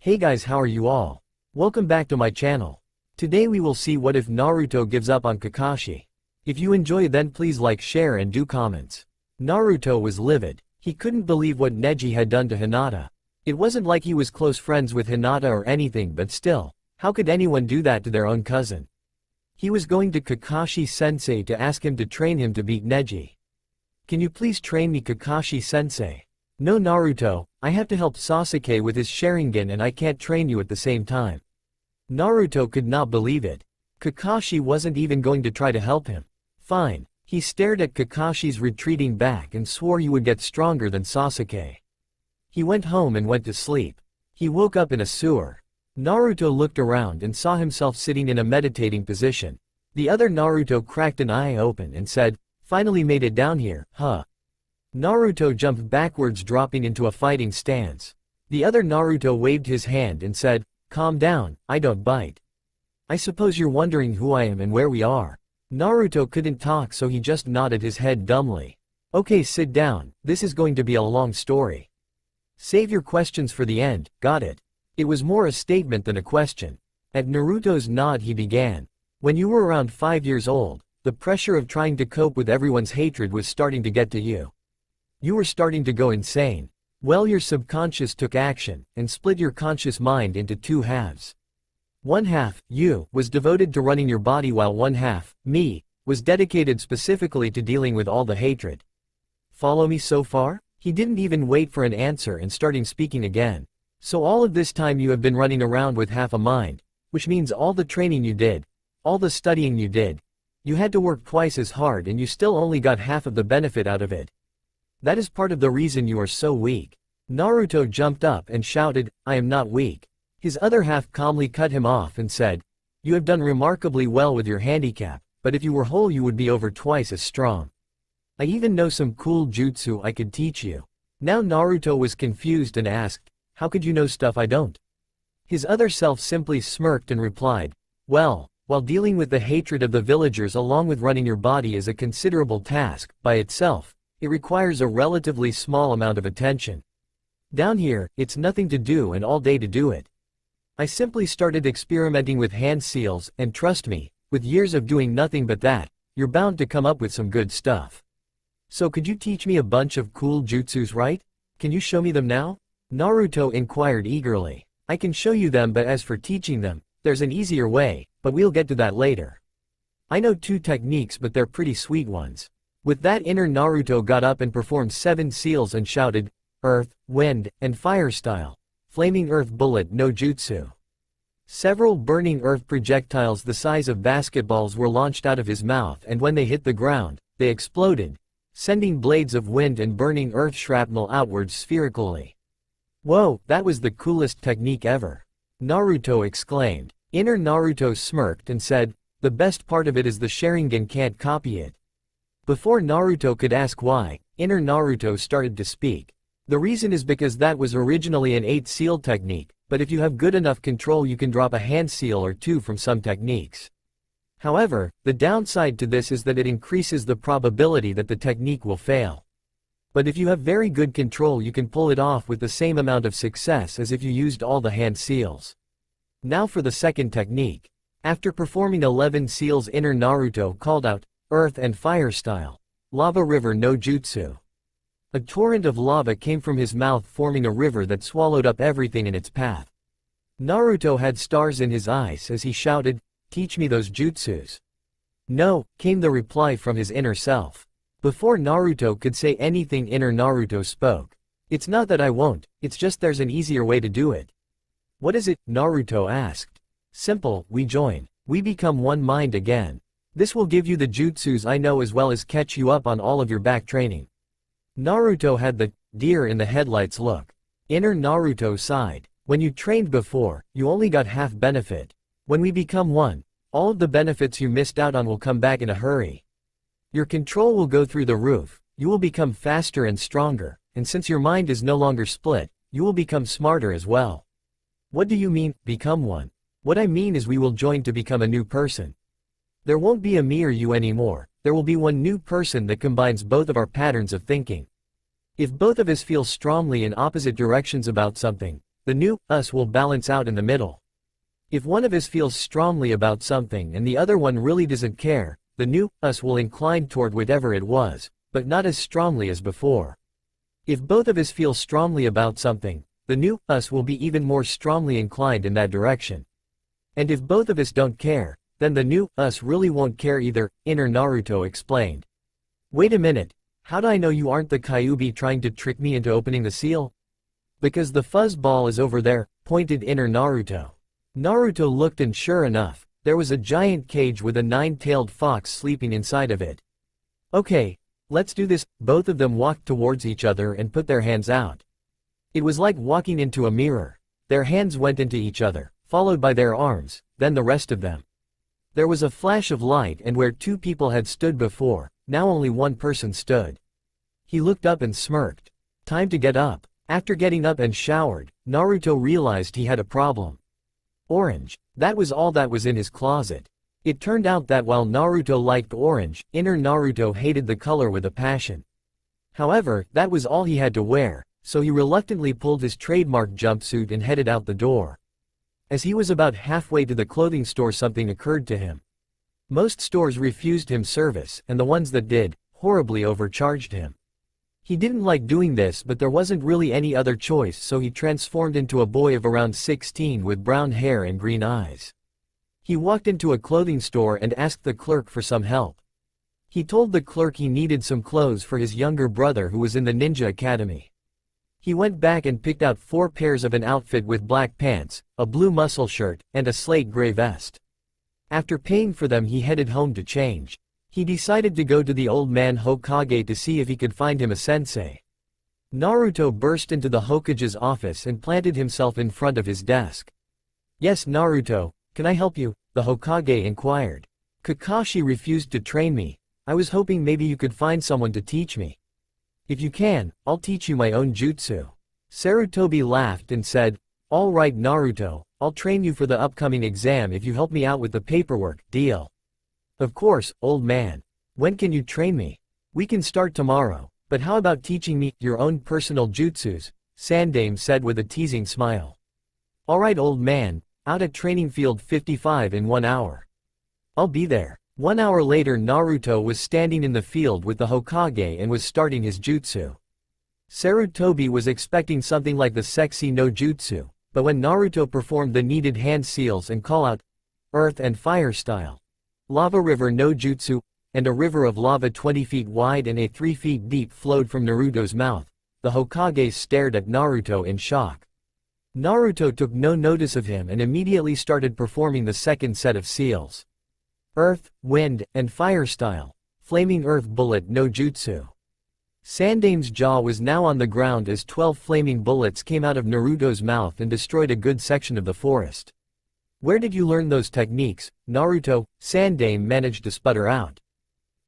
Hey guys, how are you all? Welcome back to my channel. Today we will see what if Naruto gives up on Kakashi. If you enjoy then please like, share and do comments. Naruto was livid. He couldn't believe what Neji had done to Hinata. It wasn't like he was close friends with Hinata or anything, but still, how could anyone do that to their own cousin? He was going to Kakashi-sensei to ask him to train him to beat Neji. Can you please train me, Kakashi-sensei? No, Naruto, I have to help Sasuke with his Sharingan and I can't train you at the same time. Naruto could not believe it. Kakashi wasn't even going to try to help him. Fine. He stared at Kakashi's retreating back and swore he would get stronger than Sasuke. He went home and went to sleep. He woke up in a sewer. Naruto looked around and saw himself sitting in a meditating position. The other Naruto cracked an eye open and said, "Finally made it down here, huh?" Naruto jumped backwards, dropping into a fighting stance. The other Naruto waved his hand and said, "Calm down, I don't bite." "I suppose you're wondering who I am and where we are." Naruto couldn't talk, so he just nodded his head dumbly. "Okay, sit down, this is going to be a long story. Save your questions for the end, got it?" It was more a statement than a question. At Naruto's nod he began. "When you were around 5 years old, the pressure of trying to cope with everyone's hatred was starting to get to you. You were starting to go insane. Well, your subconscious took action, and split your conscious mind into two halves. One half, you, was devoted to running your body while one half, me, was dedicated specifically to dealing with all the hatred. Follow me so far?" He didn't even wait for an answer and starting speaking again. "So all of this time you have been running around with half a mind, which means all the training you did, all the studying you did, you had to work twice as hard and you still only got half of the benefit out of it. That is part of the reason you are so weak." Naruto jumped up and shouted, "I am not weak." His other half calmly cut him off and said, "You have done remarkably well with your handicap, but if you were whole you would be over twice as strong. I even know some cool jutsu I could teach you." Now Naruto was confused and asked, "How could you know stuff I don't?" His other self simply smirked and replied, "Well, while dealing with the hatred of the villagers along with running your body is a considerable task, by itself, it requires a relatively small amount of attention. Down here, it's nothing to do and all day to do it. I simply started experimenting with hand seals, and trust me, with years of doing nothing but that, you're bound to come up with some good stuff. So could you teach me a bunch of cool jutsus, right? Can you show me them now?" Naruto inquired eagerly. "I can show you them, but as for teaching them, there's an easier way, but we'll get to that later. I know 2 techniques, but they're pretty sweet ones." With that, inner Naruto got up and performed 7 seals and shouted, "Earth, Wind, and Fire style. Flaming Earth Bullet no Jutsu." Several burning earth projectiles the size of basketballs were launched out of his mouth, and when they hit the ground, they exploded, sending blades of wind and burning earth shrapnel outwards spherically. "Whoa, that was the coolest technique ever!" Naruto exclaimed. Inner Naruto smirked and said, "The best part of it is the Sharingan can't copy it." Before Naruto could ask why, inner Naruto started to speak. "The reason is because that was originally an 8 seal technique, but if you have good enough control you can drop a hand seal or 2 from some techniques. However, the downside to this is that it increases the probability that the technique will fail. But if you have very good control you can pull it off with the same amount of success as if you used all the hand seals." Now for the second technique. After performing 11 seals, inner Naruto called out, "Earth and Fire style. Lava River no Jutsu." A torrent of lava came from his mouth, forming a river that swallowed up everything in its path. Naruto had stars in his eyes as he shouted, "Teach me those jutsus." "No," came the reply from his inner self. Before Naruto could say anything, inner Naruto spoke. "It's not that I won't, it's just there's an easier way to do it." "What is it?" Naruto asked. "Simple, we join. We become one mind again. This will give you the jutsus I know as well as catch you up on all of your back training." Naruto had the deer in the headlights look. Inner Naruto sighed. "When you trained before, you only got half benefit. When we become one, all of the benefits you missed out on will come back in a hurry. Your control will go through the roof, you will become faster and stronger, and since your mind is no longer split, you will become smarter as well." "What do you mean, become one?" "What I mean is we will join to become a new person. There won't be a me or you anymore, there will be one new person that combines both of our patterns of thinking. If both of us feel strongly in opposite directions about something, the new us will balance out in the middle. If one of us feels strongly about something and the other one really doesn't care, the new us will incline toward whatever it was, but not as strongly as before. If both of us feel strongly about something, the new us will be even more strongly inclined in that direction. And if both of us don't care, then the new us really won't care either, inner Naruto explained. Wait a minute, how do I know you aren't the Kyuubi trying to trick me into opening the seal? Because the fuzz ball is over there, pointed inner Naruto. Naruto looked and sure enough, there was a giant cage with a 9-tailed fox sleeping inside of it. Okay, let's do this. Both of them walked towards each other and put their hands out. It was like walking into a mirror. Their hands went into each other, followed by their arms, then the rest of them. There was a flash of light, and where two people had stood before, now only one person stood. He looked up and smirked. Time to get up. After getting up and showered, Naruto realized he had a problem. Orange. That was all that was in his closet. It turned out that while Naruto liked orange, inner Naruto hated the color with a passion. However, that was all he had to wear, so he reluctantly pulled his trademark jumpsuit and headed out the door. As he was about halfway to the clothing store, something occurred to him. Most stores refused him service, and the ones that did, horribly overcharged him. He didn't like doing this, but there wasn't really any other choice, so he transformed into a boy of around 16 with brown hair and green eyes. He walked into a clothing store and asked the clerk for some help. He told the clerk he needed some clothes for his younger brother who was in the ninja academy. He went back and picked out 4 pairs of an outfit with black pants, a blue muscle shirt, and a slate gray vest. After paying for them, he headed home to change. He decided to go to the old man Hokage to see if he could find him a sensei. Naruto burst into the Hokage's office and planted himself in front of his desk. Yes, Naruto, can I help you? The Hokage inquired. Kakashi refused to train me. I was hoping maybe you could find someone to teach me. If you can, I'll teach you my own jutsu. Sarutobi laughed and said, all right Naruto, I'll train you for the upcoming exam if you help me out with the paperwork, deal? Of course, old man. When can you train me? We can start tomorrow, but how about teaching me your own personal jutsus? Sandaime said with a teasing smile. Alright old man, out at training field 55 in 1 hour. I'll be there. 1 hour later, Naruto was standing in the field with the Hokage and was starting his jutsu. Sarutobi was expecting something like the sexy no jutsu, but when Naruto performed the needed hand seals and call out, earth and fire style, lava river no jutsu, and a river of lava 20 feet wide and 3 feet deep flowed from Naruto's mouth, the Hokage stared at Naruto in shock. Naruto took no notice of him and immediately started performing the second set of seals. Earth, wind, and fire style, flaming earth bullet no jutsu. Sandaime's jaw was now on the ground as 12 flaming bullets came out of Naruto's mouth and destroyed a good section of the forest. Where did you learn those techniques, Naruto? Sandaime managed to sputter out.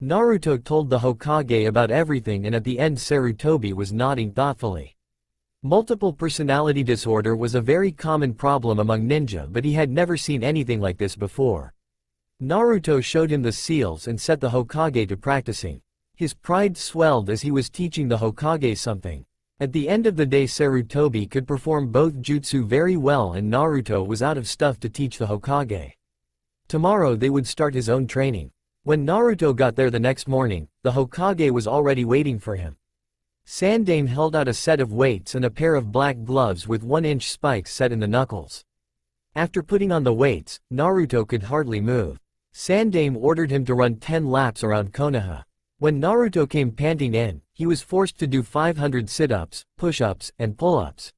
Naruto told the Hokage about everything, and at the end Sarutobi was nodding thoughtfully. Multiple personality disorder was a very common problem among ninja, but he had never seen anything like this before. Naruto showed him the seals and set the Hokage to practicing. His pride swelled as he was teaching the Hokage something. At the end of the day, Sarutobi could perform both jutsu very well, and Naruto was out of stuff to teach the Hokage. Tomorrow they would start his own training. When Naruto got there the next morning, the Hokage was already waiting for him. Sandaime held out a set of weights and a pair of black gloves with 1-inch spikes set in the knuckles. After putting on the weights, Naruto could hardly move. Sandaime ordered him to run 10 laps around Konoha. When Naruto came panting in, he was forced to do 500 sit-ups, push-ups, and pull-ups.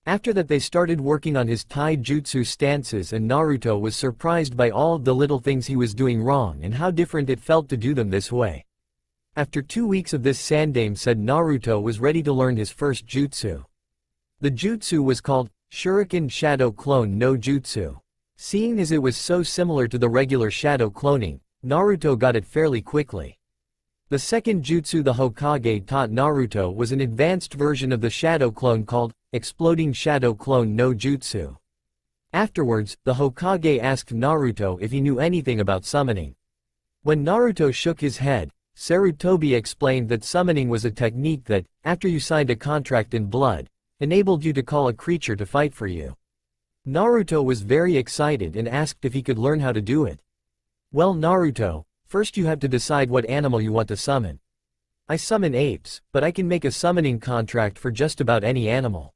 After that they started working on his taijutsu stances, and Naruto was surprised by all of the little things he was doing wrong and how different it felt to do them this way. After 2 weeks of this, Sandaime said Naruto was ready to learn his first jutsu. The jutsu was called Shuriken Shadow Clone no Jutsu. Seeing as it was so similar to the regular shadow cloning, Naruto got it fairly quickly. The second jutsu the Hokage taught Naruto was an advanced version of the shadow clone called Exploding Shadow Clone no Jutsu. Afterwards, the Hokage asked Naruto if he knew anything about summoning. When Naruto shook his head, Sarutobi explained that summoning was a technique that, after you signed a contract in blood, enabled you to call a creature to fight for you. Naruto was very excited and asked if he could learn how to do it. Well Naruto, first you have to decide what animal you want to summon. I summon apes, but I can make a summoning contract for just about any animal.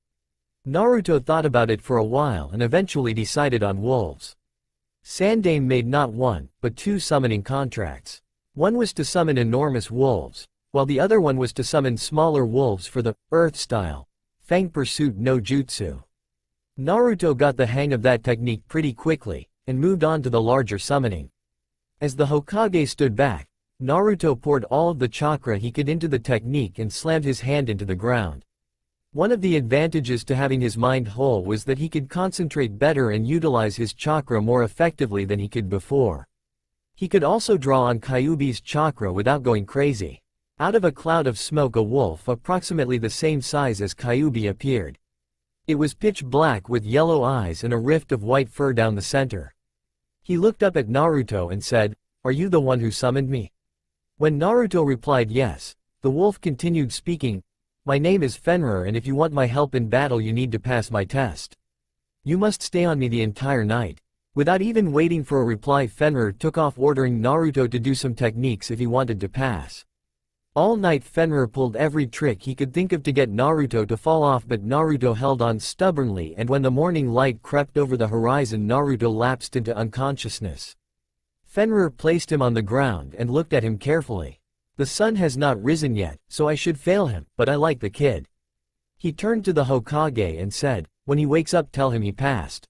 Naruto thought about it for a while and eventually decided on wolves. Sandaime made not one, but two summoning contracts. One was to summon enormous wolves, while the other one was to summon smaller wolves for the earth style Fang Pursuit no Jutsu. Naruto got the hang of that technique pretty quickly, and moved on to the larger summoning. As the Hokage stood back, Naruto poured all of the chakra he could into the technique and slammed his hand into the ground. One of the advantages to having his mind whole was that he could concentrate better and utilize his chakra more effectively than he could before. He could also draw on Kyuubi's chakra without going crazy. Out of a cloud of smoke a wolf approximately the same size as Kyuubi appeared. It was pitch black with yellow eyes and a rift of white fur down the center. He looked up at Naruto and said, "Are you the one who summoned me?" When Naruto replied yes, the wolf continued speaking, "My name is Fenrir and if you want my help in battle you need to pass my test. You must stay on me the entire night." Without even waiting for a reply Fenrir took off ordering Naruto to do some techniques if he wanted to pass. All night Fenrir pulled every trick he could think of to get Naruto to fall off but Naruto held on stubbornly and when the morning light crept over the horizon Naruto lapsed into unconsciousness. Fenrir placed him on the ground and looked at him carefully. The sun has not risen yet, so I should fail him, but I like the kid. He turned to the Hokage and said, "When he wakes up tell him he passed."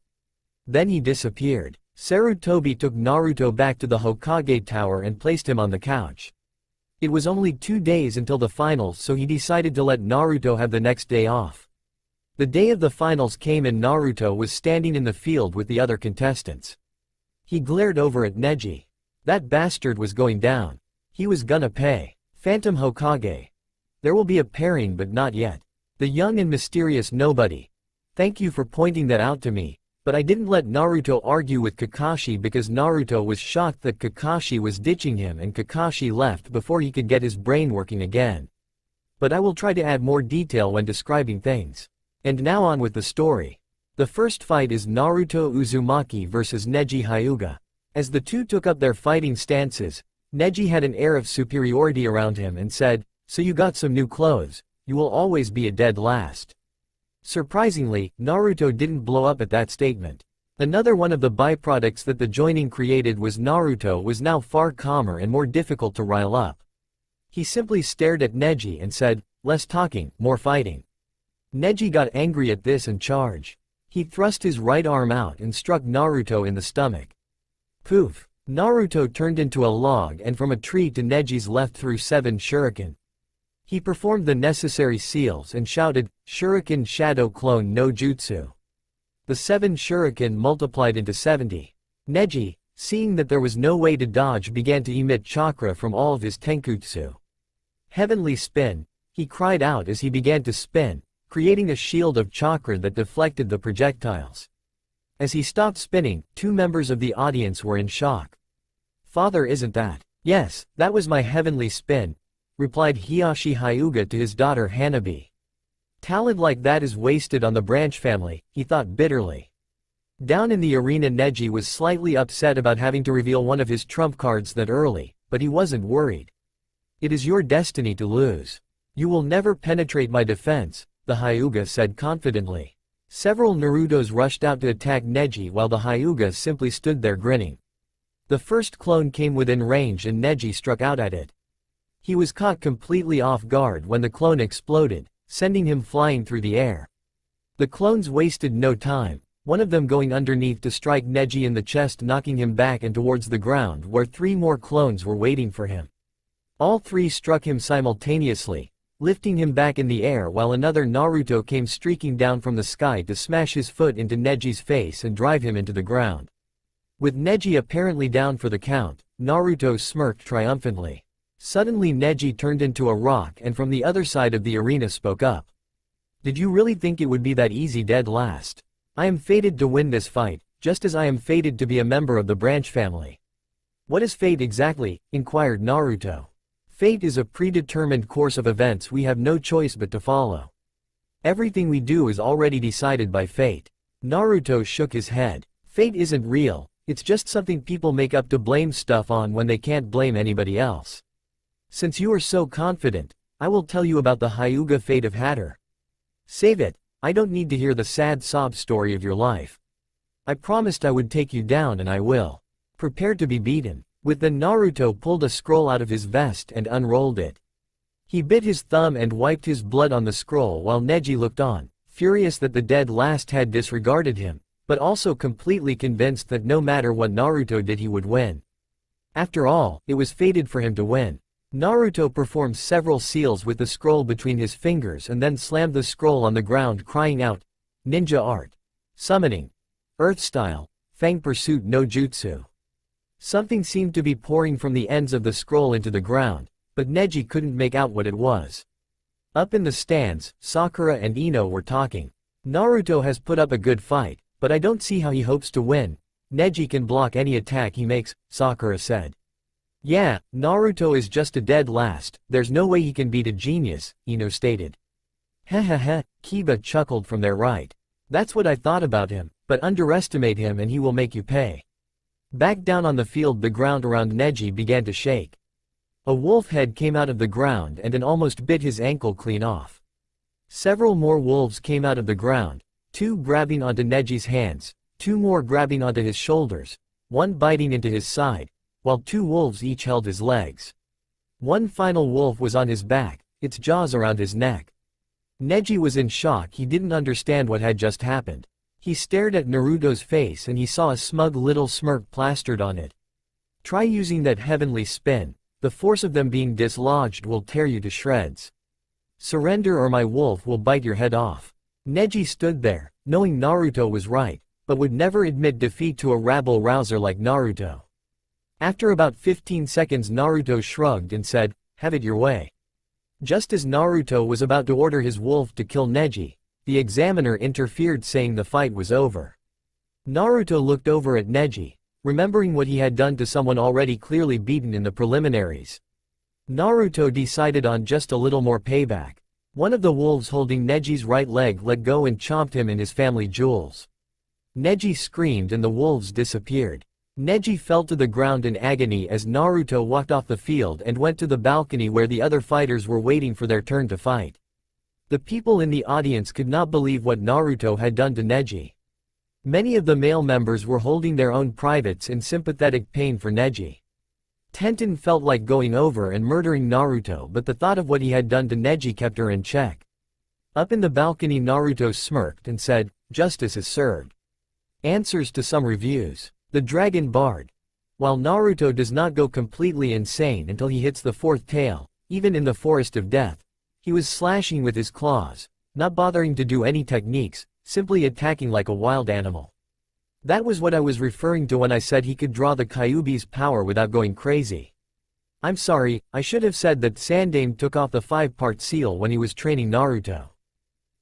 Then he disappeared. Sarutobi took Naruto back to the Hokage tower and placed him on the couch. It was only 2 days until the finals so he decided to let Naruto have the next day off. The day of the finals came and Naruto was standing in the field with the other contestants. He glared over at Neji. That bastard was going down. He was gonna pay. Phantom Hokage. There will be a pairing but not yet. The young and mysterious nobody. Thank you for pointing that out to me. But I didn't let Naruto argue with Kakashi because Naruto was shocked that Kakashi was ditching him and Kakashi left before he could get his brain working again. But I will try to add more detail when describing things. And now on with the story. The first fight is Naruto Uzumaki vs Neji Hyuga. As the two took up their fighting stances, Neji had an air of superiority around him and said, "So you got some new clothes, you will always be a dead last." Surprisingly, Naruto didn't blow up at that statement. Another one of the byproducts that the joining created was Naruto was now far calmer and more difficult to rile up. He simply stared at Neji and said, "Less talking, more fighting." Neji got angry at this and charged. He thrust his right arm out and struck Naruto in the stomach. Poof! Naruto turned into a log and from a tree to Neji's left threw 7 shuriken. He performed the necessary seals and shouted, "Shuriken Shadow Clone no Jutsu." The 7 shuriken multiplied into 70. Neji, seeing that there was no way to dodge, began to emit chakra from all of his tenkutsu. "Heavenly spin," he cried out as he began to spin, creating a shield of chakra that deflected the projectiles. As he stopped spinning, 2 members of the audience were in shock. "Father, isn't that?" "Yes, that was my heavenly spin," replied Hiyashi Hyuga to his daughter Hanabi. "Talent like that is wasted on the branch family," he thought bitterly. Down in the arena Neji was slightly upset about having to reveal one of his trump cards that early, but he wasn't worried. "It is your destiny to lose. You will never penetrate my defense," the Hyuga said confidently. Several Narutos rushed out to attack Neji while the Hyuga simply stood there grinning. The first clone came within range and Neji struck out at it. He was caught completely off guard when the clone exploded, sending him flying through the air. The clones wasted no time, one of them going underneath to strike Neji in the chest, knocking him back and towards the ground where 3 more clones were waiting for him. All 3 struck him simultaneously, lifting him back in the air while another Naruto came streaking down from the sky to smash his foot into Neji's face and drive him into the ground. With Neji apparently down for the count, Naruto smirked triumphantly. Suddenly Neji turned into a rock and from the other side of the arena spoke up. "Did you really think it would be that easy, dead last? I am fated to win this fight, just as I am fated to be a member of the branch family." "What is fate exactly?" inquired Naruto. "Fate is a predetermined course of events we have no choice but to follow." Everything we do is already decided by fate. Naruto shook his head. Fate isn't real, it's just something people make up to blame stuff on when they can't blame anybody else. Since you are so confident, I will tell you about the Hyuga fate of Hatter. Save it, I don't need to hear the sad sob story of your life. I promised I would take you down and I will. Prepare to be beaten. With that, Naruto pulled a scroll out of his vest and unrolled it. He bit his thumb and wiped his blood on the scroll while Neji looked on, furious that the dead last had disregarded him, but also completely convinced that no matter what Naruto did he would win. After all, it was fated for him to win. Naruto performed several seals with the scroll between his fingers and then slammed the scroll on the ground, crying out, "Ninja art! Summoning! Earth style! Fang pursuit no jutsu!" Something seemed to be pouring from the ends of the scroll into the ground, but Neji couldn't make out what it was. Up in the stands, Sakura and Ino were talking. Naruto has put up a good fight, but I don't see how he hopes to win. Neji can block any attack he makes, Sakura said. Yeah, Naruto is just a dead last, there's no way he can beat a genius, Ino stated. Heh, Kiba chuckled from their right. That's what I thought about him, but underestimate him and he will make you pay. Back down on the field, the ground around Neji began to shake. A wolf head came out of the ground and almost bit his ankle clean off. Several more wolves came out of the ground, 2 grabbing onto Neji's hands, 2 more grabbing onto his shoulders, 1 biting into his side, while 2 wolves each held his legs. 1 final wolf was on his back, its jaws around his neck. Neji was in shock. He didn't understand what had just happened. He stared at Naruto's face and he saw a smug little smirk plastered on it. Try using that heavenly spin. The force of them being dislodged will tear you to shreds. Surrender or my wolf will bite your head off. Neji stood there, knowing Naruto was right, but would never admit defeat to a rabble-rouser like Naruto. After about 15 seconds, Naruto shrugged and said, "Have it your way." Just as Naruto was about to order his wolf to kill Neji, the examiner interfered, saying the fight was over. Naruto looked over at Neji, remembering what he had done to someone already clearly beaten in the preliminaries. Naruto decided on just a little more payback. One of the wolves holding Neji's right leg let go and chomped him in his family jewels. Neji screamed and the wolves disappeared. Neji fell to the ground in agony as Naruto walked off the field and went to the balcony where the other fighters were waiting for their turn to fight. The people in the audience could not believe what Naruto had done to Neji. Many of the male members were holding their own privates in sympathetic pain for Neji. Tenten felt like going over and murdering Naruto, but the thought of what he had done to Neji kept her in check. Up in the balcony, Naruto smirked and said, "Justice is served." Answers to some reviews. The Dragon Bard. While Naruto does not go completely insane until he hits the 4th tail, even in the Forest of Death, he was slashing with his claws, not bothering to do any techniques, simply attacking like a wild animal. That was what I was referring to when I said he could draw the Kyuubi's power without going crazy. I'm sorry, I should have said that Sandaime took off the 5-part seal when he was training Naruto.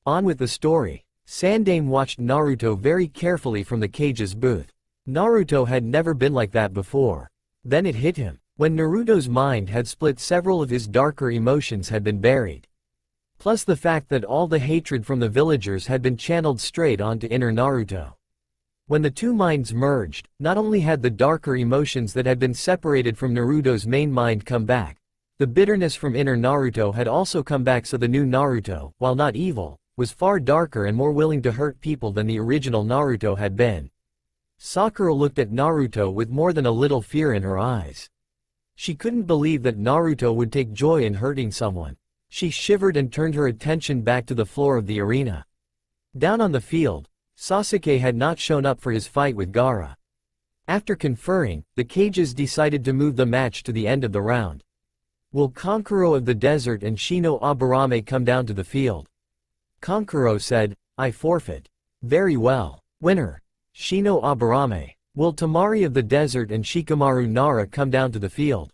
On with the story. Sandaime watched Naruto very carefully from the cage's booth. Naruto had never been like that before. Then it hit him. When Naruto's mind had split, several of his darker emotions had been buried. Plus the fact that all the hatred from the villagers had been channeled straight onto inner Naruto. When the two minds merged, not only had the darker emotions that had been separated from Naruto's main mind come back, the bitterness from inner Naruto had also come back, so the new Naruto, while not evil, was far darker and more willing to hurt people than the original Naruto had been. Sakura looked at Naruto with more than a little fear in her eyes. She couldn't believe that Naruto would take joy in hurting someone. She shivered and turned her attention back to the floor of the arena. Down on the field, Sasuke had not shown up for his fight with Gaara. After conferring, the cages decided to move the match to the end of the round. Will Kankuro of the desert and Shino Aburame come down to the field? Kankuro said, I forfeit. Very well. Winner. Shino Aburame. Will Tamari of the desert and Shikamaru Nara come down to the field?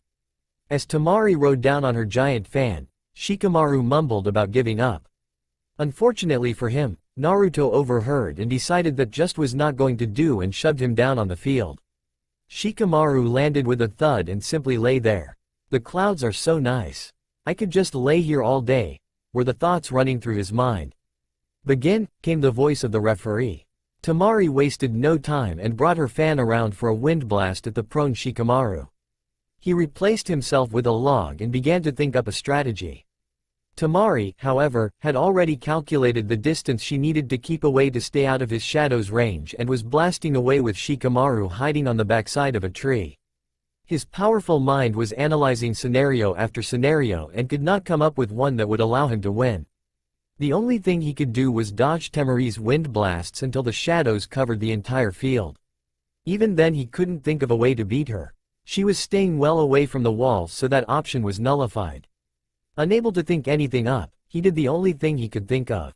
As Tamari rode down on her giant fan, Shikamaru mumbled about giving up. Unfortunately for him, Naruto overheard and decided that just was not going to do and shoved him down on the field. Shikamaru landed with a thud and simply lay there. The clouds are so nice. I could just lay here all day, were the thoughts running through his mind. "Begin," came the voice of the referee. Temari wasted no time and brought her fan around for a wind blast at the prone Shikamaru. He replaced himself with a log and began to think up a strategy. Temari, however, had already calculated the distance she needed to keep away to stay out of his shadow's range and was blasting away with Shikamaru hiding on the backside of a tree. His powerful mind was analyzing scenario after scenario and could not come up with one that would allow him to win. The only thing he could do was dodge Temari's wind blasts until the shadows covered the entire field. Even then he couldn't think of a way to beat her. She was staying well away from the walls, so that option was nullified. Unable to think anything up, he did the only thing he could think of.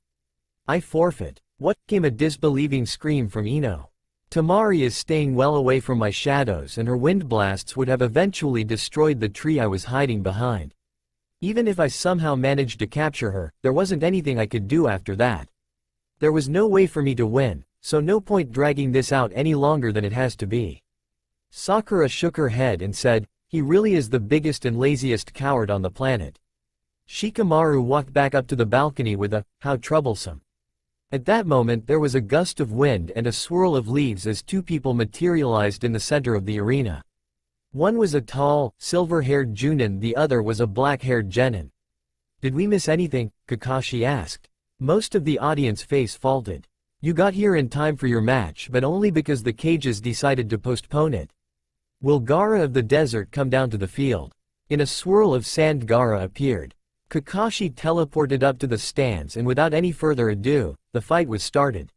"I forfeit." What? Came a disbelieving scream from Ino. "Temari is staying well away from my shadows and her wind blasts would have eventually destroyed the tree I was hiding behind. Even if I somehow managed to capture her, there wasn't anything I could do after that. There was no way for me to win, so no point dragging this out any longer than it has to be." Sakura shook her head and said, "He really is the biggest and laziest coward on the planet." Shikamaru walked back up to the balcony with a, "How troublesome." At that moment there was a gust of wind and a swirl of leaves as two people materialized in the center of the arena. One was a tall, silver-haired Junin, the other was a black-haired genin. "Did we miss anything?" Kakashi asked. Most of the audience face faulted. "You got here in time for your match, but only because the cages decided to postpone it. Will Gaara of the desert come down to the field?" In a swirl of sand Gaara appeared. Kakashi teleported up to the stands and without any further ado, the fight was started.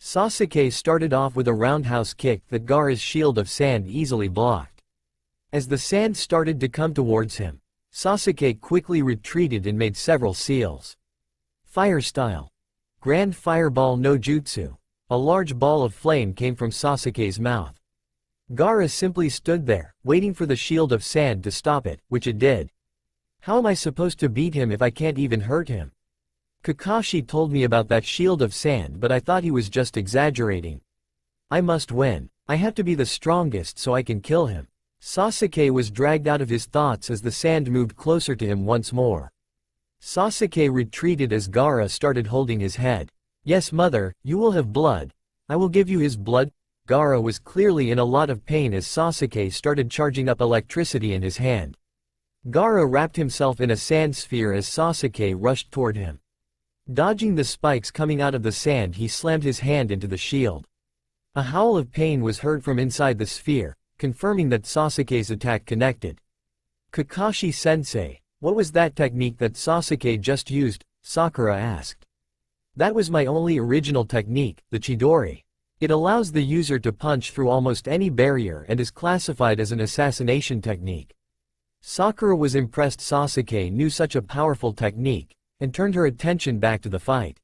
Sasuke started off with a roundhouse kick that Gaara's shield of sand easily blocked. As the sand started to come towards him, Sasuke quickly retreated and made several seals. Fire style. Grand Fireball no Jutsu. A large ball of flame came from Sasuke's mouth. Gaara simply stood there, waiting for the shield of sand to stop it, which it did. "How am I supposed to beat him if I can't even hurt him?" Kakashi told me about that shield of sand, but I thought he was just exaggerating. "I must win. I have to be the strongest so I can kill him." Sasuke was dragged out of his thoughts as the sand moved closer to him once more. Sasuke retreated as Gaara started holding his head. "Yes, mother, you will have blood. I will give you his blood." Gaara was clearly in a lot of pain as Sasuke started charging up electricity in his hand. Gaara wrapped himself in a sand sphere as Sasuke rushed toward him. Dodging the spikes coming out of the sand, he slammed his hand into the shield. A howl of pain was heard from inside the sphere, confirming that Sasuke's attack connected. "Kakashi-sensei, what was that technique that Sasuke just used?" Sakura asked. "That was my only original technique, the Chidori. It allows the user to punch through almost any barrier and is classified as an assassination technique." Sakura was impressed Sasuke knew such a powerful technique, and turned her attention back to the fight.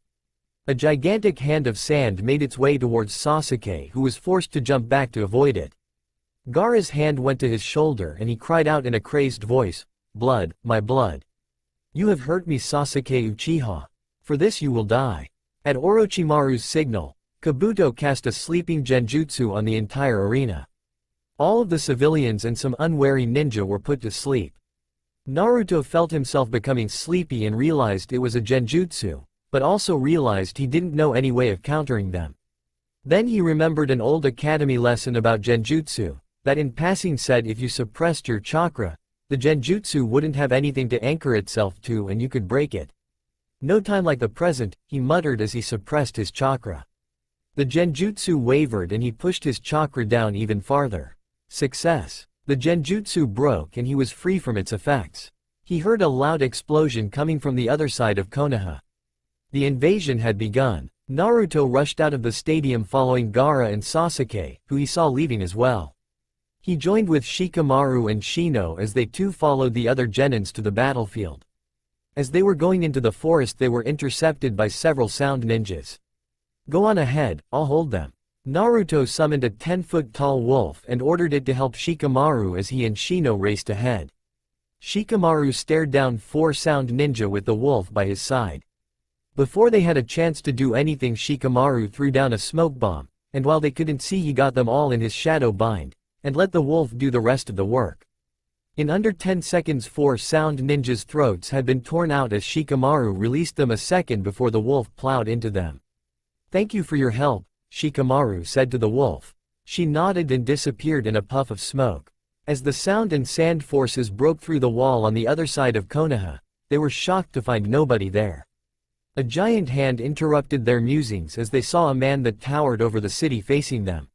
A gigantic hand of sand made its way towards Sasuke, who was forced to jump back to avoid it. Gaara's hand went to his shoulder and he cried out in a crazed voice, "Blood, my blood. You have hurt me, Sasuke Uchiha. For this you will die." At Orochimaru's signal, Kabuto cast a sleeping genjutsu on the entire arena. All of the civilians and some unwary ninja were put to sleep. Naruto felt himself becoming sleepy and realized it was a genjutsu, but also realized he didn't know any way of countering them. Then he remembered an old academy lesson about genjutsu, that in passing said if you suppressed your chakra, the genjutsu wouldn't have anything to anchor itself to and you could break it. "No time like the present," he muttered as he suppressed his chakra. The genjutsu wavered and he pushed his chakra down even farther. Success! The genjutsu broke and he was free from its effects. He heard a loud explosion coming from the other side of Konoha. The invasion had begun. Naruto rushed out of the stadium following Gaara and Sasuke, who he saw leaving as well. He joined with Shikamaru and Shino as they too followed the other genins to the battlefield. As they were going into the forest, they were intercepted by several sound ninjas. "Go on ahead, I'll hold them." Naruto summoned a 10-foot-tall wolf and ordered it to help Shikamaru as he and Shino raced ahead. Shikamaru stared down 4 sound ninja with the wolf by his side. Before they had a chance to do anything, Shikamaru threw down a smoke bomb, and while they couldn't see, he got them all in his shadow bind, and let the wolf do the rest of the work. In under 10 seconds 4 sound ninjas' throats had been torn out as Shikamaru released them a second before the wolf plowed into them. "Thank you for your help," Shikamaru said to the wolf. She nodded and disappeared in a puff of smoke. As the sound and sand forces broke through the wall on the other side of Konoha, they were shocked to find nobody there. A giant hand interrupted their musings as they saw a man that towered over the city facing them.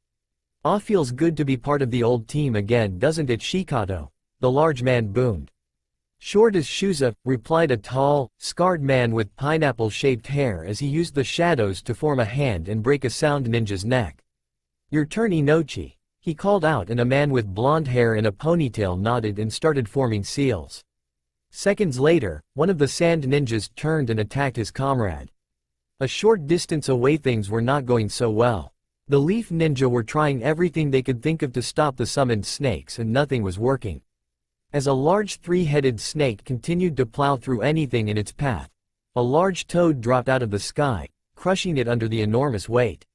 "Ah, feels good to be part of the old team again, doesn't it, Shikato?" the large man boomed. "Short as Shuza," replied a tall, scarred man with pineapple-shaped hair as he used the shadows to form a hand and break a sound ninja's neck. "Your turn, Inochi," he called out, and a man with blonde hair and a ponytail nodded and started forming seals. Seconds later, one of the sand ninjas turned and attacked his comrade. A short distance away things were not going so well. The leaf ninja were trying everything they could think of to stop the summoned snakes and nothing was working. As a large three-headed snake continued to plow through anything in its path, a large toad dropped out of the sky, crushing it under the enormous weight.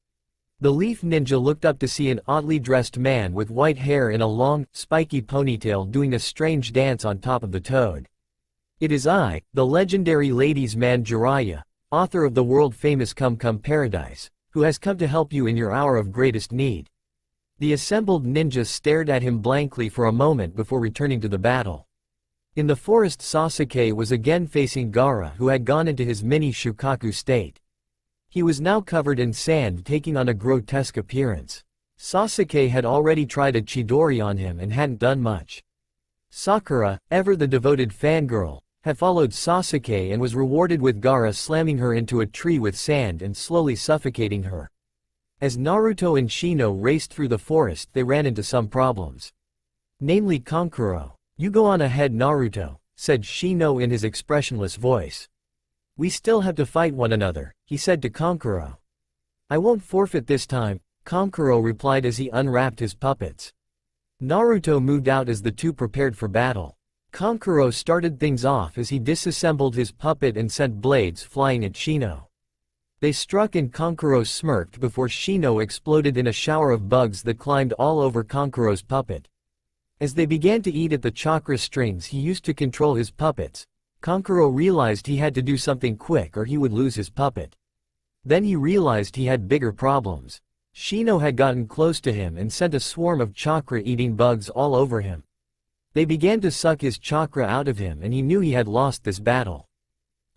The leaf ninja looked up to see an oddly dressed man with white hair in a long, spiky ponytail doing a strange dance on top of the toad. "It is I, the legendary ladies' man Jiraiya, author of the world-famous Come Come Paradise, who has come to help you in your hour of greatest need." The assembled ninjas stared at him blankly for a moment before returning to the battle. In the forest, Sasuke was again facing Gaara, who had gone into his mini Shukaku state. He was now covered in sand, taking on a grotesque appearance. Sasuke had already tried a Chidori on him and hadn't done much. Sakura, ever the devoted fangirl, had followed Sasuke and was rewarded with Gaara slamming her into a tree with sand and slowly suffocating her. As Naruto and Shino raced through the forest, they ran into some problems. Namely Kankuro. "You go on ahead, Naruto," said Shino in his expressionless voice. "We still have to fight one another," he said to Kankuro. "I won't forfeit this time," Kankuro replied as he unwrapped his puppets. Naruto moved out as the two prepared for battle. Kankuro started things off as he disassembled his puppet and sent blades flying at Shino. They struck and Kankuro smirked before Shino exploded in a shower of bugs that climbed all over Kankuro's puppet. As they began to eat at the chakra strings he used to control his puppets, Kankuro realized he had to do something quick or he would lose his puppet. Then he realized he had bigger problems. Shino had gotten close to him and sent a swarm of chakra-eating bugs all over him. They began to suck his chakra out of him and he knew he had lost this battle.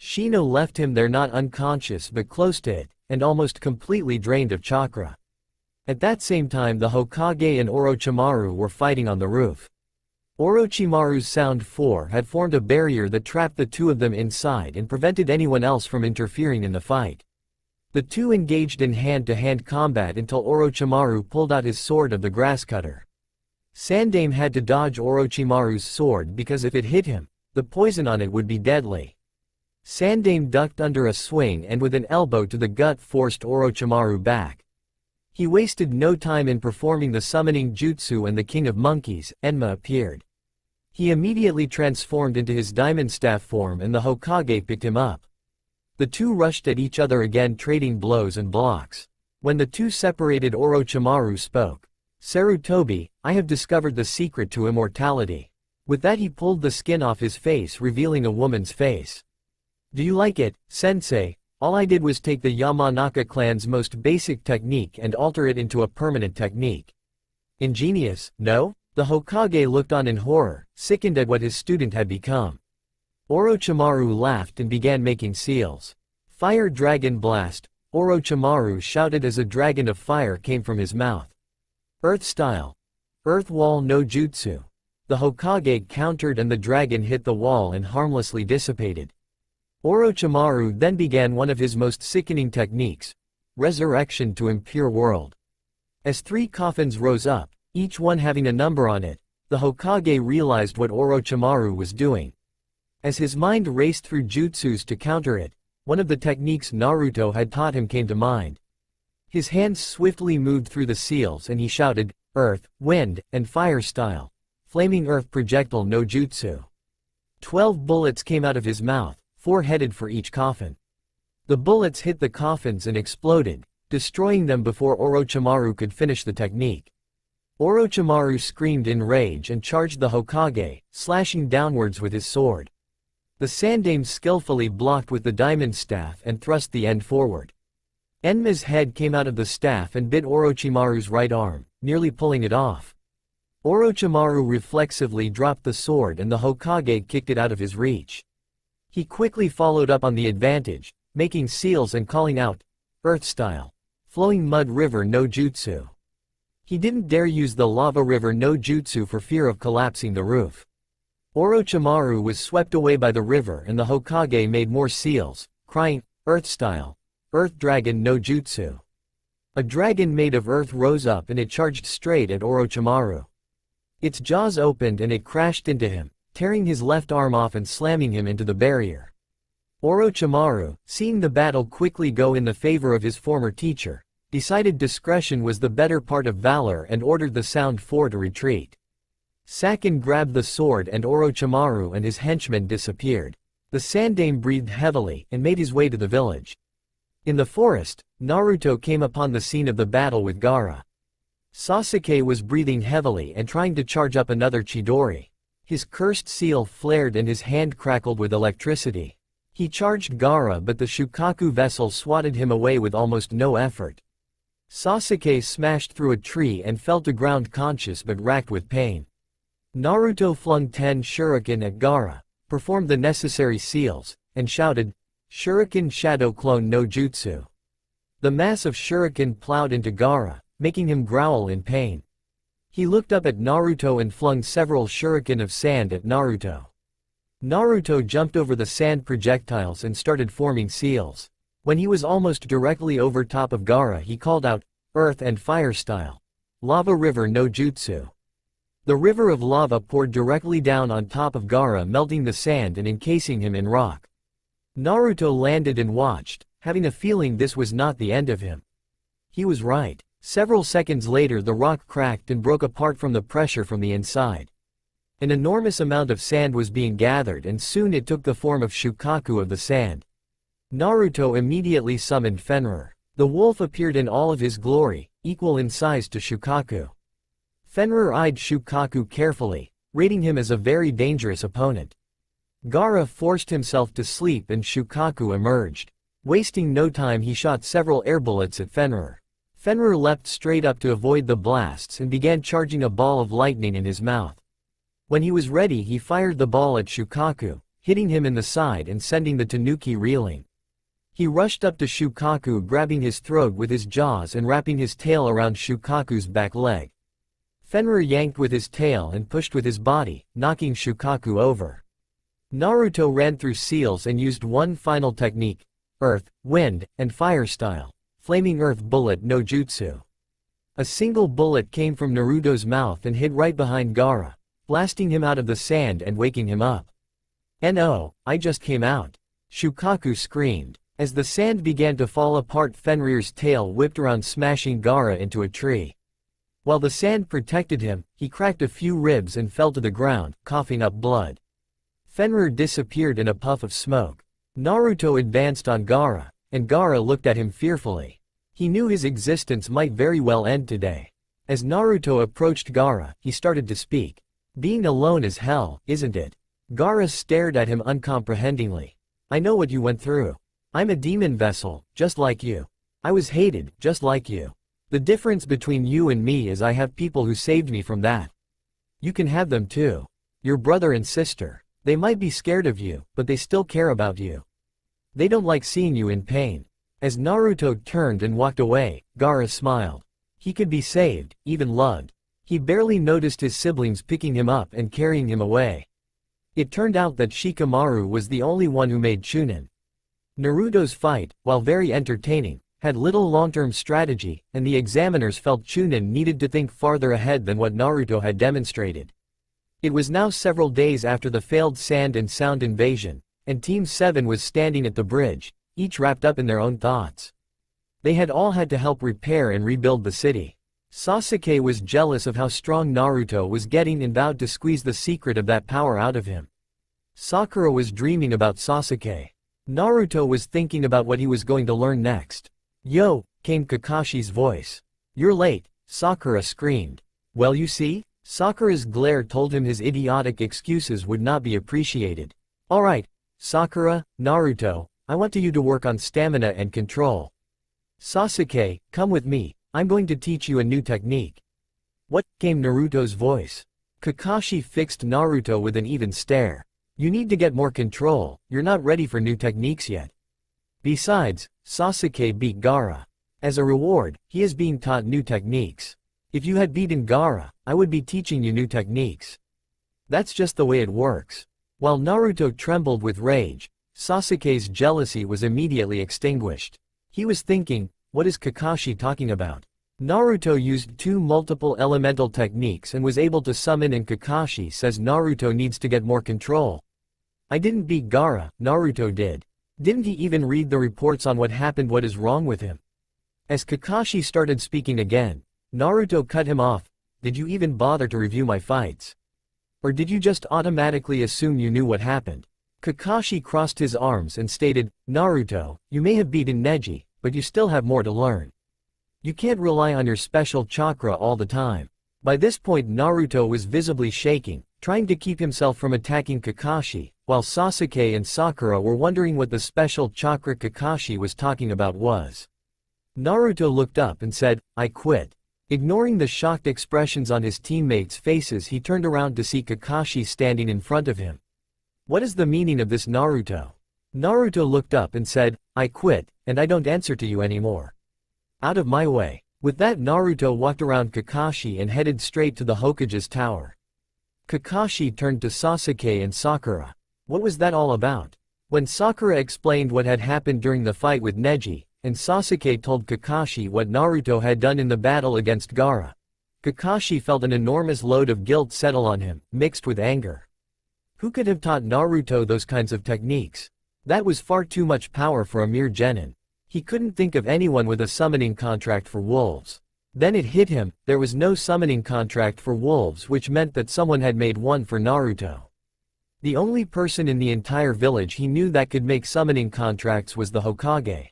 Shino left him there not unconscious but close to it, and almost completely drained of chakra. At that same time the Hokage and Orochimaru were fighting on the roof. Orochimaru's Sound 4 had formed a barrier that trapped the two of them inside and prevented anyone else from interfering in the fight. The two engaged in hand-to-hand combat until Orochimaru pulled out his sword of the grass cutter. Sandaime had to dodge Orochimaru's sword because if it hit him, the poison on it would be deadly. Sandaime ducked under a swing and with an elbow to the gut forced Orochimaru back. He wasted no time in performing the summoning jutsu and the King of Monkeys, Enma, appeared. He immediately transformed into his diamond staff form and the Hokage picked him up. The two rushed at each other again, trading blows and blocks. When the two separated, Orochimaru spoke. "Sarutobi, I have discovered the secret to immortality." With that he pulled the skin off his face, revealing a woman's face. "Do you like it, sensei? All I did was take the Yamanaka clan's most basic technique and alter it into a permanent technique. Ingenious, no?" The Hokage looked on in horror, sickened at what his student had become. Orochimaru laughed and began making seals. "Fire Dragon Blast," Orochimaru shouted as a dragon of fire came from his mouth. "Earth Style. Earth Wall no Jutsu." The Hokage countered and the dragon hit the wall and harmlessly dissipated. Orochimaru then began one of his most sickening techniques, Resurrection to Impure World. As 3 coffins rose up, each one having a number on it, the Hokage realized what Orochimaru was doing. As his mind raced through jutsus to counter it, one of the techniques Naruto had taught him came to mind. His hands swiftly moved through the seals and he shouted, "Earth, Wind, and Fire Style. Flaming Earth Projectile no Jutsu." 12 bullets came out of his mouth, 4 headed for each coffin. The bullets hit the coffins and exploded, destroying them before Orochimaru could finish the technique. Orochimaru screamed in rage and charged the Hokage, slashing downwards with his sword. The Sandaime skillfully blocked with the diamond staff and thrust the end forward. Enma's head came out of the staff and bit Orochimaru's right arm, nearly pulling it off. Orochimaru reflexively dropped the sword and the Hokage kicked it out of his reach. He quickly followed up on the advantage, making seals and calling out, "Earth style. Flowing mud river no jutsu." He didn't dare use the lava river no jutsu for fear of collapsing the roof. Orochimaru was swept away by the river and the Hokage made more seals, crying, "Earth style. Earth dragon no jutsu." A dragon made of earth rose up and it charged straight at Orochimaru. Its jaws opened and it crashed into him, tearing his left arm off and slamming him into the barrier. Orochimaru, seeing the battle quickly go in the favor of his former teacher, decided discretion was the better part of valor and ordered the Sound Four to retreat. Sakin grabbed the sword and Orochimaru and his henchmen disappeared. The Sandaime breathed heavily and made his way to the village. In the forest, Naruto came upon the scene of the battle with Gaara. Sasuke was breathing heavily and trying to charge up another Chidori. His cursed seal flared and his hand crackled with electricity. He charged Gaara but the Shukaku vessel swatted him away with almost no effort. Sasuke smashed through a tree and fell to ground conscious but racked with pain. Naruto flung 10 shuriken at Gaara, performed the necessary seals, and shouted, "Shuriken Shadow Clone no Jutsu." The mass of shuriken plowed into Gaara, making him growl in pain. He looked up at Naruto and flung several shuriken of sand at Naruto. Naruto jumped over the sand projectiles and started forming seals. When he was almost directly over top of Gaara he called out, "Earth and fire style. Lava river no jutsu." The river of lava poured directly down on top of Gaara, melting the sand and encasing him in rock. Naruto landed and watched, having a feeling this was not the end of him. He was right. Several seconds later the rock cracked and broke apart from the pressure from the inside. An enormous amount of sand was being gathered and soon it took the form of Shukaku of the sand. Naruto immediately summoned Fenrir. The wolf appeared in all of his glory, equal in size to Shukaku. Fenrir eyed Shukaku carefully, rating him as a very dangerous opponent. Gaara forced himself to sleep and Shukaku emerged. Wasting no time he shot several air bullets at Fenrir. Fenrir leapt straight up to avoid the blasts and began charging a ball of lightning in his mouth. When he was ready he fired the ball at Shukaku, hitting him in the side and sending the tanuki reeling. He rushed up to Shukaku, grabbing his throat with his jaws and wrapping his tail around Shukaku's back leg. Fenrir yanked with his tail and pushed with his body, knocking Shukaku over. Naruto ran through seals and used one final technique, earth, wind, and fire style, flaming earth bullet no jutsu. A single bullet came from Naruto's mouth and hid right behind Gaara, blasting him out of the sand and waking him up. "No, I just came out," Shukaku screamed. As the sand began to fall apart Fenrir's tail whipped around, smashing Gaara into a tree. While the sand protected him, he cracked a few ribs and fell to the ground, coughing up blood. Fenrir disappeared in a puff of smoke. Naruto advanced on Gaara, and Gaara looked at him fearfully. He knew his existence might very well end today. As Naruto approached Gaara, he started to speak. "Being alone is hell, isn't it?" Gaara stared at him uncomprehendingly. "I know what you went through. I'm a demon vessel, just like you. I was hated, just like you. The difference between you and me is I have people who saved me from that. You can have them too. Your brother and sister. They might be scared of you, but they still care about you. They don't like seeing you in pain." As Naruto turned and walked away, Gaara smiled. He could be saved, even loved. He barely noticed his siblings picking him up and carrying him away. It turned out that Shikamaru was the only one who made Chunin. Naruto's fight, while very entertaining, had little long-term strategy, and the examiners felt Chunin needed to think farther ahead than what Naruto had demonstrated. It was now several days after the failed sand and sound invasion, and Team 7 was standing at the bridge, each wrapped up in their own thoughts. They had all had to help repair and rebuild the city. Sasuke was jealous of how strong Naruto was getting and vowed to squeeze the secret of that power out of him. Sakura was dreaming about Sasuke. Naruto was thinking about what he was going to learn next. "Yo," came Kakashi's voice. "You're late," Sakura screamed. Well, you see? Sakura's glare told him his idiotic excuses would not be appreciated. Alright, Sakura, Naruto, I want you to work on stamina and control. Sasuke, come with me, I'm going to teach you a new technique. What? Came Naruto's voice. Kakashi fixed Naruto with an even stare. You need to get more control, you're not ready for new techniques yet. Besides, Sasuke beat Gaara. As a reward, he is being taught new techniques. If you had beaten Gaara, I would be teaching you new techniques. That's just the way it works. While Naruto trembled with rage, Sasuke's jealousy was immediately extinguished. He was thinking, what is Kakashi talking about? Naruto used 2 multiple elemental techniques and was able to summon, and Kakashi says Naruto needs to get more control. I didn't beat Gaara, Naruto did. Didn't he even read the reports on what happened? What is wrong with him? As Kakashi started speaking again, Naruto cut him off. Did you even bother to review my fights? Or did you just automatically assume you knew what happened? Kakashi crossed his arms and stated, Naruto, you may have beaten Neji, but you still have more to learn. You can't rely on your special chakra all the time. By this point Naruto was visibly shaking, trying to keep himself from attacking Kakashi, while Sasuke and Sakura were wondering what the special chakra Kakashi was talking about was. Naruto looked up and said, I quit. Ignoring the shocked expressions on his teammates' faces, he turned around to see Kakashi standing in front of him. What is the meaning of this, Naruto? Naruto looked up and said, I quit, and I don't answer to you anymore. Out of my way. With that, Naruto walked around Kakashi and headed straight to the Hokage's tower. Kakashi turned to Sasuke and Sakura. What was that all about? When Sakura explained what had happened during the fight with Neji, and Sasuke told Kakashi what Naruto had done in the battle against Gaara, Kakashi felt an enormous load of guilt settle on him, mixed with anger. Who could have taught Naruto those kinds of techniques? That was far too much power for a mere genin. He couldn't think of anyone with a summoning contract for wolves. Then it hit him, there was no summoning contract for wolves, which meant that someone had made one for Naruto. The only person in the entire village he knew that could make summoning contracts was the Hokage.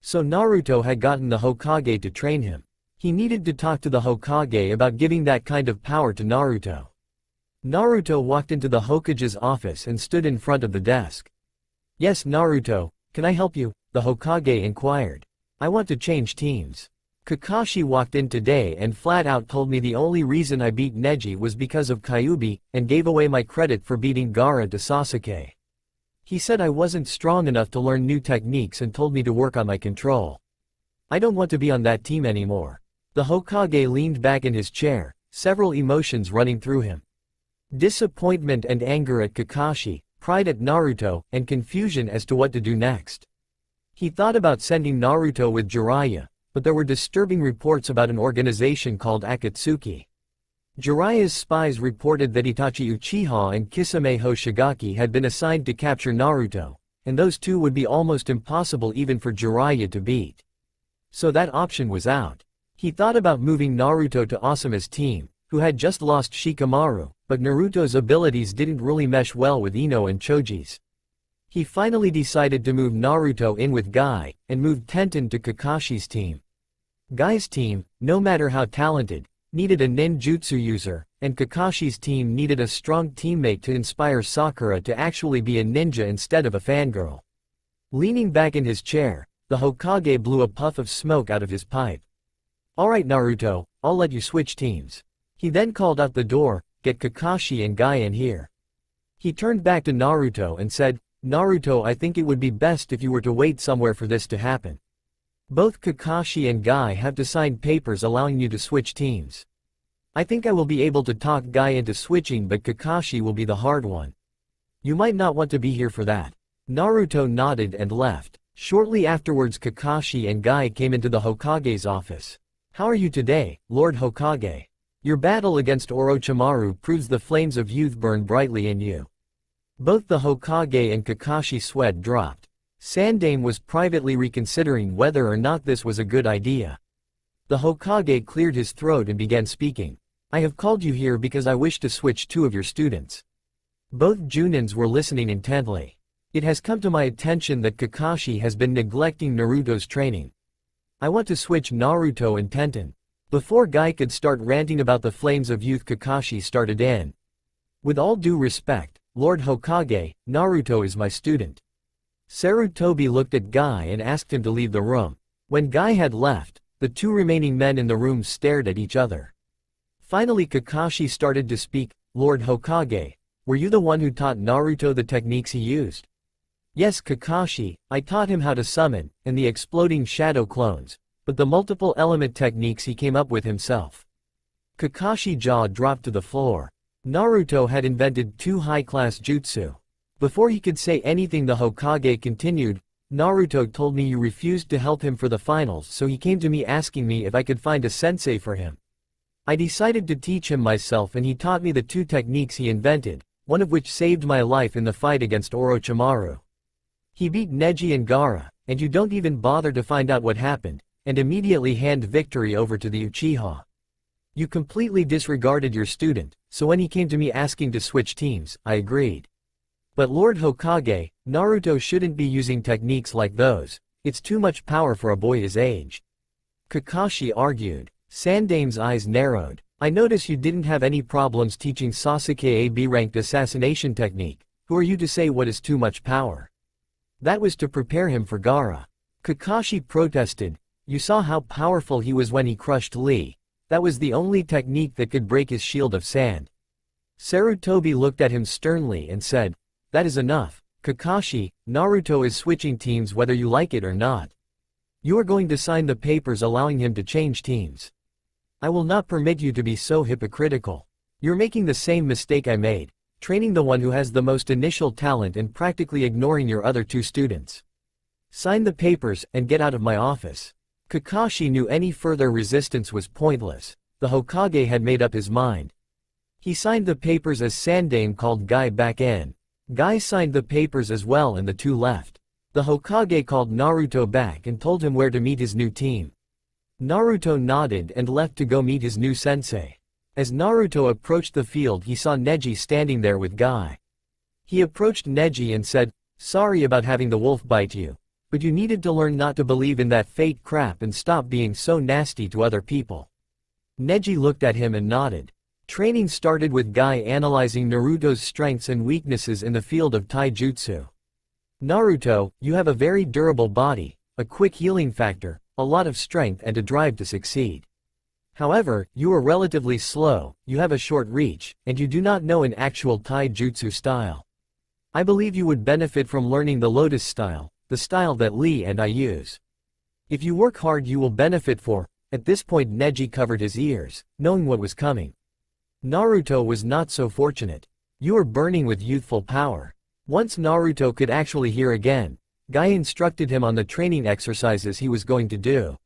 So Naruto had gotten the Hokage to train him. He needed to talk to the Hokage about giving that kind of power to Naruto. Naruto walked into the Hokage's office and stood in front of the desk. Yes, Naruto, can I help you? The Hokage inquired. I want to change teams. Kakashi walked in today and flat out told me the only reason I beat Neji was because of Kyuubi, and gave away my credit for beating Gaara to Sasuke. He said I wasn't strong enough to learn new techniques and told me to work on my control. I don't want to be on that team anymore. The Hokage leaned back in his chair, several emotions running through him. Disappointment and anger at Kakashi, pride at Naruto, and confusion as to what to do next. He thought about sending Naruto with Jiraiya, but there were disturbing reports about an organization called Akatsuki. Jiraiya's spies reported that Itachi Uchiha and Kisame Hoshigaki had been assigned to capture Naruto, and those two would be almost impossible even for Jiraiya to beat. So that option was out. He thought about moving Naruto to Asuma's team, who had just lost Shikamaru, but Naruto's abilities didn't really mesh well with Ino and Choji's. He finally decided to move Naruto in with Guy, and moved Tenten to Kakashi's team. Guy's team, no matter how talented, needed a ninjutsu user, and Kakashi's team needed a strong teammate to inspire Sakura to actually be a ninja instead of a fangirl. Leaning back in his chair, the Hokage blew a puff of smoke out of his pipe. Alright Naruto, I'll let you switch teams. He then called out the door, get Kakashi and Guy in here. He turned back to Naruto and said, Naruto, I think it would be best if you were to wait somewhere for this to happen. Both Kakashi and Guy have to sign papers allowing you to switch teams. I think I will be able to talk Guy into switching, but Kakashi will be the hard one. You might not want to be here for that. Naruto nodded and left. Shortly afterwards Kakashi and Guy came into the Hokage's office. How are you today, Lord Hokage? Your battle against Orochimaru proves the flames of youth burn brightly in you. Both the Hokage and Kakashi sweat dropped. Sandaime was privately reconsidering whether or not this was a good idea. The Hokage cleared his throat and began speaking. I have called you here because I wish to switch two of your students. Both Junins were listening intently. It has come to my attention that Kakashi has been neglecting Naruto's training. I want to switch Naruto and Tenten. Before Guy could start ranting about the flames of youth, Kakashi started in. With all due respect, Lord Hokage, Naruto is my student. Sarutobi looked at Guy and asked him to leave the room. When Guy had left, the two remaining men in the room stared at each other. Finally Kakashi started to speak. Lord Hokage, were you the one who taught Naruto the techniques he used? Yes, Kakashi, I taught him how to summon, and the exploding shadow clones, but the multiple element techniques he came up with himself. Kakashi's jaw dropped to the floor. Naruto had invented 2 high-class jutsu. Before he could say anything, the Hokage continued, Naruto told me you refused to help him for the finals, so he came to me asking me if I could find a sensei for him. I decided to teach him myself and he taught me the 2 techniques he invented, one of which saved my life in the fight against Orochimaru. He beat Neji and Gaara, and you don't even bother to find out what happened, and immediately hand victory over to the Uchiha. You completely disregarded your student, so when he came to me asking to switch teams, I agreed. But Lord Hokage, Naruto shouldn't be using techniques like those, it's too much power for a boy his age. Kakashi argued. Sandame's eyes narrowed. I notice you didn't have any problems teaching Sasuke a B-ranked assassination technique. Who are you to say what is too much power? That was to prepare him for Gaara. Kakashi protested. You saw how powerful he was when he crushed Lee. That was the only technique that could break his shield of sand. Sarutobi looked at him sternly and said, that is enough. Kakashi, Naruto is switching teams whether you like it or not. You are going to sign the papers allowing him to change teams. I will not permit you to be so hypocritical. You're making the same mistake I made, training the one who has the most initial talent and practically ignoring your other 2 students. Sign the papers and get out of my office. Kakashi knew any further resistance was pointless. The Hokage had made up his mind. He signed the papers as Sandame called Guy back in. Guy signed the papers as well and the 2 left. The Hokage called Naruto back and told him where to meet his new team. Naruto nodded and left to go meet his new sensei. As Naruto approached the field, he saw Neji standing there with Guy. He approached Neji and said, sorry about having the wolf bite you, but you needed to learn not to believe in that fate crap and stop being so nasty to other people. Neji looked at him and nodded. Training started with Guy analyzing Naruto's strengths and weaknesses in the field of taijutsu. Naruto, you have a very durable body, a quick healing factor, a lot of strength and a drive to succeed. However, you are relatively slow, you have a short reach, and you do not know an actual taijutsu style. I believe you would benefit from learning the Lotus style, the style that Lee and I use. If you work hard you will benefit for. At this point Neji covered his ears, knowing what was coming. Naruto was not so fortunate. You are burning with youthful power. Once Naruto could actually hear again, Guy instructed him on the training exercises he was going to do.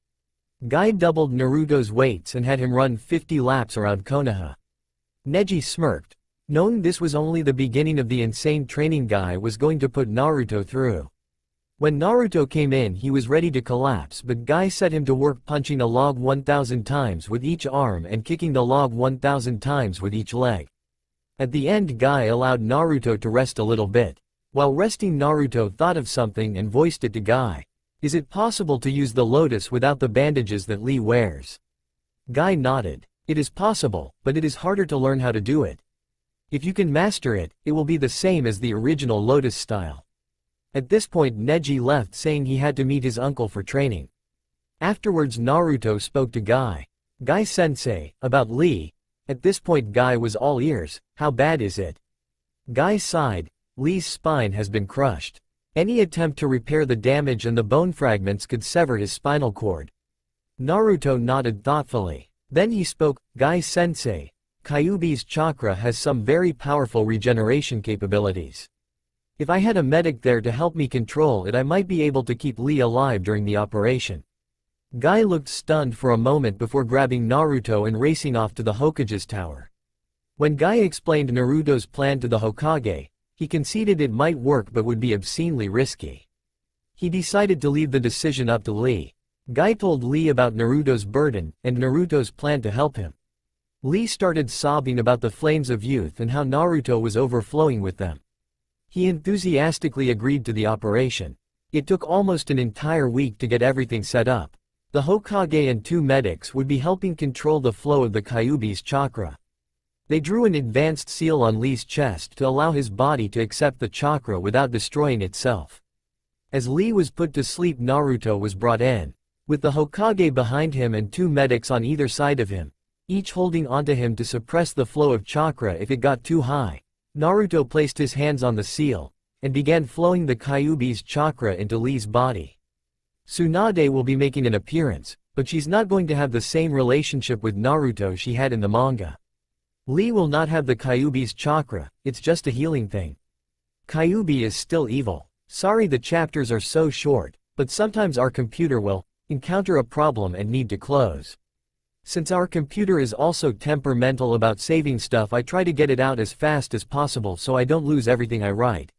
Guy doubled Naruto's weights and had him run 50 laps around Konoha. Neji smirked, knowing this was only the beginning of the insane training Guy was going to put Naruto through. When Naruto came in he was ready to collapse, but Guy set him to work punching a log 1,000 times with each arm and kicking the log 1,000 times with each leg. At the end Guy allowed Naruto to rest a little bit. While resting Naruto thought of something and voiced it to Guy. Is it possible to use the Lotus without the bandages that Lee wears? Guy nodded. It is possible, but it is harder to learn how to do it. If you can master it, it will be the same as the original Lotus style. At this point Neji left saying he had to meet his uncle for training. Afterwards Naruto spoke to Guy. Guy-sensei, about Lee. At this point Guy was all ears. How bad is it? Guy sighed. Lee's spine has been crushed. Any attempt to repair the damage and the bone fragments could sever his spinal cord. Naruto nodded thoughtfully. Then he spoke, Guy-sensei, Kyuubi's chakra has some very powerful regeneration capabilities. If I had a medic there to help me control it I might be able to keep Lee alive during the operation. Guy looked stunned for a moment before grabbing Naruto and racing off to the Hokage's tower. When Guy explained Naruto's plan to the Hokage, he conceded it might work but would be obscenely risky. He decided to leave the decision up to Lee. Guy told Lee about Naruto's burden and Naruto's plan to help him. Lee started sobbing about the flames of youth and how Naruto was overflowing with them. He enthusiastically agreed to the operation. It took almost an entire week to get everything set up. The Hokage and 2 medics would be helping control the flow of the Kyuubi's chakra. They drew an advanced seal on Lee's chest to allow his body to accept the chakra without destroying itself. As Lee was put to sleep, Naruto was brought in, with the Hokage behind him and 2 medics on either side of him, each holding onto him to suppress the flow of chakra if it got too high. Naruto placed his hands on the seal, and began flowing the Kyuubi's chakra into Lee's body. Tsunade will be making an appearance, but she's not going to have the same relationship with Naruto she had in the manga. Lee will not have the Kyuubi's chakra, it's just a healing thing. Kyuubi is still evil. Sorry the chapters are so short, but sometimes our computer will encounter a problem and need to close. Since our computer is also temperamental about saving stuff, I try to get it out as fast as possible so I don't lose everything I write.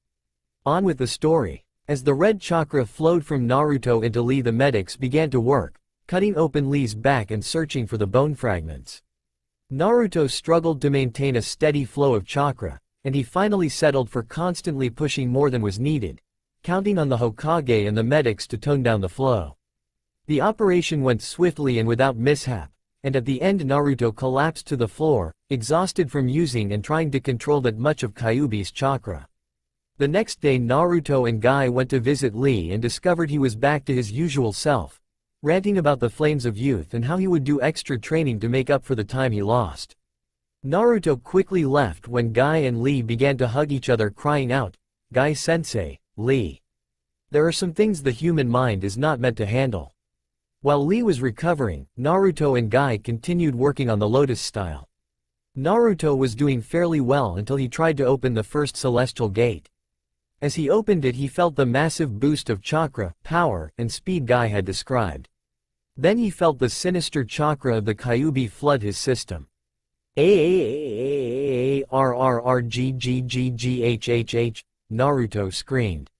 On with the story. As the red chakra flowed from Naruto into Lee, the medics began to work, cutting open Lee's back and searching for the bone fragments. Naruto struggled to maintain a steady flow of chakra, and he finally settled for constantly pushing more than was needed, counting on the Hokage and the medics to tone down the flow. The operation went swiftly and without mishap, and at the end Naruto collapsed to the floor, exhausted from using and trying to control that much of Kyuubi's chakra. The next day Naruto and Guy went to visit Lee and discovered he was back to his usual self, ranting about the flames of youth and how he would do extra training to make up for the time he lost. Naruto quickly left when Guy and Lee began to hug each other, crying out, "Guy-sensei, Lee. There are some things the human mind is not meant to handle." While Lee was recovering, Naruto and Guy continued working on the Lotus style. Naruto was doing fairly well until he tried to open the first celestial gate. As he opened it, he felt the massive boost of chakra, power, and speed Guy had described. Then he felt the sinister chakra of the Kyuubi flood his system. "AAAAARRRGGGGHHH," Naruto screamed.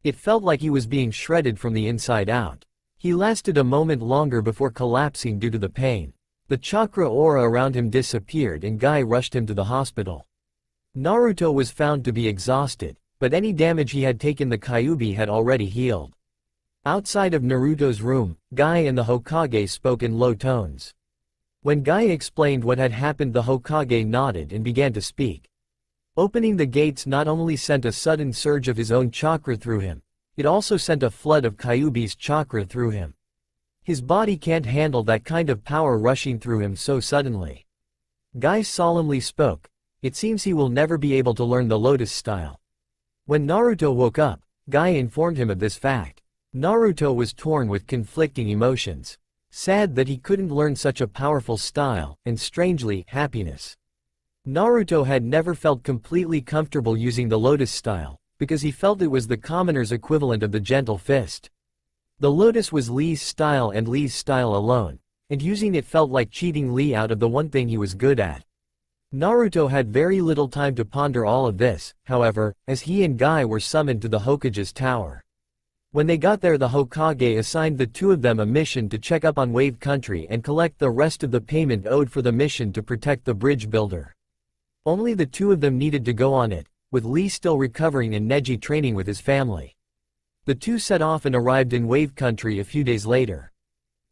It felt like he was being shredded from the inside out. He lasted a moment longer before collapsing due to the pain. The chakra aura around him disappeared and Guy rushed him to the hospital. Naruto was found to be exhausted, but any damage he had taken the Kyuubi had already healed. Outside of Naruto's room, Guy and the Hokage spoke in low tones. When Guy explained what had happened, the Hokage nodded and began to speak. Opening the gates not only sent a sudden surge of his own chakra through him, it also sent a flood of Kyuubi's chakra through him. His body can't handle that kind of power rushing through him so suddenly. Guy solemnly spoke. It seems he will never be able to learn the Lotus style. When Naruto woke up, Guy informed him of this fact. Naruto was torn with conflicting emotions. Sad that he couldn't learn such a powerful style, and strangely, happiness. Naruto had never felt completely comfortable using the Lotus style, because he felt it was the commoner's equivalent of the gentle fist. The Lotus was Lee's style and Lee's style alone, and using it felt like cheating Lee out of the one thing he was good at. Naruto had very little time to ponder all of this, however, as he and Guy were summoned to the Hokage's tower. When they got there, the Hokage assigned the two of them a mission to check up on Wave Country and collect the rest of the payment owed for the mission to protect the bridge builder. Only the two of them needed to go on it, with Lee still recovering and Neji training with his family. The two set off and arrived in Wave Country a few days later.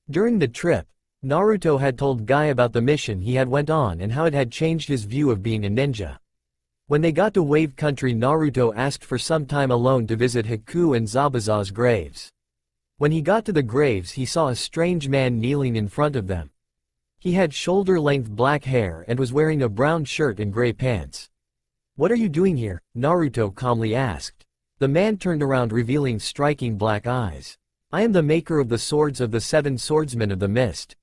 During the trip, Naruto had told Guy about the mission he had went on and how it had changed his view of being a ninja. When they got to Wave Country, Naruto asked for some time alone to visit Haku and Zabuza's graves. When he got to the graves, he saw a strange man kneeling in front of them. He had shoulder-length black hair and was wearing a brown shirt and gray pants. "What are you doing here?" Naruto calmly asked. The man turned around, revealing striking black eyes. "I am the maker of the swords of the 7 swordsmen of the mist.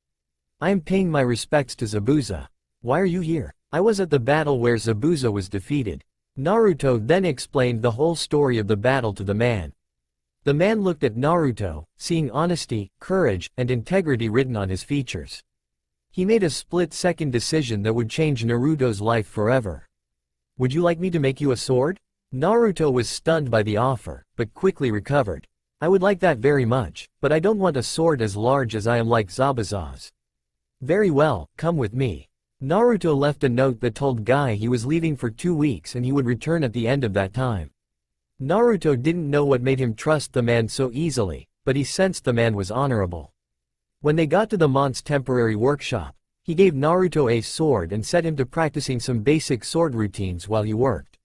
I am paying my respects to Zabuza." "Why are you here?" "I was at the battle where Zabuza was defeated." Naruto then explained the whole story of the battle to the man. The man looked at Naruto, seeing honesty, courage, and integrity written on his features. He made a split-second decision that would change Naruto's life forever. "Would you like me to make you a sword?" Naruto was stunned by the offer, but quickly recovered. "I would like that very much, but I don't want a sword as large as I am like Zabuza's." "Very well, come with me." Naruto left a note that told Guy he was leaving for 2 weeks and he would return at the end of that time. Naruto didn't know what made him trust the man so easily, but he sensed the man was honorable. When they got to the Mont's temporary workshop, he gave Naruto a sword and set him to practicing some basic sword routines while he worked.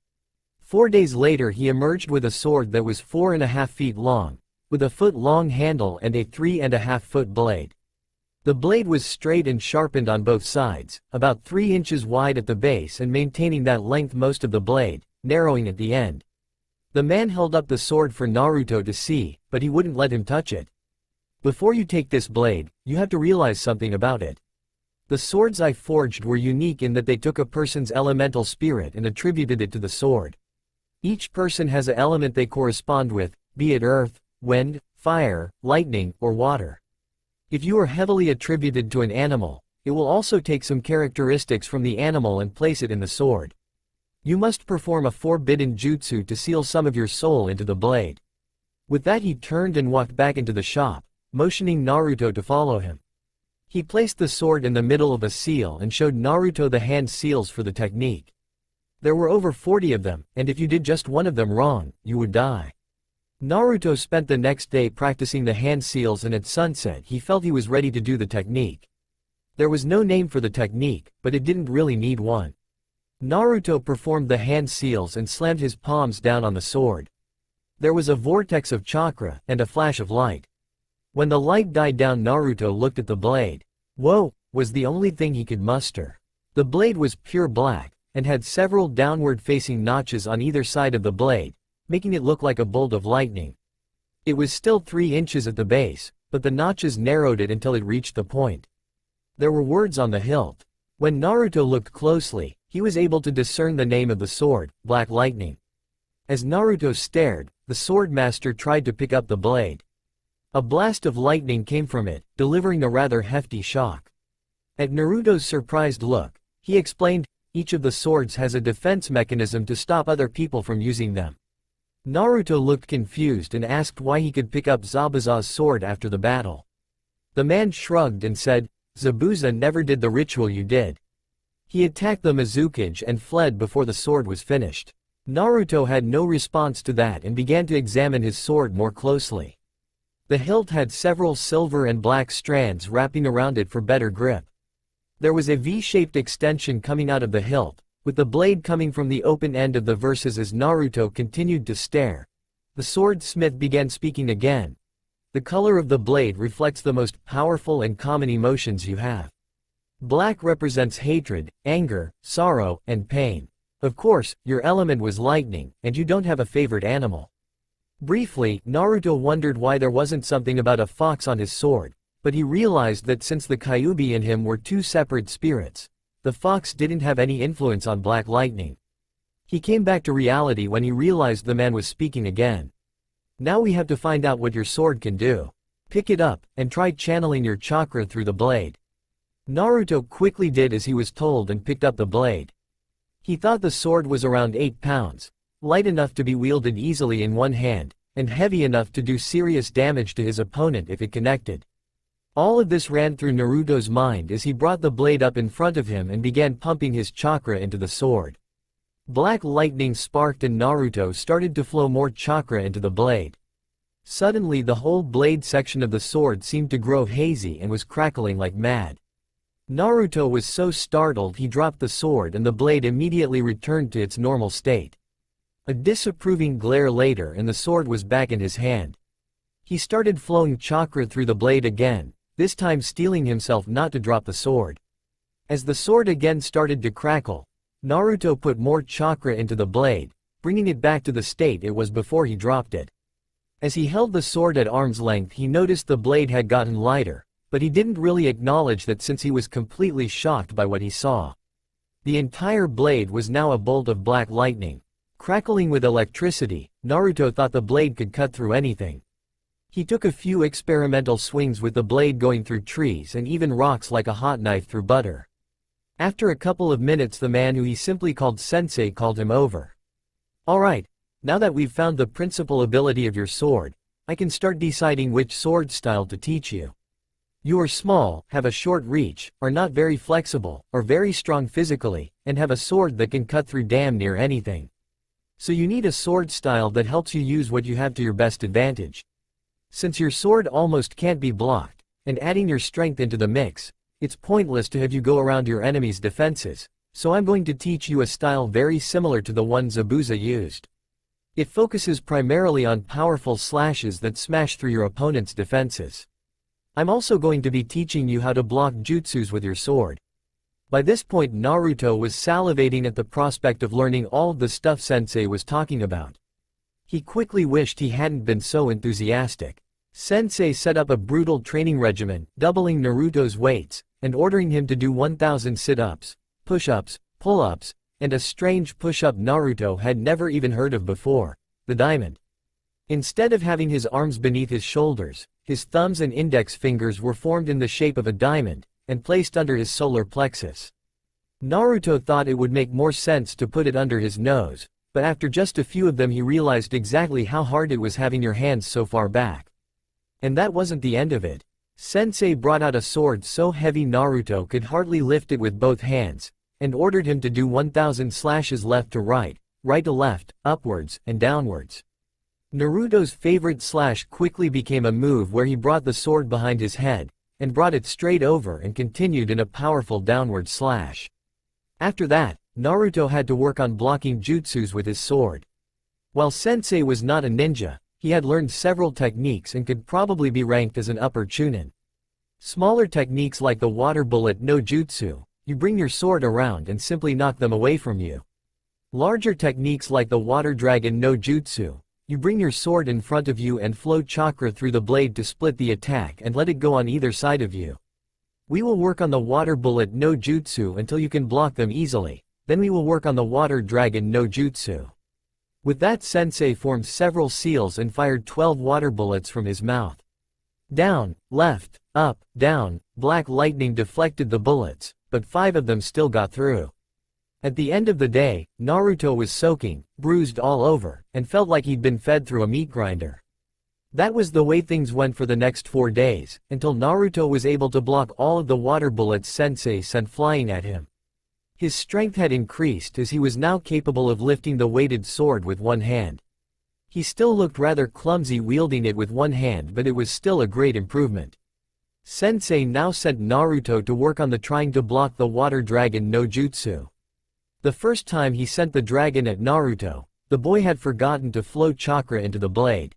4 days later he emerged with a sword that was 4.5 feet long, with a foot-long handle and a 3.5-foot blade. The blade was straight and sharpened on both sides, about 3 inches wide at the base and maintaining that length most of the blade, narrowing at the end. The man held up the sword for Naruto to see, but he wouldn't let him touch it. Before you take this blade, you have to realize something about it. The swords I forged were unique in that they took a person's elemental spirit and attributed it to the sword. Each person has an element they correspond with, be it earth, wind, fire, lightning, or water. If you are heavily attributed to an animal, it will also take some characteristics from the animal and place it in the sword. You must perform a forbidden jutsu to seal some of your soul into the blade. With that he turned and walked back into the shop, motioning Naruto to follow him. He placed the sword in the middle of a seal and showed Naruto the hand seals for the technique. There were over 40 of them, and if you did just one of them wrong, you would die. Naruto spent the next day practicing the hand seals, and at sunset he felt he was ready to do the technique. There was no name for the technique, but it didn't really need one. Naruto performed the hand seals and slammed his palms down on the sword. There was a vortex of chakra and a flash of light. When the light died down, Naruto looked at the blade. Whoa, was the only thing he could muster. The blade was pure black, and had several downward-facing notches on either side of the blade, making it look like a bolt of lightning. It was still 3 inches at the base, but the notches narrowed it until it reached the point. There were words on the hilt. When Naruto looked closely, he was able to discern the name of the sword, Black Lightning. As Naruto stared, the sword master tried to pick up the blade. A blast of lightning came from it, delivering a rather hefty shock. At Naruto's surprised look, he explained, each of the swords has a defense mechanism to stop other people from using them. Naruto looked confused and asked why he could pick up Zabuza's sword after the battle. The man shrugged and said, Zabuza never did the ritual you did. He attacked the Mizukage and fled before the sword was finished. Naruto had no response to that and began to examine his sword more closely. The hilt had several silver and black strands wrapping around it for better grip. There was a V-shaped extension coming out of the hilt, with the blade coming from the open end of the verses. As Naruto continued to stare, the swordsmith began speaking again. The color of the blade reflects the most powerful and common emotions you have. Black represents hatred, anger, sorrow, and pain. Of course, your element was lightning, and you don't have a favorite animal. Briefly, Naruto wondered why there wasn't something about a fox on his sword, but he realized that since the Kyuubi and him were two separate spirits, the fox didn't have any influence on Black Lightning. He came back to reality when he realized the man was speaking again. Now we have to find out what your sword can do. Pick it up, and try channeling your chakra through the blade. Naruto quickly did as he was told and picked up the blade. He thought the sword was around 8 pounds, light enough to be wielded easily in one hand, and heavy enough to do serious damage to his opponent if it connected. All of this ran through Naruto's mind as he brought the blade up in front of him and began pumping his chakra into the sword. Black lightning sparked and Naruto started to flow more chakra into the blade. Suddenly the whole blade section of the sword seemed to grow hazy and was crackling like mad. Naruto was so startled he dropped the sword and the blade immediately returned to its normal state. A disapproving glare later and the sword was back in his hand. He started flowing chakra through the blade again, this time steeling himself not to drop the sword. As the sword again started to crackle, Naruto put more chakra into the blade, bringing it back to the state it was before he dropped it. As he held the sword at arm's length he noticed the blade had gotten lighter, but he didn't really acknowledge that since he was completely shocked by what he saw. The entire blade was now a bolt of black lightning. Crackling with electricity, Naruto thought the blade could cut through anything. He took a few experimental swings with the blade going through trees and even rocks like a hot knife through butter. After a couple of minutes the man who he simply called Sensei called him over. Alright, now that we've found the principal ability of your sword, I can start deciding which sword style to teach you. You are small, have a short reach, are not very flexible, or very strong physically, and have a sword that can cut through damn near anything. So you need a sword style that helps you use what you have to your best advantage. Since your sword almost can't be blocked, and adding your strength into the mix. It's pointless to have you go around your enemy's defenses, so I'm going to teach you a style very similar to the one Zabuza used. It focuses primarily on powerful slashes that smash through your opponent's defenses. I'm also going to be teaching you how to block jutsus with your sword. By this point Naruto was salivating at the prospect of learning all of the stuff Sensei was talking about. He quickly wished he hadn't been so enthusiastic. Sensei set up a brutal training regimen, doubling Naruto's weights, and ordering him to do 1,000 sit-ups, push-ups, pull-ups, and a strange push-up Naruto had never even heard of before, the diamond. Instead of having his arms beneath his shoulders, his thumbs and index fingers were formed in the shape of a diamond, and placed under his solar plexus. Naruto thought it would make more sense to put it under his nose, but after just a few of them he realized exactly how hard it was having your hands so far back. And that wasn't the end of it. Sensei brought out a sword so heavy Naruto could hardly lift it with both hands, and ordered him to do 1,000 slashes left to right to left, upwards, and downwards. Naruto's favorite slash quickly became a move where he brought the sword behind his head, and brought it straight over and continued in a powerful downward slash. After that, Naruto had to work on blocking jutsus with his sword. While Sensei was not a ninja, he had learned several techniques and could probably be ranked as an upper chunin. Smaller techniques like the water bullet no jutsu, you bring your sword around and simply knock them away from you. Larger techniques like the water dragon no jutsu, you bring your sword in front of you and flow chakra through the blade to split the attack and let it go on either side of you. We will work on the water bullet no jutsu until you can block them easily, then we will work on the water dragon no jutsu. With that Sensei formed several seals and fired 12 water bullets from his mouth. Down, left, up, down, black lightning deflected the bullets, but 5 of them still got through. At the end of the day, Naruto was soaking, bruised all over, and felt like he'd been fed through a meat grinder. That was the way things went for the next 4 days, until Naruto was able to block all of the water bullets Sensei sent flying at him. His strength had increased as he was now capable of lifting the weighted sword with one hand. He still looked rather clumsy wielding it with one hand, but it was still a great improvement. Sensei now sent Naruto to work on trying to block the water dragon no jutsu. The first time he sent the dragon at Naruto, the boy had forgotten to flow chakra into the blade.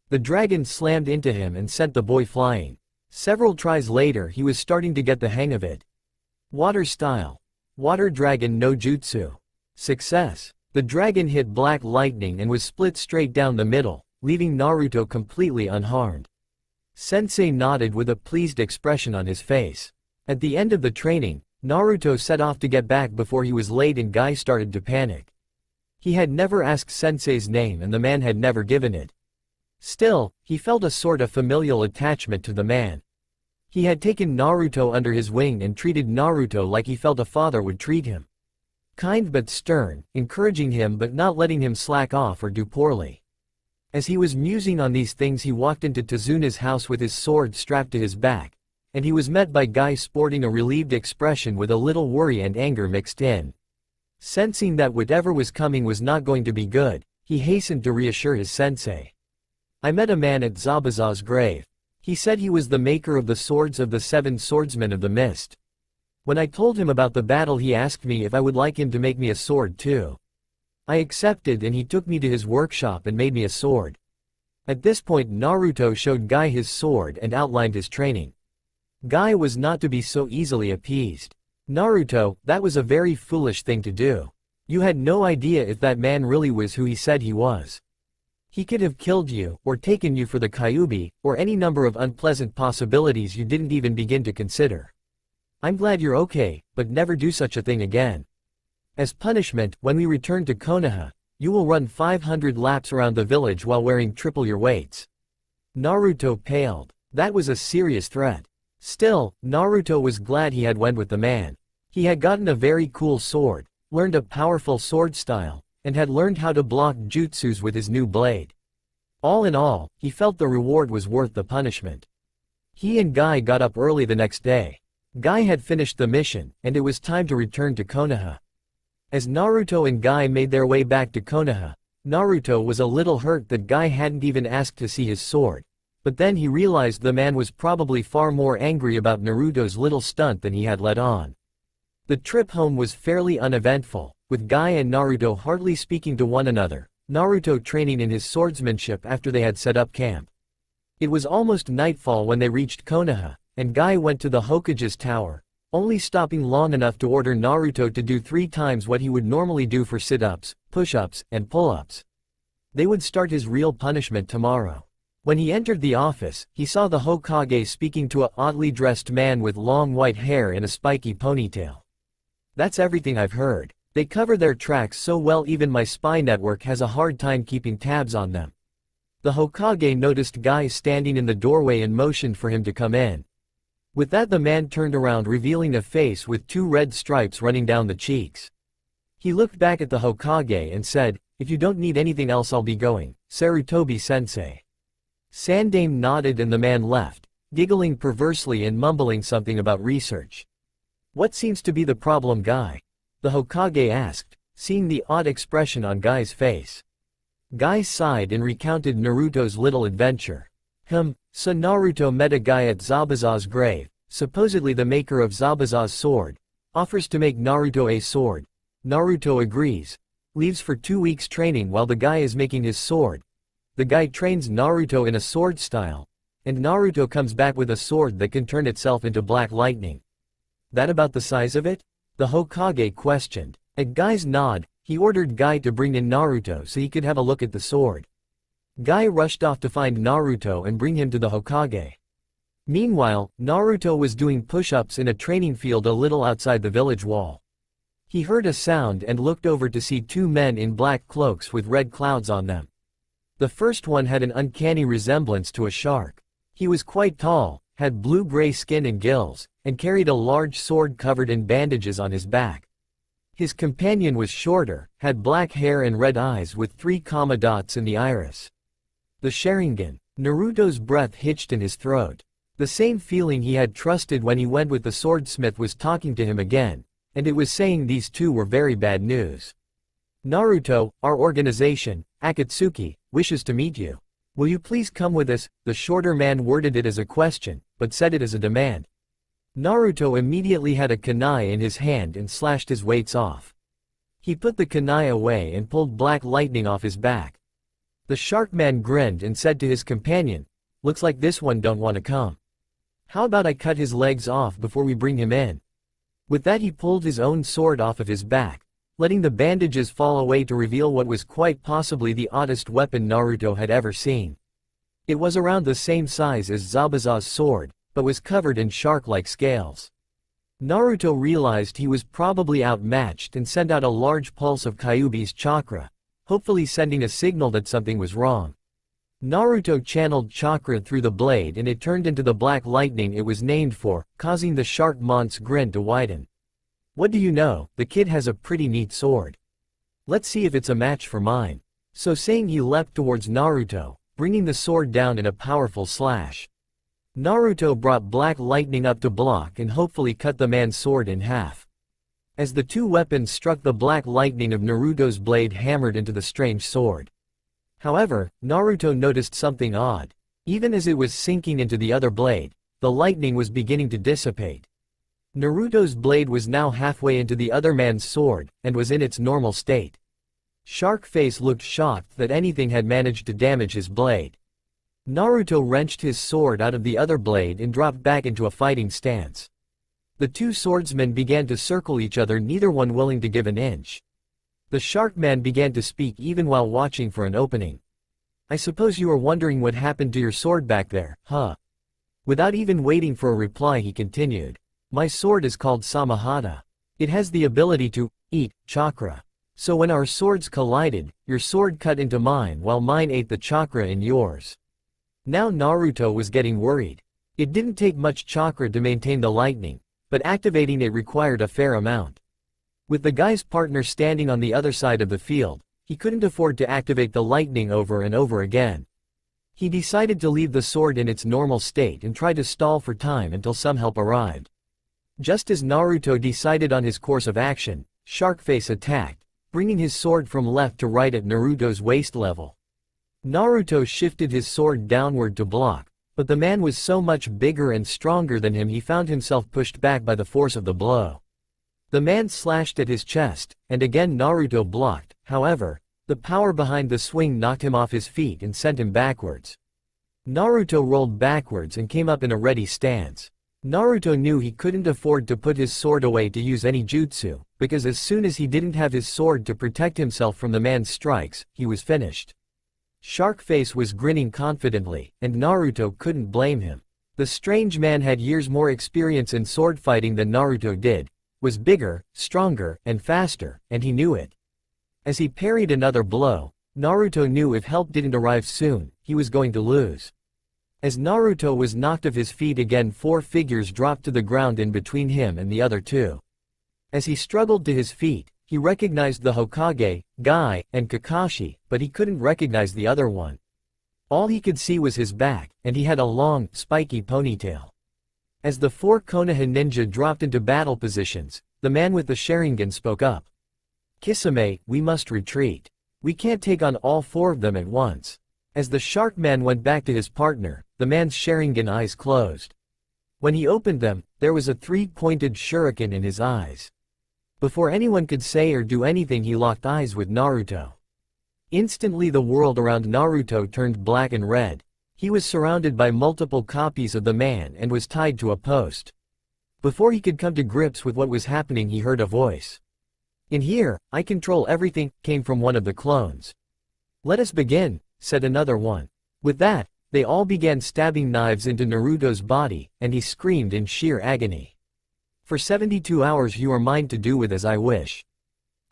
The dragon slammed into him and sent the boy flying. Several tries later he was starting to get the hang of it. Water style. Water dragon no jutsu. Success. The dragon hit black lightning and was split straight down the middle, leaving Naruto completely unharmed. Sensei nodded with a pleased expression on his face. At the end of the training, Naruto set off to get back before he was late and Guy started to panic. He had never asked Sensei's name and the man had never given it. Still, he felt a sort of familial attachment to the man. He had taken Naruto under his wing and treated Naruto like he felt a father would treat him. Kind but stern, encouraging him but not letting him slack off or do poorly. As he was musing on these things he walked into Tazuna's house with his sword strapped to his back, and he was met by Guy sporting a relieved expression with a little worry and anger mixed in. Sensing that whatever was coming was not going to be good, he hastened to reassure his sensei. I met a man at Zabuza's grave. He said he was the maker of the swords of the 7 swordsmen of the mist. When I told him about the battle he asked me if I would like him to make me a sword too. I accepted and he took me to his workshop and made me a sword. At this point Naruto showed Guy his sword and outlined his training. Guy was not to be so easily appeased. Naruto, that was a very foolish thing to do. You had no idea if that man really was who he said he was. He could have killed you, or taken you for the Kyuubi, or any number of unpleasant possibilities you didn't even begin to consider. I'm glad you're okay, but never do such a thing again. As punishment, when we return to Konoha, you will run 500 laps around the village while wearing triple your weights. Naruto paled. That was a serious threat. Still, Naruto was glad he had went with the man. He had gotten a very cool sword, learned a powerful sword style, and had learned how to block jutsus with his new blade. All in all, he felt the reward was worth the punishment. He and Guy got up early the next day. Guy had finished the mission, and it was time to return to Konoha. As Naruto and Guy made their way back to Konoha, Naruto was a little hurt that Guy hadn't even asked to see his sword, But then he realized the man was probably far more angry about Naruto's little stunt than he had let on. The trip home was fairly uneventful, with Guy and Naruto hardly speaking to one another, Naruto training in his swordsmanship after they had set up camp. It was almost nightfall when they reached Konoha, and Guy went to the Hokage's tower, only stopping long enough to order Naruto to do 3 times what he would normally do for sit-ups, push-ups, and pull-ups. They would start his real punishment tomorrow. When he entered the office, he saw the Hokage speaking to a oddly dressed man with long white hair and a spiky ponytail. "That's everything I've heard. They cover their tracks so well even my spy network has a hard time keeping tabs on them." The Hokage noticed Guy standing in the doorway and motioned for him to come in. With that, the man turned around, revealing a face with 2 red stripes running down the cheeks. He looked back at the Hokage and said, "If you don't need anything else, I'll be going, Sarutobi-sensei." Sandame nodded and the man left, giggling perversely and mumbling something about research. "What seems to be the problem, Guy?" the Hokage asked, seeing the odd expression on Guy's face. Guy sighed and recounted Naruto's little adventure. So Naruto met a guy at Zabuza's grave, supposedly the maker of Zabuza's sword, offers to make Naruto a sword. Naruto agrees, leaves for 2 weeks training while the guy is making his sword. The guy trains Naruto in a sword style, and Naruto comes back with a sword that can turn itself into black lightning. "That about the size of it?" the Hokage questioned. At Guy's nod, he ordered Guy to bring in Naruto so he could have a look at the sword. Guy rushed off to find Naruto and bring him to the Hokage. Meanwhile, Naruto was doing push-ups in a training field a little outside the village wall. He heard a sound and looked over to see 2 men in black cloaks with red clouds on them. The first one had an uncanny resemblance to a shark. He was quite tall, had blue-gray skin and gills, and carried a large sword covered in bandages on his back. His companion was shorter, had black hair and red eyes with 3 comma dots in the iris. The Sharingan. Naruto's breath hitched in his throat. The same feeling he had trusted when he went with the swordsmith was talking to him again, and it was saying these 2 were very bad news. "Naruto, our organization, Akatsuki, wishes to meet you. Will you please come with us?" The shorter man worded it as a question, but said it as a demand. Naruto immediately had a kunai in his hand and slashed his weights off. He put the kunai away and pulled black lightning off his back. The shark man grinned and said to his companion, "Looks like this one don't want to come. How about I cut his legs off before we bring him in?" With that, he pulled his own sword off of his back, letting the bandages fall away to reveal what was quite possibly the oddest weapon Naruto had ever seen. It was around the same size as Zabuza's sword, but was covered in shark-like scales. Naruto realized he was probably outmatched and sent out a large pulse of Kyuubi's chakra, hopefully sending a signal that something was wrong. Naruto channeled chakra through the blade and it turned into the black lightning it was named for, causing the shark mon's grin to widen. "What do you know, the kid has a pretty neat sword. Let's see if it's a match for mine." So saying, he leapt towards Naruto, bringing the sword down in a powerful slash. Naruto brought black lightning up to block and hopefully cut the man's sword in half. As the 2 weapons struck, the black lightning of Naruto's blade hammered into the strange sword. However, Naruto noticed something odd. Even as it was sinking into the other blade, the lightning was beginning to dissipate. Naruto's blade was now halfway into the other man's sword, and was in its normal state. Shark Face looked shocked that anything had managed to damage his blade. Naruto wrenched his sword out of the other blade and dropped back into a fighting stance. The 2 swordsmen began to circle each other, neither one willing to give an inch. The shark man began to speak even while watching for an opening. "I suppose you are wondering what happened to your sword back there, huh?" Without even waiting for a reply, he continued. "My sword is called Samahata. It has the ability to eat chakra. So when our swords collided, your sword cut into mine while mine ate the chakra in yours." Now Naruto was getting worried. It didn't take much chakra to maintain the lightning, but activating it required a fair amount. With the guy's partner standing on the other side of the field, he couldn't afford to activate the lightning over and over again. He decided to leave the sword in its normal state and try to stall for time until some help arrived. Just as Naruto decided on his course of action, Sharkface attacked, bringing his sword from left to right at Naruto's waist level. Naruto shifted his sword downward to block, But the man was so much bigger and stronger than him he found himself pushed back by the force of the blow. The man slashed at his chest, and again Naruto blocked. However, the power behind the swing knocked him off his feet and sent him backwards. Naruto rolled backwards and came up in a ready stance. Naruto knew he couldn't afford to put his sword away to use any jutsu, because as soon as he didn't have his sword to protect himself from the man's strikes, he was finished. Sharkface was grinning confidently, and Naruto couldn't blame him. The strange man had years more experience in sword fighting than Naruto did, was bigger, stronger, and faster, and he knew it. As he parried another blow, Naruto knew if help didn't arrive soon, he was going to lose. As Naruto was knocked off his feet again, 4 figures dropped to the ground in between him and the other 2. As he struggled to his feet, he recognized the Hokage, Guy, and Kakashi, but he couldn't recognize the other one. All he could see was his back, and he had a long, spiky ponytail. As the 4 Konoha ninja dropped into battle positions, the man with the Sharingan spoke up. "Kisame, we must retreat. We can't take on all 4 of them at once." As the shark man went back to his partner, the man's Sharingan eyes closed. When he opened them, there was a 3-pointed shuriken in his eyes. Before anyone could say or do anything, he locked eyes with Naruto. Instantly the world around Naruto turned black and red. He was surrounded by multiple copies of the man and was tied to a post. Before he could come to grips with what was happening, he heard a voice. "In here, I control everything," came from one of the clones. "Let us begin," said another one. With that, they all began stabbing knives into Naruto's body, and he screamed in sheer agony. "For 72 hours you are mine to do with as I wish."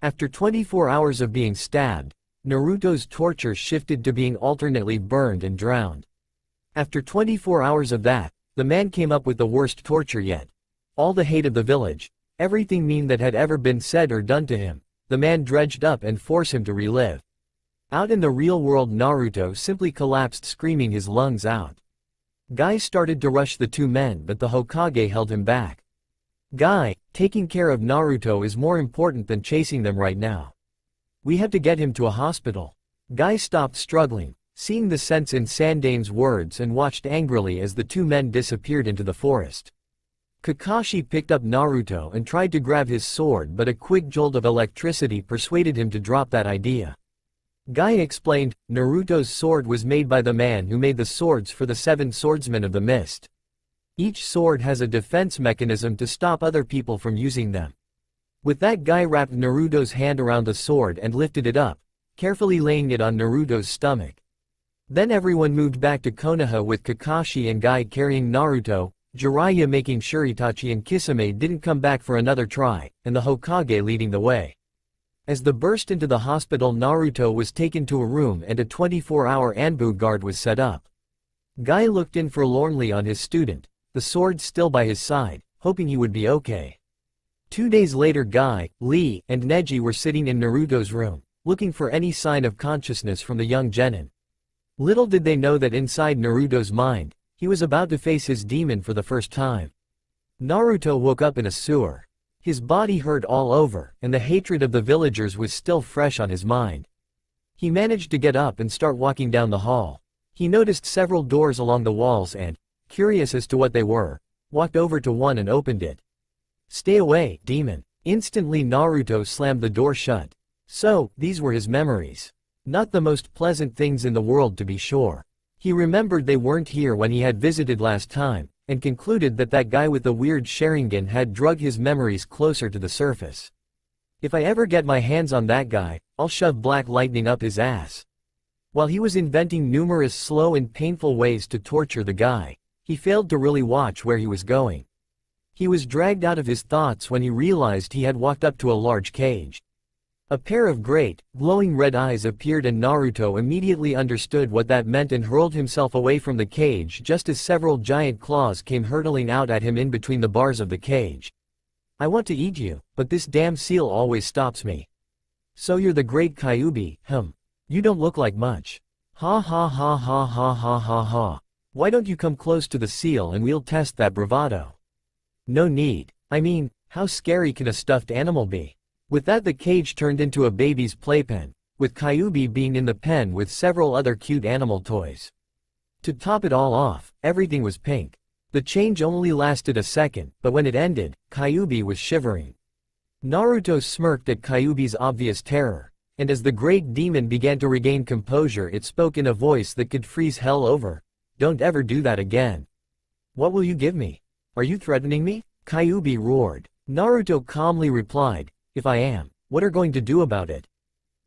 After 24 hours of being stabbed, Naruto's torture shifted to being alternately burned and drowned. After 24 hours of that, the man came up with the worst torture yet. All the hate of the village, everything mean that had ever been said or done to him, the man dredged up and forced him to relive. Out in the real world, Naruto simply collapsed, screaming his lungs out. Guy started to rush the 2 men, but the Hokage held him back. "Guy, taking care of Naruto is more important than chasing them right now. We have to get him to a hospital." Guy stopped struggling, seeing the sense in Sandame's words, and watched angrily as the 2 men disappeared into the forest. Kakashi picked up Naruto and tried to grab his sword, but a quick jolt of electricity persuaded him to drop that idea. Guy explained, Naruto's sword was made by the man who made the swords for the 7 swordsmen of the mist. Each sword has a defense mechanism to stop other people from using them. With that, Guy wrapped Naruto's hand around the sword and lifted it up, carefully laying it on Naruto's stomach. Then everyone moved back to Konoha with Kakashi and Guy carrying Naruto, Jiraiya making sure Itachi and Kisame didn't come back for another try, and the Hokage leading the way. As they burst into the hospital, Naruto was taken to a room and a 24-hour Anbu guard was set up. Guy looked in forlornly on his student, the sword still by his side, hoping he would be okay. 2 days later, Guy, Lee, and Neji were sitting in Naruto's room, looking for any sign of consciousness from the young genin. Little did they know that inside Naruto's mind, he was about to face his demon for the first time. Naruto woke up in a sewer. His body hurt all over, and the hatred of the villagers was still fresh on his mind. He managed to get up and start walking down the hall. He noticed several doors along the walls and, curious as to what they were, walked over to one and opened it. "Stay away, demon." Instantly Naruto slammed the door shut. So, these were his memories. Not the most pleasant things in the world, to be sure. He remembered they weren't here when he had visited last time, and concluded that that guy with the weird Sharingan had dragged his memories closer to the surface. "If I ever get my hands on that guy, I'll shove black lightning up his ass." While he was inventing numerous slow and painful ways to torture the guy, he failed to really watch where he was going. He was dragged out of his thoughts when he realized he had walked up to a large cage. A pair of great, glowing red eyes appeared, and Naruto immediately understood what that meant and hurled himself away from the cage just as several giant claws came hurtling out at him in between the bars of the cage. "I want to eat you, but this damn seal always stops me." "So you're the great Kyuubi, You don't look like much." "Ha ha ha ha ha ha ha ha. Why don't you come close to the seal and we'll test that bravado?" "No need. I mean, how scary can a stuffed animal be?" With that, the cage turned into a baby's playpen, with Kyuubi being in the pen with several other cute animal toys. To top it all off, everything was pink. The change only lasted a second, but when it ended, Kyuubi was shivering. Naruto smirked at Kyuubi's obvious terror, and as the great demon began to regain composure it spoke in a voice that could freeze hell over. Don't ever do that again. What will you give me? Are you threatening me? Kyuubi roared. Naruto calmly replied, if I am, what are you going to do about it?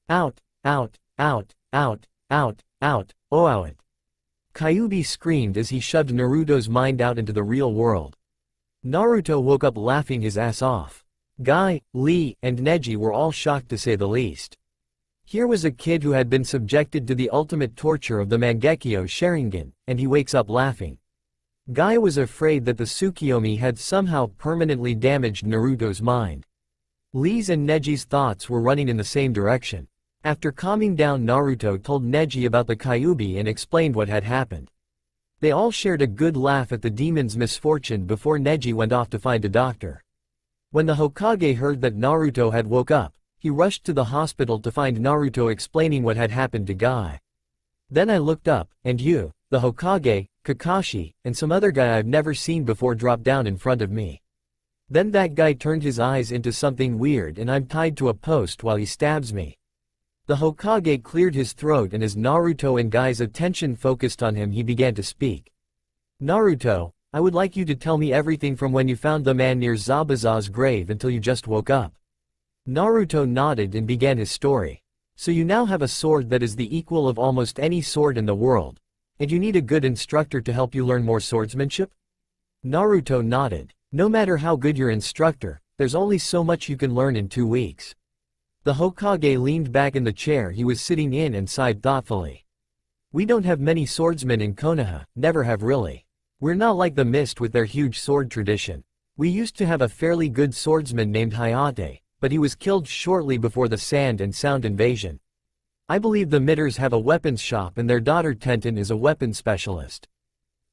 Out, out, out, out, out, out, oh out. Kyuubi screamed as he shoved Naruto's mind out into the real world. Naruto woke up laughing his ass off. Guy, Lee, and Neji were all shocked to say the least. Here was a kid who had been subjected to the ultimate torture of the Mangekyo Sharingan, and he wakes up laughing. Guy was afraid that the Tsukuyomi had somehow permanently damaged Naruto's mind. Lee's and Neji's thoughts were running in the same direction. After calming down, Naruto told Neji about the Kyuubi and explained what had happened. They all shared a good laugh at the demon's misfortune before Neji went off to find a doctor. When the Hokage heard that Naruto had woke up, he rushed to the hospital to find Naruto explaining what had happened to Guy. Then I looked up, and you, the Hokage, Kakashi, and some other guy I've never seen before dropped down in front of me. Then that guy turned his eyes into something weird and I'm tied to a post while he stabs me. The Hokage cleared his throat and as Naruto and Guy's attention focused on him he began to speak. Naruto, I would like you to tell me everything from when you found the man near Zabuza's grave until you just woke up. Naruto nodded and began his story. So you now have a sword that is the equal of almost any sword in the world. And you need a good instructor to help you learn more swordsmanship? Naruto nodded. No matter how good your instructor, there's only so much you can learn in 2 weeks. The Hokage leaned back in the chair he was sitting in and sighed thoughtfully. We don't have many swordsmen in Konoha, never have really. We're not like the Mist with their huge sword tradition. We used to have a fairly good swordsman named Hayate, but he was killed shortly before the Sand and Sound invasion. I believe the Mitters have a weapons shop and their daughter Tenten is a weapons specialist.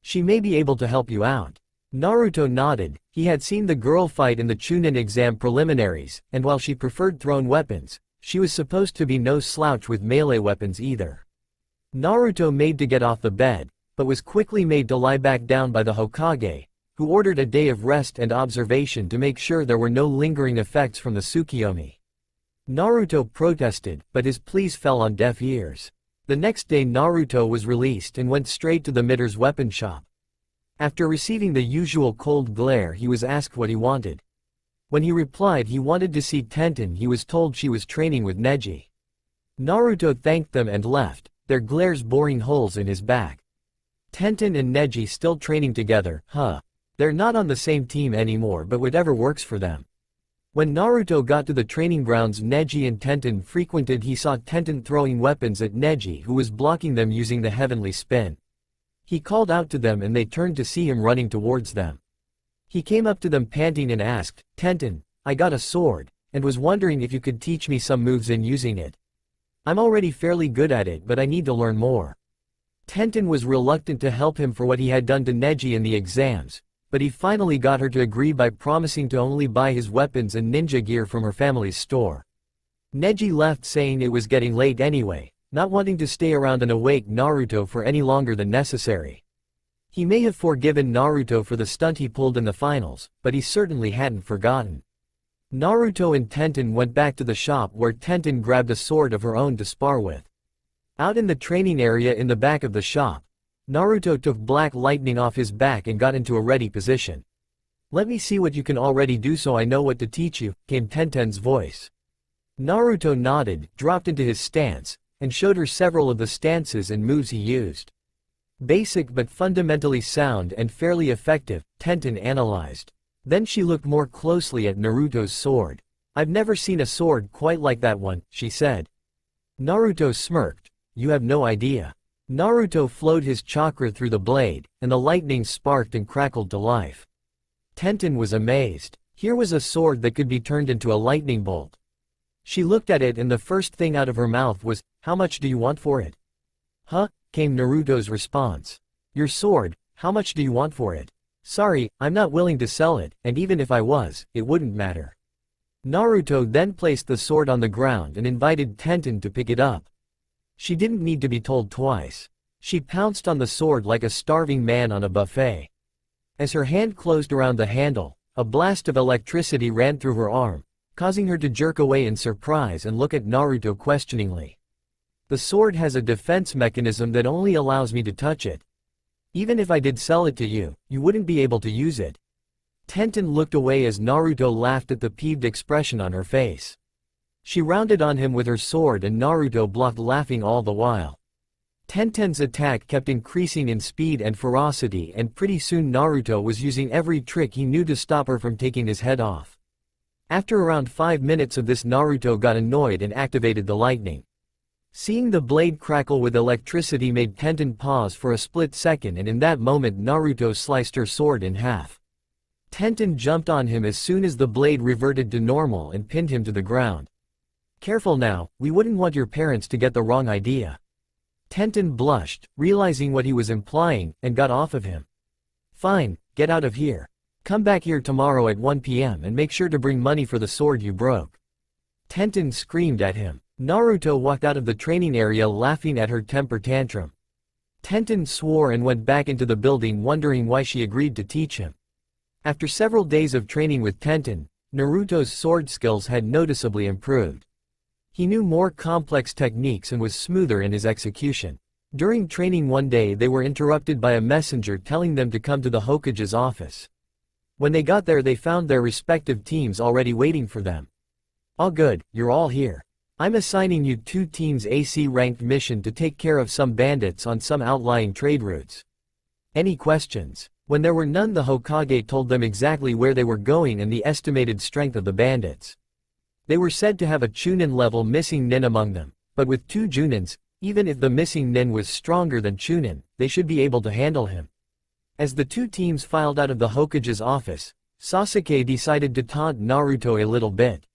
She may be able to help you out. Naruto nodded. He had seen the girl fight in the Chunin exam preliminaries, and while she preferred thrown weapons, she was supposed to be no slouch with melee weapons either. Naruto made to get off the bed, but was quickly made to lie back down by the Hokage, who ordered a day of rest and observation to make sure there were no lingering effects from the Tsukuyomi. Naruto protested, but his pleas fell on deaf ears. The next day Naruto was released and went straight to the Mitter's weapon shop. After receiving the usual cold glare he was asked what he wanted. When he replied he wanted to see Tenten he was told she was training with Neji. Naruto thanked them and left, their glares boring holes in his back. Tenten and Neji still training together, huh? They're not on the same team anymore but whatever works for them. When Naruto got to the training grounds Neji and Tenten frequented he saw Tenten throwing weapons at Neji who was blocking them using the heavenly spin. He called out to them and they turned to see him running towards them. He came up to them panting and asked, Tenten, I got a sword, and was wondering if you could teach me some moves in using it. I'm already fairly good at it but I need to learn more. Tenten was reluctant to help him for what he had done to Neji in the exams, but he finally got her to agree by promising to only buy his weapons and ninja gear from her family's store. Neji left saying it was getting late anyway, not wanting to stay around and awake Naruto for any longer than necessary. He may have forgiven Naruto for the stunt he pulled in the finals, but he certainly hadn't forgotten. Naruto and Tenten went back to the shop where Tenten grabbed a sword of her own to spar with. Out in the training area in the back of the shop, Naruto took Black Lightning off his back and got into a ready position. Let me see what you can already do so I know what to teach you, came Tenten's voice. Naruto nodded, dropped into his stance, and showed her several of the stances and moves he used. Basic but fundamentally sound and fairly effective, Tenten analyzed. Then she looked more closely at Naruto's sword. I've never seen a sword quite like that one, she said. Naruto smirked. You have no idea. Naruto flowed his chakra through the blade, and the lightning sparked and crackled to life. Tenten was amazed. Here was a sword that could be turned into a lightning bolt. She looked at it and the first thing out of her mouth was, how much do you want for it? Huh? Came Naruto's response. Your sword, how much do you want for it? Sorry, I'm not willing to sell it, and even if I was, it wouldn't matter. Naruto then placed the sword on the ground and invited Tenten to pick it up. She didn't need to be told twice. She pounced on the sword like a starving man on a buffet. As her hand closed around the handle, a blast of electricity ran through her arm, causing her to jerk away in surprise and look at Naruto questioningly. The sword has a defense mechanism that only allows me to touch it. Even if I did sell it to you, you wouldn't be able to use it. Tenten looked away as Naruto laughed at the peeved expression on her face. She rounded on him with her sword and Naruto blocked, laughing all the while. Tenten's attack kept increasing in speed and ferocity, and pretty soon Naruto was using every trick he knew to stop her from taking his head off. After around 5 minutes of this, Naruto got annoyed and activated the lightning. Seeing the blade crackle with electricity made Tenten pause for a split second, and in that moment Naruto sliced her sword in half. Tenten jumped on him as soon as the blade reverted to normal and pinned him to the ground. "Careful now, we wouldn't want your parents to get the wrong idea." Tenten blushed, realizing what he was implying, and got off of him. "Fine, get out of here. Come back here tomorrow at 1 p.m. and make sure to bring money for the sword you broke." Tenten screamed at him. Naruto walked out of the training area laughing at her temper tantrum. Tenten swore and went back into the building, wondering why she agreed to teach him. After several days of training with Tenten, Naruto's sword skills had noticeably improved. He knew more complex techniques and was smoother in his execution. During training one day they were interrupted by a messenger telling them to come to the Hokage's office. When they got there they found their respective teams already waiting for them. "All good, you're all here. I'm assigning you 2 teams AC-ranked mission to take care of some bandits on some outlying trade routes. Any questions?" When there were none, the Hokage told them exactly where they were going and the estimated strength of the bandits. They were said to have a Chunin-level missing nin among them, but with 2 Junins, even if the missing nin was stronger than Chunin, they should be able to handle him. As the 2 teams filed out of the Hokage's office, Sasuke decided to taunt Naruto a little bit.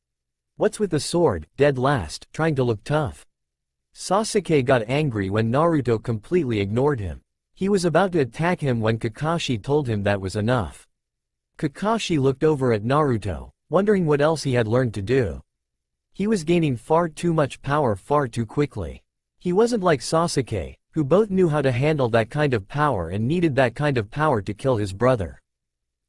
"What's with the sword, dead last, trying to look tough?" Sasuke got angry when Naruto completely ignored him. He was about to attack him when Kakashi told him that was enough. Kakashi looked over at Naruto, wondering what else he had learned to do. He was gaining far too much power far too quickly. He wasn't like Sasuke, who both knew how to handle that kind of power and needed that kind of power to kill his brother.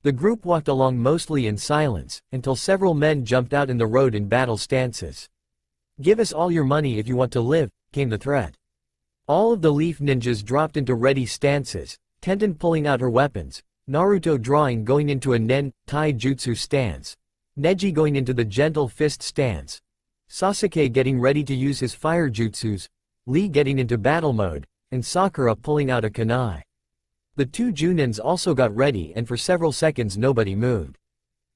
The group walked along mostly in silence, until several men jumped out in the road in battle stances. "Give us all your money if you want to live," came the threat. All of the Leaf Ninjas dropped into ready stances, Tenten pulling out her weapons, Naruto drawing going into a Nen Tai Jutsu stance, Neji going into the Gentle Fist stance, Sasuke getting ready to use his fire jutsus, Lee getting into battle mode, and Sakura pulling out a kunai. The 2 Junins also got ready, and for several seconds nobody moved.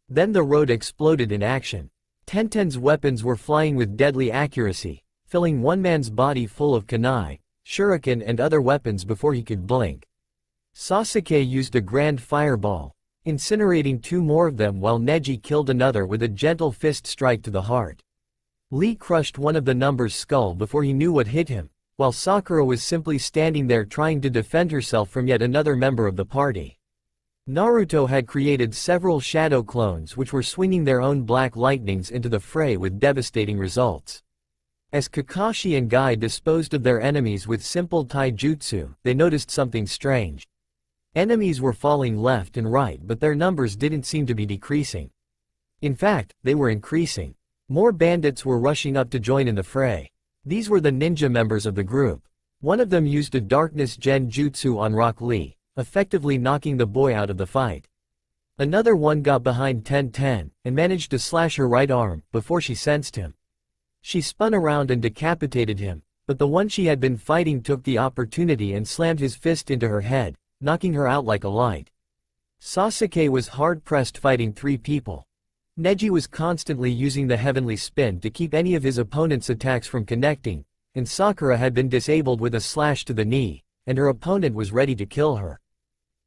Then the road exploded in action. Tenten's weapons were flying with deadly accuracy, filling one man's body full of kunai, shuriken and other weapons before he could blink. Sasuke used a grand fireball, incinerating 2 more of them, while Neji killed another with a gentle fist strike to the heart. Lee crushed one of the number's skull before he knew what hit him, while Sakura was simply standing there trying to defend herself from yet another member of the party. Naruto had created several shadow clones which were swinging their own black lightnings into the fray with devastating results. As Kakashi and Guy disposed of their enemies with simple taijutsu, they noticed something strange. Enemies were falling left and right, but their numbers didn't seem to be decreasing. In fact, they were increasing. More bandits were rushing up to join in the fray. These were the ninja members of the group. One of them used a darkness genjutsu on Rock Lee, effectively knocking the boy out of the fight. Another one got behind Tenten and managed to slash her right arm before she sensed him. She spun around and decapitated him, but the one she had been fighting took the opportunity and slammed his fist into her head, knocking her out like a light. Sasuke was hard-pressed fighting 3 people. Neji was constantly using the heavenly spin to keep any of his opponent's attacks from connecting, and Sakura had been disabled with a slash to the knee, and her opponent was ready to kill her.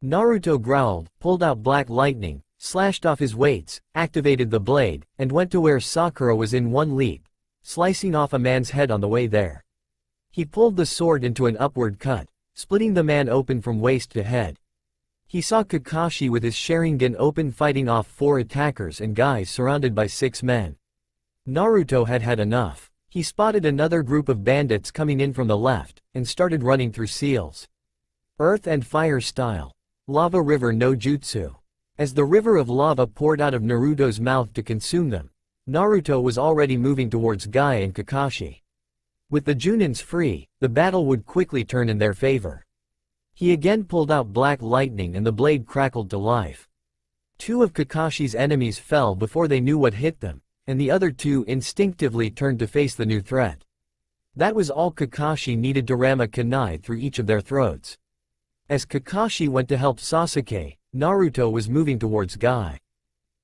Naruto growled, pulled out black lightning, slashed off his weights, activated the blade, and went to where Sakura was in one leap, slicing off a man's head on the way there. He pulled the sword into an upward cut, splitting the man open from waist to head. He saw Kakashi with his Sharingan open fighting off 4 attackers and Guy surrounded by 6 men. Naruto had had enough. He spotted another group of bandits coming in from the left, and started running through seals. Earth and Fire Style. Lava River no Jutsu. As the river of lava poured out of Naruto's mouth to consume them, Naruto was already moving towards Guy and Kakashi. With the Junins free, the battle would quickly turn in their favor. He again pulled out Black Lightning and the blade crackled to life. Two of Kakashi's enemies fell before they knew what hit them, and the other two instinctively turned to face the new threat. That was all Kakashi needed to ram a kunai through each of their throats. As Kakashi went to help Sasuke, Naruto was moving towards Guy.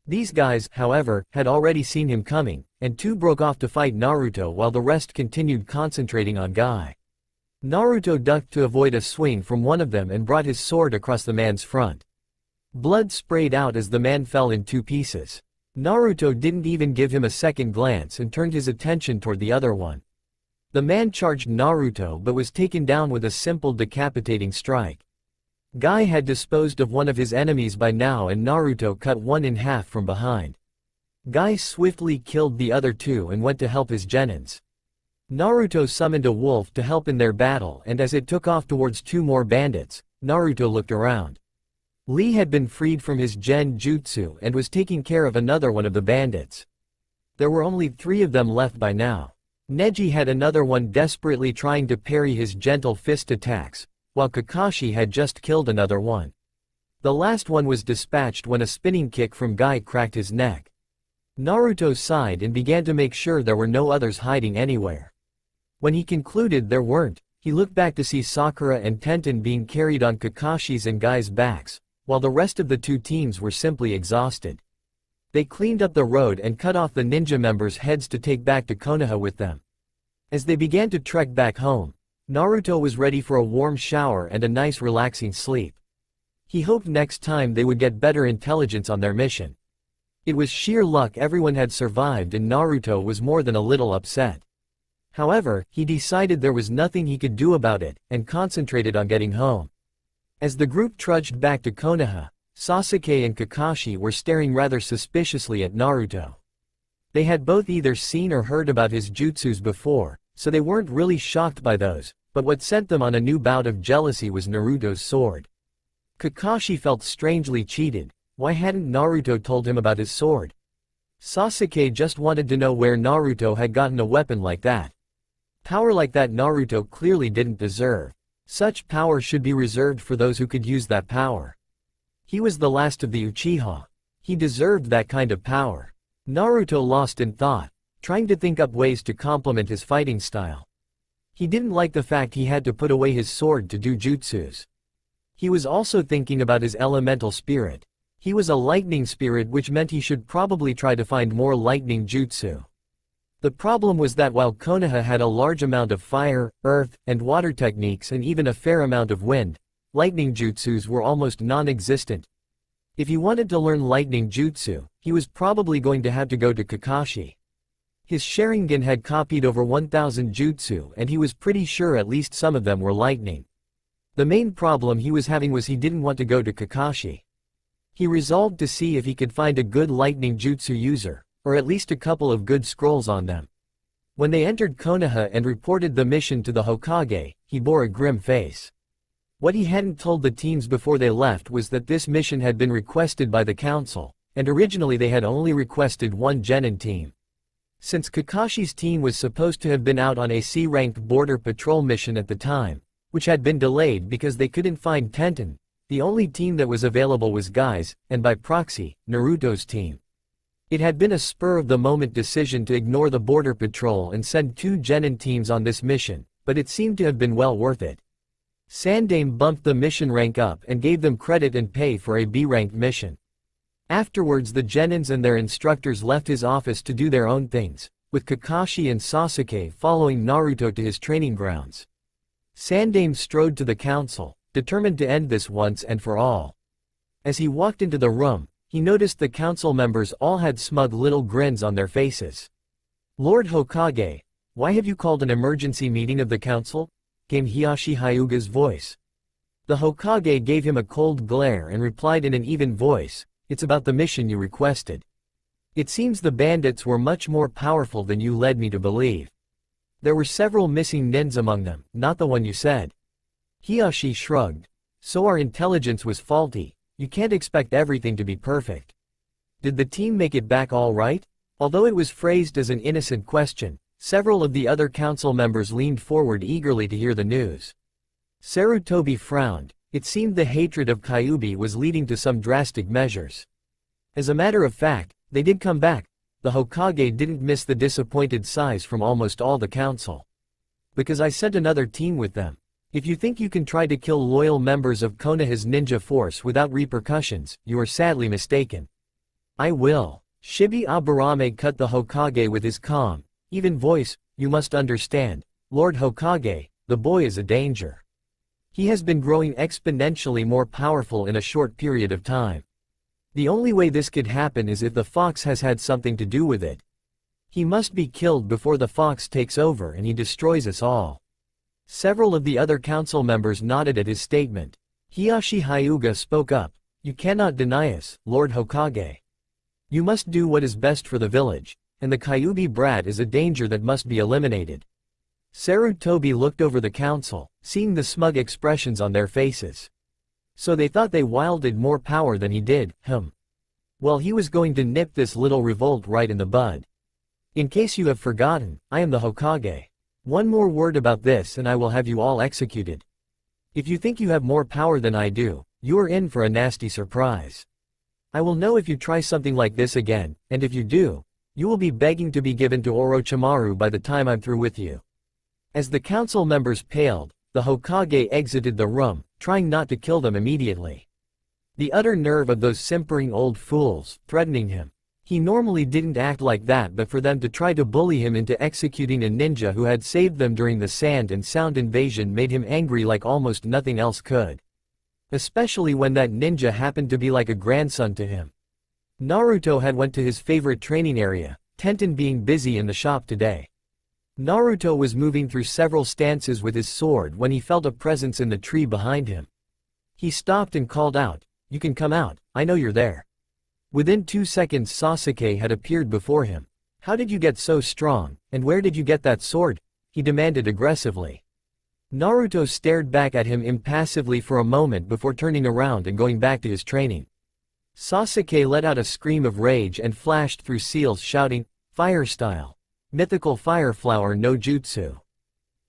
These guys, however, had already seen him coming, and two broke off to fight Naruto while the rest continued concentrating on Guy. Naruto ducked to avoid a swing from one of them and brought his sword across the man's front. Blood sprayed out as the man fell in two pieces. Naruto didn't even give him a second glance and turned his attention toward the other one. The man charged Naruto but was taken down with a simple decapitating strike. Guy had disposed of one of his enemies by now and Naruto cut one in half from behind. Guy swiftly killed the other two and went to help his genins. Naruto summoned a wolf to help in their battle and as it took off towards two more bandits, Naruto looked around. Lee had been freed from his gen jutsu and was taking care of another one of the bandits. There were only 3 of them left by now. Neji had another one desperately trying to parry his gentle fist attacks, while Kakashi had just killed another one. The last one was dispatched when a spinning kick from Guy cracked his neck. Naruto sighed and began to make sure there were no others hiding anywhere. When he concluded there weren't, he looked back to see Sakura and Tenten being carried on Kakashi's and Guy's backs, while the rest of the two teams were simply exhausted. They cleaned up the road and cut off the ninja members' heads to take back to Konoha with them. As they began to trek back home, Naruto was ready for a warm shower and a nice relaxing sleep. He hoped next time they would get better intelligence on their mission. It was sheer luck everyone had survived and Naruto was more than a little upset. However, he decided there was nothing he could do about it, and concentrated on getting home. As the group trudged back to Konoha, Sasuke and Kakashi were staring rather suspiciously at Naruto. They had both either seen or heard about his jutsus before, so they weren't really shocked by those, but what sent them on a new bout of jealousy was Naruto's sword. Kakashi felt strangely cheated. Why hadn't Naruto told him about his sword? Sasuke just wanted to know where Naruto had gotten a weapon like that. Power like that Naruto clearly didn't deserve. Such power should be reserved for those who could use that power. He was the last of the Uchiha. He deserved that kind of power. Naruto lost in thought, trying to think up ways to complement his fighting style. He didn't like the fact he had to put away his sword to do jutsus. He was also thinking about his elemental spirit. He was a lightning spirit, which meant he should probably try to find more lightning jutsu. The problem was that while Konoha had a large amount of fire, earth, and water techniques and even a fair amount of wind, lightning jutsus were almost non-existent. If he wanted to learn lightning jutsu, he was probably going to have to go to Kakashi. His Sharingan had copied over 1,000 jutsu and he was pretty sure at least some of them were lightning. The main problem he was having was he didn't want to go to Kakashi. He resolved to see if he could find a good lightning jutsu user, or at least a couple of good scrolls on them. When they entered Konoha and reported the mission to the Hokage, he bore a grim face. What he hadn't told the teams before they left was that this mission had been requested by the council, and originally they had only requested one genin team. Since Kakashi's team was supposed to have been out on a C-ranked border patrol mission at the time, which had been delayed because they couldn't find Tenten, the only team that was available was Guy's, and by proxy, Naruto's team. It had been a spur-of-the-moment decision to ignore the border patrol and send 2 genin teams on this mission, but it seemed to have been well worth it. Sandaime bumped the mission rank up and gave them credit and pay for a B-ranked mission. Afterwards the genins and their instructors left his office to do their own things, with Kakashi and Sasuke following Naruto to his training grounds. Sandaime strode to the council, determined to end this once and for all. As he walked into the room, he noticed the council members all had smug little grins on their faces. "Lord Hokage, why have you called an emergency meeting of the council?" came Hiyashi Hyuga's voice. The Hokage gave him a cold glare and replied in an even voice, "It's about the mission you requested. It seems the bandits were much more powerful than you led me to believe. There were several missing nins among them, not the one you said. Hiyashi shrugged. So our intelligence was faulty, you can't expect everything to be perfect. Did the team make it back all right? Although it was phrased as an innocent question, several of the other council members leaned forward eagerly to hear the news. Sarutobi frowned. It seemed the hatred of Kyuubi was leading to some drastic measures. As a matter of fact, they did come back. The Hokage didn't miss the disappointed sighs from almost all the council. Because I sent another team with them. If you think you can try to kill loyal members of Konoha's ninja force without repercussions, you are sadly mistaken. I will. Shibi Aburame cut the Hokage with his calm, even voice. You must understand, Lord Hokage, the boy is a danger. He has been growing exponentially more powerful in a short period of time. The only way this could happen is if the fox has had something to do with it. He must be killed before the fox takes over and he destroys us all. Several of the other council members nodded at his statement. Hiyashi Hyuga spoke up. You cannot deny us, Lord Hokage. You must do what is best for the village, and the Kyuubi brat is a danger that must be eliminated. Sarutobi looked over the council, seeing the smug expressions on their faces. So they thought they wielded more power than he did, Well, he was going to nip this little revolt right in the bud. In case you have forgotten, I am the Hokage. One more word about this and I will have you all executed. If you think you have more power than I do, you are in for a nasty surprise. I will know if you try something like this again, and if you do, you will be begging to be given to Orochimaru by the time I'm through with you. As the council members paled, the Hokage exited the room, trying not to kill them immediately. The utter nerve of those simpering old fools, threatening him. He normally didn't act like that, but for them to try to bully him into executing a ninja who had saved them during the sand and sound invasion made him angry like almost nothing else could. Especially when that ninja happened to be like a grandson to him. Naruto had went to his favorite training area, Tenten being busy in the shop today. Naruto was moving through several stances with his sword when he felt a presence in the tree behind him. He stopped and called out, "You can come out, I know you're there." Within 2 seconds Sasuke had appeared before him. "How did you get so strong, and where did you get that sword?" he demanded aggressively. Naruto stared back at him impassively for a moment before turning around and going back to his training. Sasuke let out a scream of rage and flashed through seals shouting, "Fire style! Mythical fire flower no jutsu."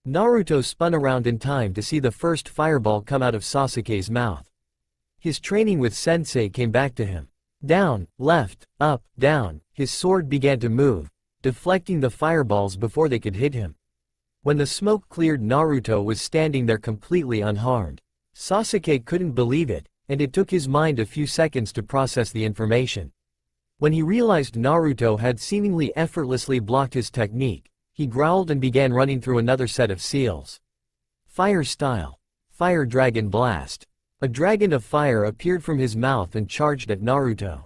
Naruto spun around in time to see the first fireball come out of Sasuke's mouth. His training with sensei came back to him. Down, left, up, down, his sword began to move, deflecting the fireballs before they could hit him. When the smoke cleared, Naruto was standing there completely unharmed. Sasuke couldn't believe it, and it took his mind a few seconds to process the information. When he realized Naruto had seemingly effortlessly blocked his technique, he growled and began running through another set of seals. Fire style. Fire dragon blast. A dragon of fire appeared from his mouth and charged at Naruto.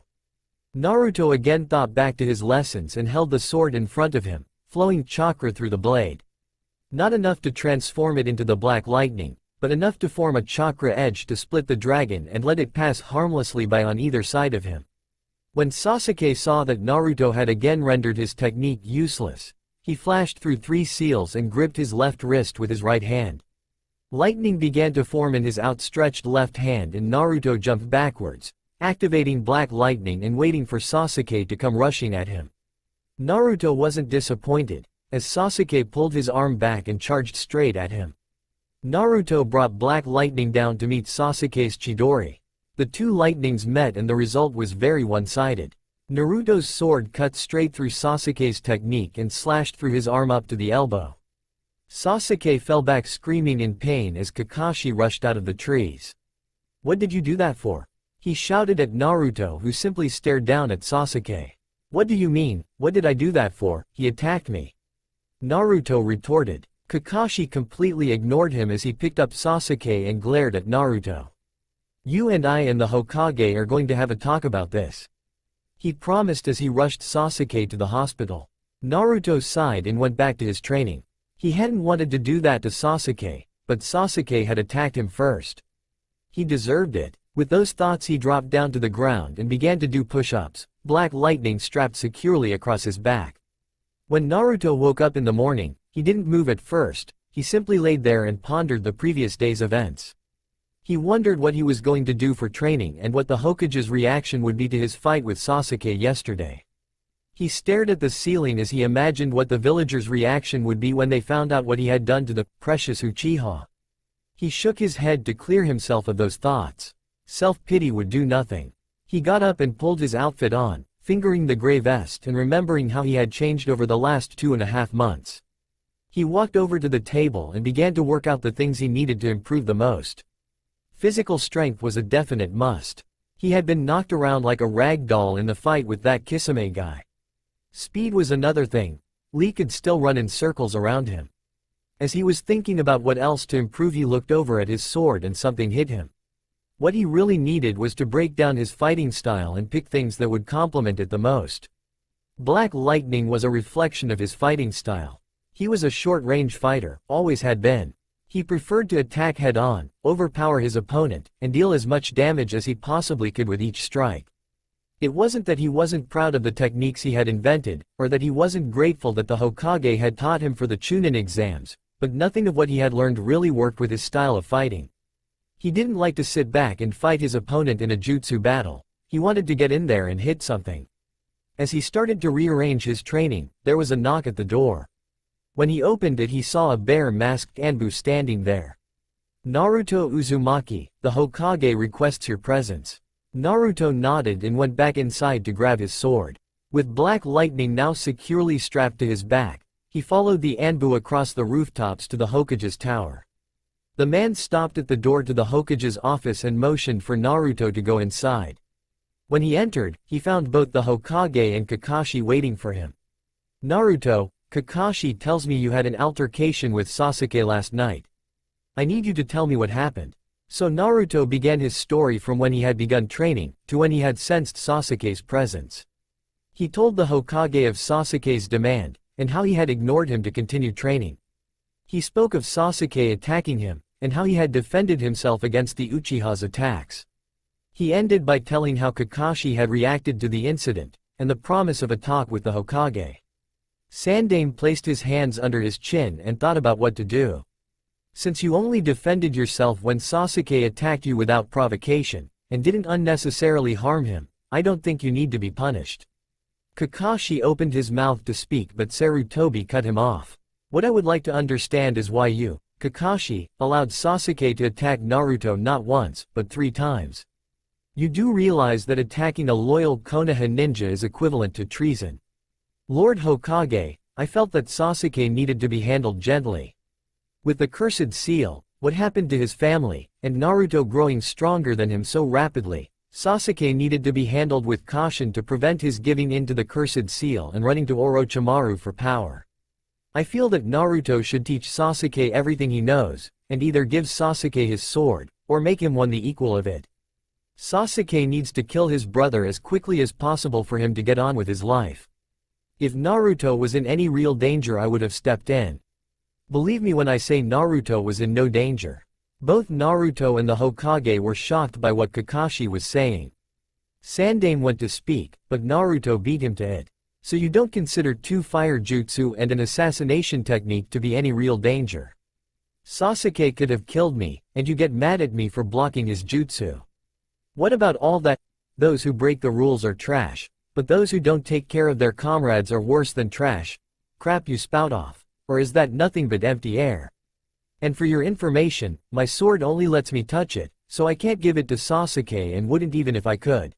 Naruto again thought back to his lessons and held the sword in front of him, flowing chakra through the blade. Not enough to transform it into the black lightning, but enough to form a chakra edge to split the dragon and let it pass harmlessly by on either side of him. When Sasuke saw that Naruto had again rendered his technique useless, he flashed through 3 seals and gripped his left wrist with his right hand. Lightning began to form in his outstretched left hand and Naruto jumped backwards, activating black lightning and waiting for Sasuke to come rushing at him. Naruto wasn't disappointed, as Sasuke pulled his arm back and charged straight at him. Naruto brought black lightning down to meet Sasuke's Chidori. The 2 lightnings met and the result was very one-sided. Naruto's sword cut straight through Sasuke's technique and slashed through his arm up to the elbow. Sasuke fell back screaming in pain as Kakashi rushed out of the trees. "What did you do that for?" he shouted at Naruto, who simply stared down at Sasuke. "What do you mean, what did I do that for? He attacked me," Naruto retorted. Kakashi completely ignored him as he picked up Sasuke and glared at Naruto. "You and I and the Hokage are going to have a talk about this," he promised as he rushed Sasuke to the hospital. Naruto sighed and went back to his training. He hadn't wanted to do that to Sasuke, but Sasuke had attacked him first. He deserved it. With those thoughts he dropped down to the ground and began to do push-ups, black lightning strapped securely across his back. When Naruto woke up in the morning, He didn't move at first, he simply laid there and pondered the previous day's events. He wondered what he was going to do for training and what the Hokage's reaction would be to his fight with Sasuke yesterday. He stared at the ceiling as he imagined what the villagers' reaction would be when they found out what he had done to the precious Uchiha. He shook his head to clear himself of those thoughts. Self-pity would do nothing. He got up and pulled his outfit on, fingering the gray vest and remembering how he had changed over the last 2.5 months. He walked over to the table and began to work out the things he needed to improve the most. Physical strength was a definite must. He had been knocked around like a rag doll in the fight with that Kisame guy. Speed was another thing. Lee could still run in circles around him. As he was thinking about what else to improve, he looked over at his sword and something hit him. What he really needed was to break down his fighting style and pick things that would complement it the most. Black lightning was a reflection of his fighting style. He was a short-range fighter, always had been. He preferred to attack head-on, overpower his opponent, and deal as much damage as he possibly could with each strike. It wasn't that he wasn't proud of the techniques he had invented, or that he wasn't grateful that the Hokage had taught him for the Chunin exams, but nothing of what he had learned really worked with his style of fighting. He didn't like to sit back and fight his opponent in a jutsu battle. He wanted to get in there and hit something. As he started to rearrange his training, there was a knock at the door. When he opened it, he saw a bear-masked Anbu standing there. "Naruto Uzumaki, the Hokage requests your presence." Naruto nodded and went back inside to grab his sword. With Black Lightning now securely strapped to his back, he followed the Anbu across the rooftops to the Hokage's tower. The man stopped at the door to the Hokage's office and motioned for Naruto to go inside. When he entered, he found both the Hokage and Kakashi waiting for him. "Naruto, Kakashi tells me you had an altercation with Sasuke last night. I need you to tell me what happened." So Naruto began his story from when he had begun training, to when he had sensed Sasuke's presence. He told the Hokage of Sasuke's demand, and how he had ignored him to continue training. He spoke of Sasuke attacking him, and how he had defended himself against the Uchiha's attacks. He ended by telling how Kakashi had reacted to the incident, and the promise of a talk with the Hokage. Sandaime placed his hands under his chin and thought about what to do. "Since you only defended yourself when Sasuke attacked you without provocation, and didn't unnecessarily harm him, I don't think you need to be punished." Kakashi opened his mouth to speak, but Sarutobi cut him off. "What I would like to understand is why you, Kakashi, allowed Sasuke to attack Naruto not once, but 3 times. You do realize that attacking a loyal Konoha ninja is equivalent to treason." "Lord Hokage, I felt that Sasuke needed to be handled gently. With the cursed seal, what happened to his family, and Naruto growing stronger than him so rapidly, Sasuke needed to be handled with caution to prevent his giving in to the cursed seal and running to Orochimaru for power. I feel that Naruto should teach Sasuke everything he knows, and either give Sasuke his sword, or make him one the equal of it. Sasuke needs to kill his brother as quickly as possible for him to get on with his life. If Naruto was in any real danger, I would have stepped in. Believe me when I say Naruto was in no danger." Both Naruto and the Hokage were shocked by what Kakashi was saying. Sandaime went to speak, but Naruto beat him to it. "So you don't consider 2 fire jutsu and an assassination technique to be any real danger? Sasuke could have killed me, and you get mad at me for blocking his jutsu. What about all that? Those who break the rules are trash, but those who don't take care of their comrades are worse than trash. Crap you spout off. Or is that nothing but empty air? And for your information, my sword only lets me touch it, so I can't give it to Sasuke and wouldn't even if I could.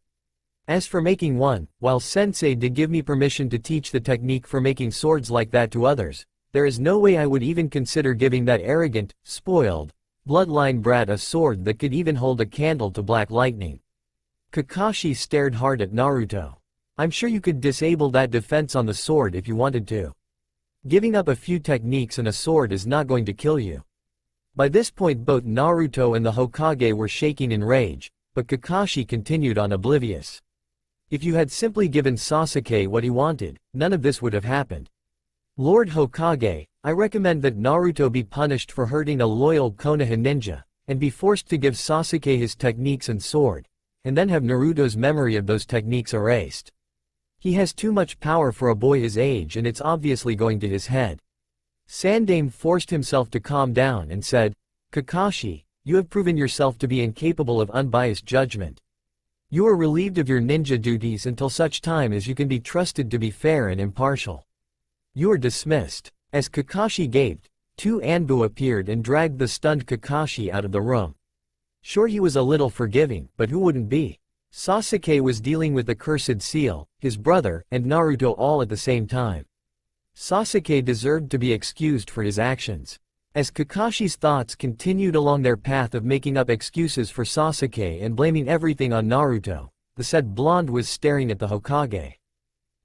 As for making one, while Sensei did give me permission to teach the technique for making swords like that to others, there is no way I would even consider giving that arrogant, spoiled, bloodline brat a sword that could even hold a candle to Black Lightning." Kakashi stared hard at Naruto. "I'm sure you could disable that defense on the sword if you wanted to. Giving up a few techniques and a sword is not going to kill you." By this point both Naruto and the Hokage were shaking in rage, but Kakashi continued on, oblivious. "If you had simply given Sasuke what he wanted, none of this would have happened. Lord Hokage, I recommend that Naruto be punished for hurting a loyal Konoha ninja, and be forced to give Sasuke his techniques and sword, and then have Naruto's memory of those techniques erased. He has too much power for a boy his age and it's obviously going to his head." Sandaime forced himself to calm down and said, Kakashi, you have proven yourself to be incapable of unbiased judgment. You are relieved of your ninja duties until such time as you can be trusted to be fair and impartial. You are dismissed. As Kakashi gaped, two Anbu appeared and dragged the stunned Kakashi out of the room. Sure, he was a little forgiving, but who wouldn't be? Sasuke was dealing with the cursed seal, his brother, and Naruto all at the same time. Sasuke deserved to be excused for his actions. As Kakashi's thoughts continued along their path of making up excuses for Sasuke and blaming everything on Naruto, the said blonde was staring at the Hokage.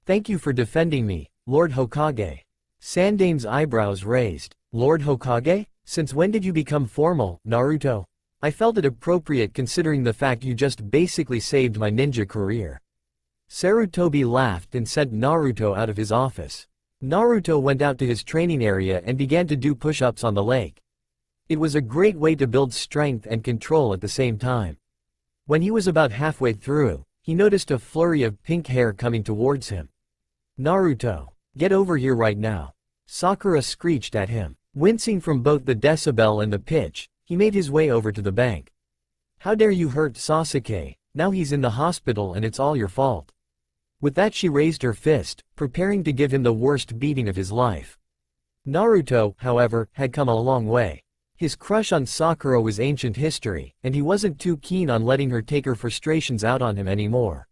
Thank you for defending me, Lord Hokage. Sandaime's eyebrows raised. Lord Hokage? Since when did you become formal, Naruto? I felt it appropriate considering the fact you just basically saved my ninja career. Sarutobi laughed and sent Naruto out of his office. Naruto went out to his training area and began to do push-ups on the lake. It was a great way to build strength and control at the same time. When he was about halfway through, he noticed a flurry of pink hair coming towards him. Naruto, get over here right now. Sakura screeched at him. Wincing from both the decibel and the pitch, he made his way over to the bank. How dare you hurt Sasuke, now he's in the hospital and it's all your fault. With that she raised her fist, preparing to give him the worst beating of his life. Naruto, however, had come a long way. His crush on Sakura was ancient history, and he wasn't too keen on letting her take her frustrations out on him anymore.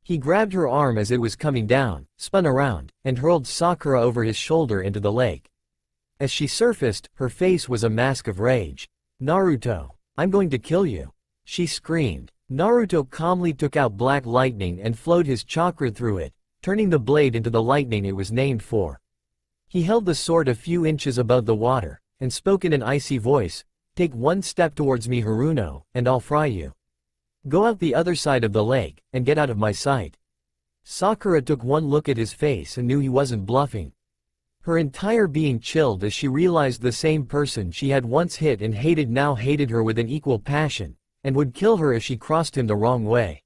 He grabbed her arm as it was coming down, spun around, and hurled Sakura over his shoulder into the lake. As she surfaced, her face was a mask of rage. Naruto, I'm going to kill you, she screamed. Naruto calmly took out black lightning and flowed his chakra through it, turning the blade into the lightning it was named for. He held the sword a few inches above the water, and spoke in an icy voice, take one step towards me Haruno, and I'll fry you. Go out the other side of the lake, and get out of my sight. Sakura took one look at his face and knew he wasn't bluffing. Her entire being chilled as she realized the same person she had once hit and hated now hated her with an equal passion, and would kill her if she crossed him the wrong way.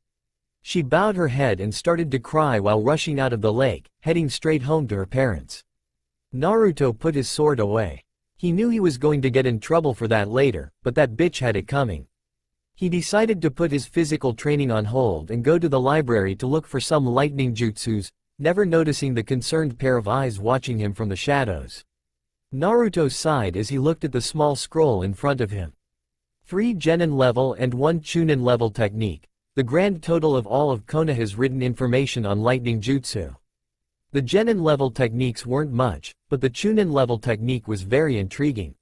She bowed her head and started to cry while rushing out of the lake, heading straight home to her parents. Naruto put his sword away. He knew he was going to get in trouble for that later, but that bitch had it coming. He decided to put his physical training on hold and go to the library to look for some lightning jutsus, never noticing the concerned pair of eyes watching him from the shadows. Naruto sighed as he looked at the small scroll in front of him. 3 Genin level and 1 Chunin level technique, the grand total of all of Konoha's written information on lightning jutsu. The Genin level techniques weren't much, but the Chunin level technique was very intriguing.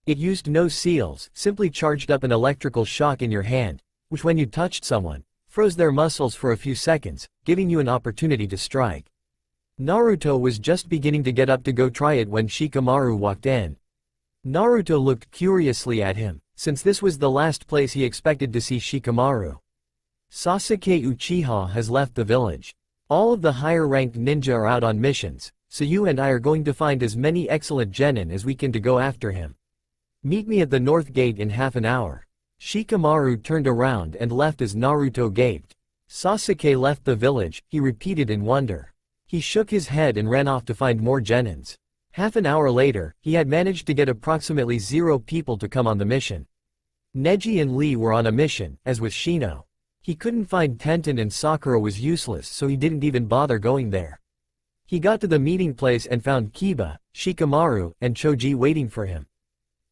It used no seals, simply charged up an electrical shock in your hand, which when you touched someone, froze their muscles for a few seconds, giving you an opportunity to strike. Naruto was just beginning to get up to go try it when Shikamaru walked in. Naruto looked curiously at him, since this was the last place he expected to see Shikamaru. Sasuke Uchiha has left the village. All of the higher-ranked ninja are out on missions, so you and I are going to find as many excellent genin as we can to go after him. Meet me at the north gate in half an hour. Shikamaru turned around and left as Naruto gaped. Sasuke left the village, he repeated in wonder. He shook his head and ran off to find more genins. Half an hour later, he had managed to get approximately 0 people to come on the mission. Neji and Lee were on a mission, as was Shino. He couldn't find Tenten and Sakura was useless, so he didn't even bother going there. He got to the meeting place and found Kiba, Shikamaru, and Choji waiting for him.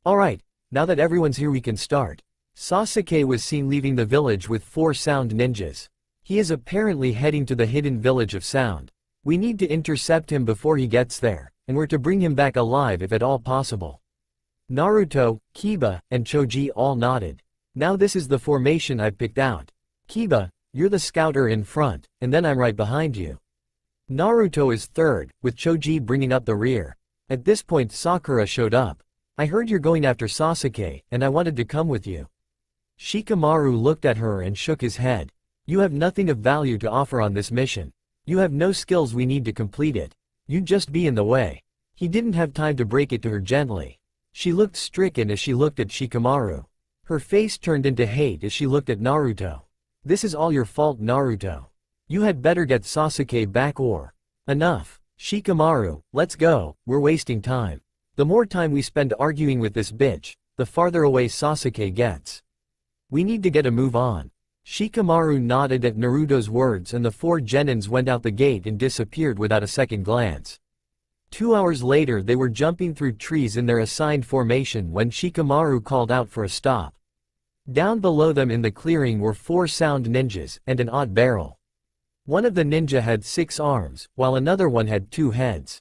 Alright, now that everyone's here we can start. Sasuke was seen leaving the village with 4 sound ninjas. He is apparently heading to the hidden village of sound. We need to intercept him before he gets there, and we're to bring him back alive if at all possible. Naruto, Kiba, and Choji all nodded. Now this is the formation I've picked out. Kiba, you're the scouter in front, and then I'm right behind you. Naruto is third, with Choji bringing up the rear. At this point Sakura showed up. I heard you're going after Sasuke, and I wanted to come with you. Shikamaru looked at her and shook his head. You have nothing of value to offer on this mission. You have no skills we need to complete it. You'd just be in the way. He didn't have time to break it to her gently. She looked stricken as she looked at Shikamaru. Her face turned into hate as she looked at Naruto. This is all your fault, Naruto. You had better get Sasuke back or… Enough. Shikamaru, let's go, we're wasting time. The more time we spend arguing with this bitch, the farther away Sasuke gets. We need to get a move on. Shikamaru nodded at Naruto's words and the 4 genins went out the gate and disappeared without a second glance. 2 hours later they were jumping through trees in their assigned formation when Shikamaru called out for a stop. Down below them in the clearing were 4 sound ninjas and an odd barrel. One of the ninja had 6 arms, while another one had 2 heads.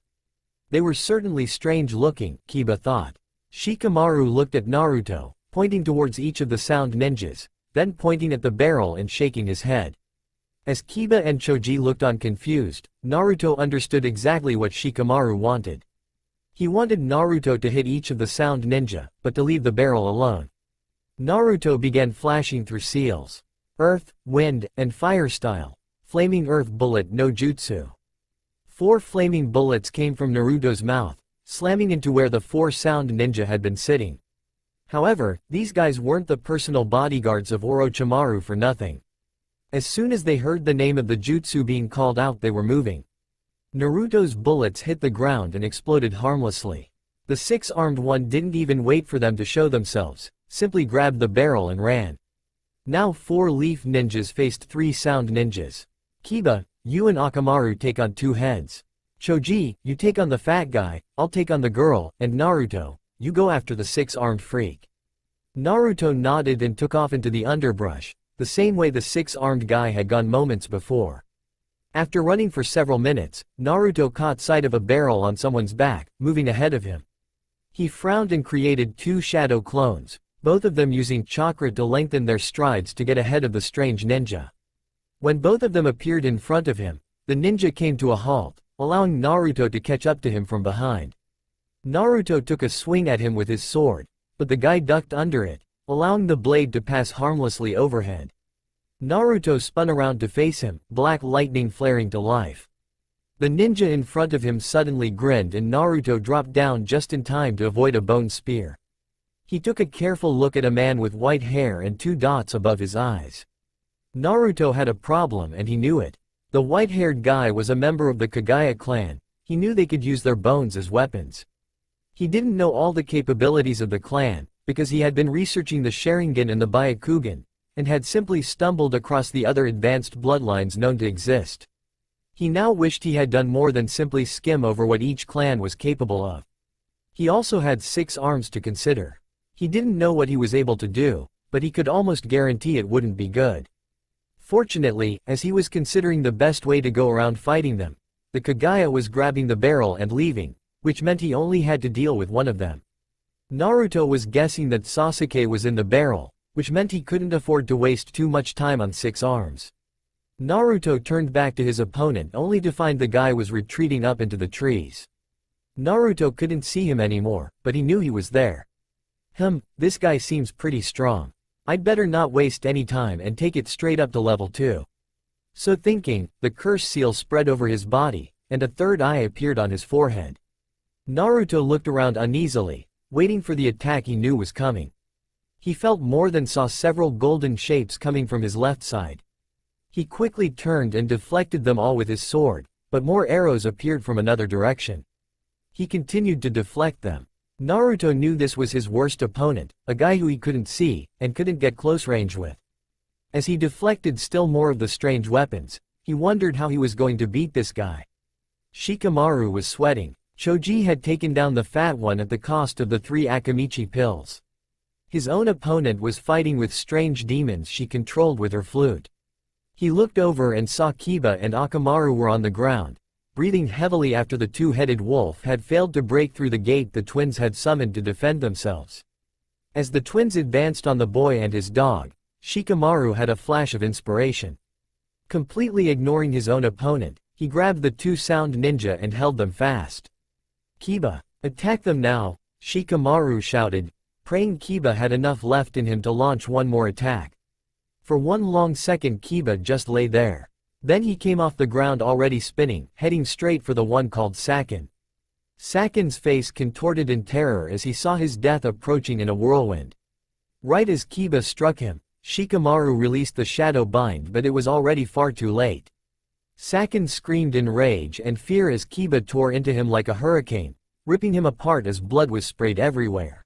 They were certainly strange looking, Kiba thought. Shikamaru looked at Naruto, pointing towards each of the sound ninjas, then pointing at the barrel and shaking his head. As Kiba and Choji looked on confused, Naruto understood exactly what Shikamaru wanted. He wanted Naruto to hit each of the sound ninja, but to leave the barrel alone. Naruto began flashing through seals. Earth, wind, and fire style. Flaming earth bullet no jutsu. 4 flaming bullets came from Naruto's mouth, slamming into where the 4 sound ninja had been sitting. However, these guys weren't the personal bodyguards of Orochimaru for nothing. As soon as they heard the name of the jutsu being called out they were moving. Naruto's bullets hit the ground and exploded harmlessly. The 6-armed one didn't even wait for them to show themselves, simply grabbed the barrel and ran. Now 4 leaf ninjas faced 3 sound ninjas. Kiba, you and Akamaru take on 2 heads. Choji, you take on the fat guy, I'll take on the girl, and Naruto, you go after the 6-armed freak. Naruto nodded and took off into the underbrush, the same way the 6-armed guy had gone moments before. After running for several minutes, Naruto caught sight of a barrel on someone's back, moving ahead of him. He frowned and created 2 shadow clones, both of them using chakra to lengthen their strides to get ahead of the strange ninja. When both of them appeared in front of him, the ninja came to a halt, allowing Naruto to catch up to him from behind. Naruto took a swing at him with his sword, but the guy ducked under it, allowing the blade to pass harmlessly overhead. Naruto spun around to face him, black lightning flaring to life. The ninja in front of him suddenly grinned and Naruto dropped down just in time to avoid a bone spear. He took a careful look at a man with white hair and 2 dots above his eyes. Naruto had a problem and he knew it. The white-haired guy was a member of the Kagaya clan. He knew they could use their bones as weapons. He didn't know all the capabilities of the clan, because he had been researching the Sharingan and the Byakugan, and had simply stumbled across the other advanced bloodlines known to exist. He now wished he had done more than simply skim over what each clan was capable of. He also had 6 arms to consider. He didn't know what he was able to do, but he could almost guarantee it wouldn't be good. Fortunately, as he was considering the best way to go around fighting them, the Kagaya was grabbing the barrel and leaving, which meant he only had to deal with one of them. Naruto was guessing that Sasuke was in the barrel, which meant he couldn't afford to waste too much time on 6 arms. Naruto turned back to his opponent only to find the guy was retreating up into the trees. Naruto couldn't see him anymore, but he knew he was there. This guy seems pretty strong. I'd better not waste any time and take it straight up to level 2. So thinking, the curse seal spread over his body, and a 3rd eye appeared on his forehead. Naruto looked around uneasily, waiting for the attack he knew was coming. He felt more than saw several golden shapes coming from his left side. He quickly turned and deflected them all with his sword, but more arrows appeared from another direction. He continued to deflect them. Naruto knew this was his worst opponent, a guy who he couldn't see, and couldn't get close range with. As he deflected still more of the strange weapons, he wondered how he was going to beat this guy. Shikamaru was sweating. Choji had taken down the fat one at the cost of the 3 Akamichi pills. His own opponent was fighting with strange demons she controlled with her flute. He looked over and saw Kiba and Akamaru were on the ground, breathing heavily after the 2-headed wolf had failed to break through the gate the twins had summoned to defend themselves. As the twins advanced on the boy and his dog, Shikamaru had a flash of inspiration. Completely ignoring his own opponent, he grabbed the 2 sound ninja and held them fast. Kiba, attack them now, Shikamaru shouted, praying Kiba had enough left in him to launch one more attack. For one long second Kiba just lay there. Then he came off the ground already spinning, heading straight for the one called Saken. Saken's face contorted in terror as he saw his death approaching in a whirlwind. Right as Kiba struck him, Shikamaru released the shadow bind, but it was already far too late. Saken screamed in rage and fear as Kiba tore into him like a hurricane, ripping him apart as blood was sprayed everywhere.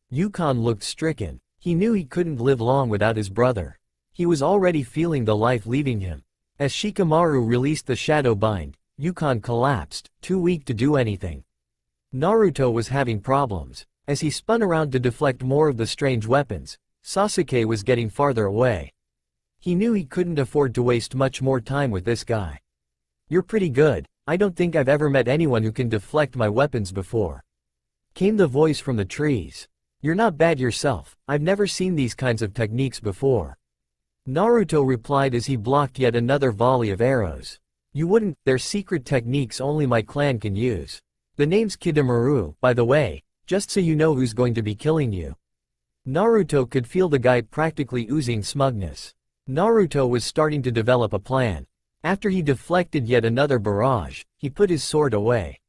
Yukon looked stricken. He knew he couldn't live long without his brother. He was already feeling the life leaving him. As Shikamaru released the shadow bind, Yukon collapsed, too weak to do anything. Naruto was having problems. As he spun around to deflect more of the strange weapons, Sasuke was getting farther away. He knew he couldn't afford to waste much more time with this guy. "You're pretty good. I don't think I've ever met anyone who can deflect my weapons before," came the voice from the trees. "You're not bad yourself. I've never seen these kinds of techniques before," Naruto replied as he blocked yet another volley of arrows. "You wouldn't, they're secret techniques only my clan can use. The name's Kidomaru, by the way, just so you know who's going to be killing you." Naruto could feel the guy practically oozing smugness. Naruto was starting to develop a plan. After he deflected yet another barrage, he put his sword away.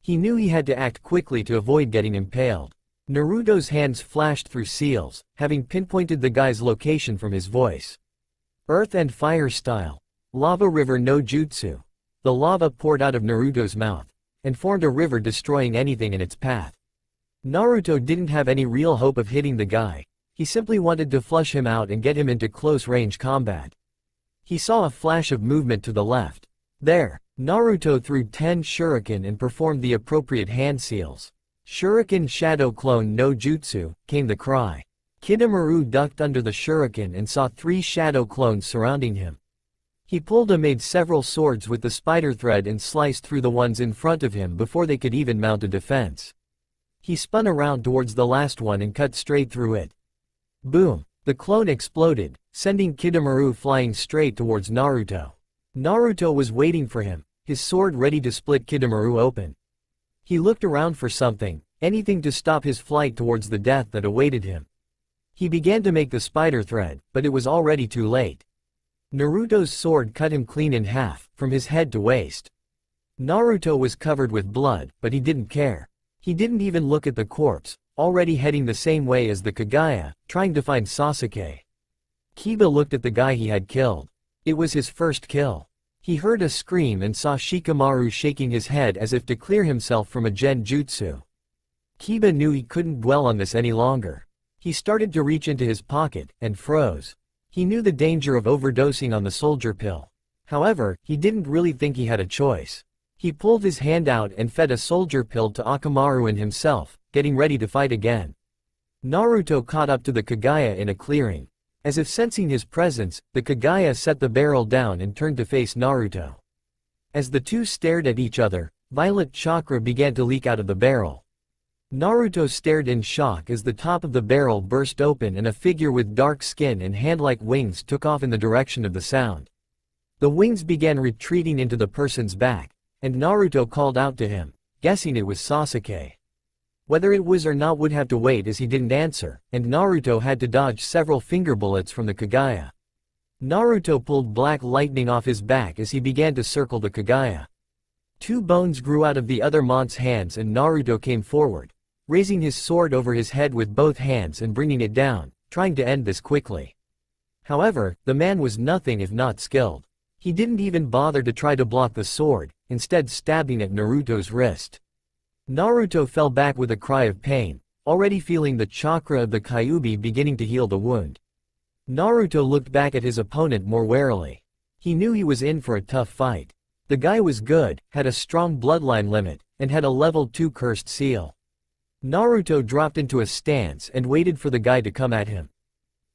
He knew he had to act quickly to avoid getting impaled. Naruto's hands flashed through seals, having pinpointed the guy's location from his voice. Earth and fire style. Lava river no jutsu. The lava poured out of Naruto's mouth, and formed a river destroying anything in its path. Naruto didn't have any real hope of hitting the guy. He simply wanted to flush him out and get him into close-range combat. He saw a flash of movement to the left. There, Naruto threw 10 shuriken and performed the appropriate hand seals. "Shuriken Shadow Clone no Jutsu," came the cry. Kidomaru ducked under the shuriken and saw 3 shadow clones surrounding him. He pulled and made several swords with the spider thread and sliced through the ones in front of him before they could even mount a defense. He spun around towards the last one and cut straight through it. Boom! The clone exploded, sending Kidomaru flying straight towards Naruto. Naruto was waiting for him, his sword ready to split Kidomaru open. He looked around for something, anything to stop his flight towards the death that awaited him. He began to make the spider thread, but it was already too late. Naruto's sword cut him clean in half, from his head to waist. Naruto was covered with blood, but he didn't care. He didn't even look at the corpse, already heading the same way as the Kagaya, trying to find Sasuke. Kiba looked at the guy he had killed. It was his first kill. He heard a scream and saw Shikamaru shaking his head as if to clear himself from a genjutsu. Kiba knew he couldn't dwell on this any longer. He started to reach into his pocket, and froze. He knew the danger of overdosing on the soldier pill. However, he didn't really think he had a choice. He pulled his hand out and fed a soldier pill to Akamaru and himself, getting ready to fight again. Naruto caught up to the Kagaya in a clearing. As if sensing his presence, the Kagaya set the barrel down and turned to face Naruto. As the two stared at each other, violet chakra began to leak out of the barrel. Naruto stared in shock as the top of the barrel burst open and a figure with dark skin and hand-like wings took off in the direction of the sound. The wings began retreating into the person's back, and Naruto called out to him, guessing it was Sasuke. Whether it was or not would have to wait as he didn't answer, and Naruto had to dodge several finger bullets from the Kagaya. Naruto pulled black lightning off his back as he began to circle the Kagaya. 2 bones grew out of the other mont's hands and Naruto came forward, raising his sword over his head with both hands and bringing it down, trying to end this quickly. However, the man was nothing if not skilled. He didn't even bother to try to block the sword, instead stabbing at Naruto's wrist. Naruto fell back with a cry of pain, already feeling the chakra of the Kyuubi beginning to heal the wound. Naruto looked back at his opponent more warily. He knew he was in for a tough fight. The guy was good, had a strong bloodline limit, and had a level 2 cursed seal. Naruto dropped into a stance and waited for the guy to come at him.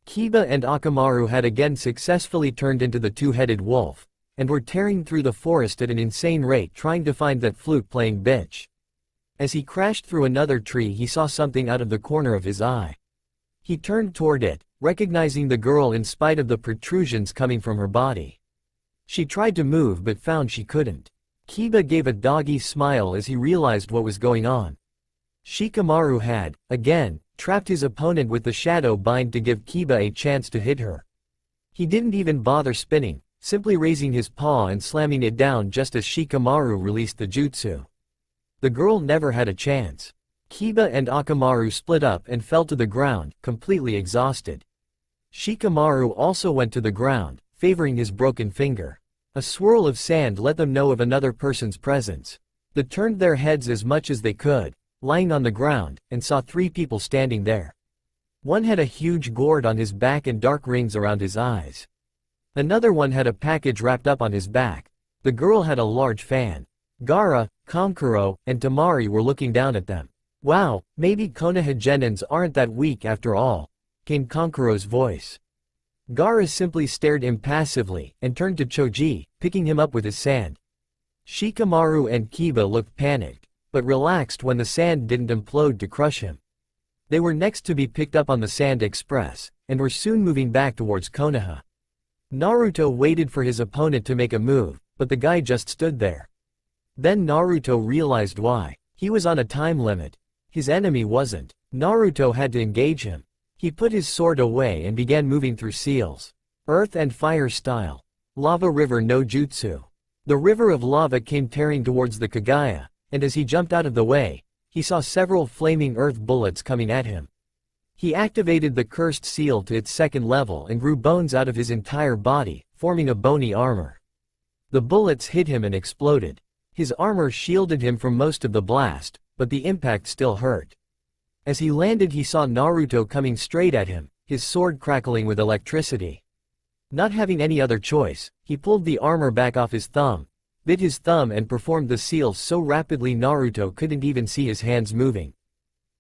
Kiba and Akamaru had again successfully turned into the 2-headed wolf, and were tearing through the forest at an insane rate trying to find that flute-playing bitch. As he crashed through another tree he saw something out of the corner of his eye. He turned toward it, recognizing the girl in spite of the protrusions coming from her body. She tried to move but found she couldn't. Kiba gave a doggy smile as he realized what was going on. Shikamaru had, again, trapped his opponent with the shadow bind to give Kiba a chance to hit her. He didn't even bother spinning, simply raising his paw and slamming it down just as Shikamaru released the jutsu. The girl never had a chance. Kiba and Akamaru split up and fell to the ground, completely exhausted. Shikamaru also went to the ground, favoring his broken finger. A swirl of sand let them know of another person's presence. They turned their heads as much as they could, lying on the ground, and saw 3 people standing there. One had a huge gourd on his back and dark rings around his eyes. Another one had a package wrapped up on his back. The girl had a large fan. Gaara, Kankuro, and Tamari were looking down at them. Wow, maybe Konoha genins aren't that weak after all, came Kankuro's voice. Gaara simply stared impassively, and turned to Choji, picking him up with his sand. Shikamaru and Kiba looked panicked, but relaxed when the sand didn't implode to crush him. They were next to be picked up on the Sand Express, and were soon moving back towards Konoha. Naruto waited for his opponent to make a move, but the guy just stood there. Then Naruto realized why. He was on a time limit. His enemy wasn't. Naruto had to engage him. He put his sword away and began moving through seals. Earth and fire style. Lava river no jutsu. The river of lava came tearing towards the Kaguya, and as he jumped out of the way, he saw several flaming earth bullets coming at him. He activated the cursed seal to its 2nd level and grew bones out of his entire body, forming a bony armor. The bullets hit him and exploded. His armor shielded him from most of the blast, but the impact still hurt. As he landed, he saw Naruto coming straight at him, his sword crackling with electricity. Not having any other choice, he pulled the armor back off his thumb, bit his thumb and performed the seal so rapidly Naruto couldn't even see his hands moving.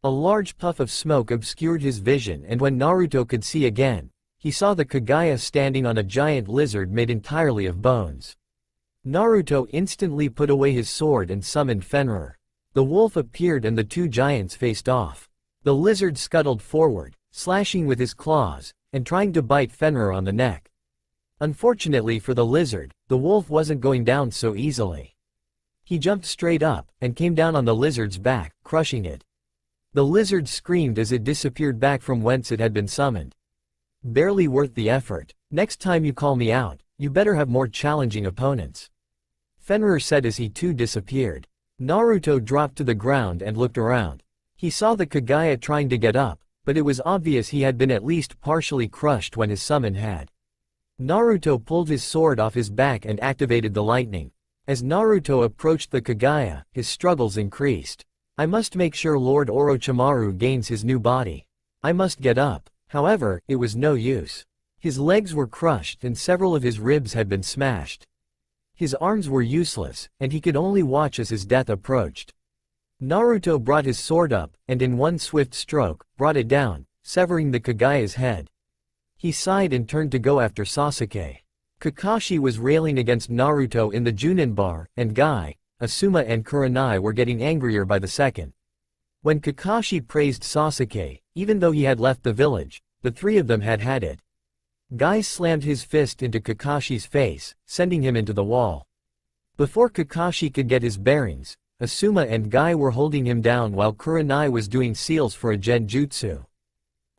A large puff of smoke obscured his vision, and when Naruto could see again, he saw the Kaguya standing on a giant lizard made entirely of bones. Naruto instantly put away his sword and summoned Fenrir. The wolf appeared and the 2 giants faced off. The lizard scuttled forward, slashing with his claws, and trying to bite Fenrir on the neck. Unfortunately for the lizard, the wolf wasn't going down so easily. He jumped straight up, and came down on the lizard's back, crushing it. The lizard screamed as it disappeared back from whence it had been summoned. Barely worth the effort. Next time you call me out, you better have more challenging opponents. Fenrir said as he too disappeared. Naruto dropped to the ground and looked around. He saw the Kaguya trying to get up, but it was obvious he had been at least partially crushed when his summon had. Naruto pulled his sword off his back and activated the lightning. As Naruto approached the Kaguya, his struggles increased. I must make sure Lord Orochimaru gains his new body. I must get up. However, it was no use. His legs were crushed and several of his ribs had been smashed. His arms were useless, and he could only watch as his death approached. Naruto brought his sword up, and in one swift stroke, brought it down, severing the Kaguya's head. He sighed and turned to go after Sasuke. Kakashi was railing against Naruto in the Junin bar, and Guy, Asuma and Kurenai were getting angrier by the second. When Kakashi praised Sasuke, even though he had left the village, the 3 of them had had it. Guy slammed his fist into Kakashi's face, sending him into the wall. Before Kakashi could get his bearings, Asuma and Guy were holding him down while Kurenai was doing seals for a genjutsu.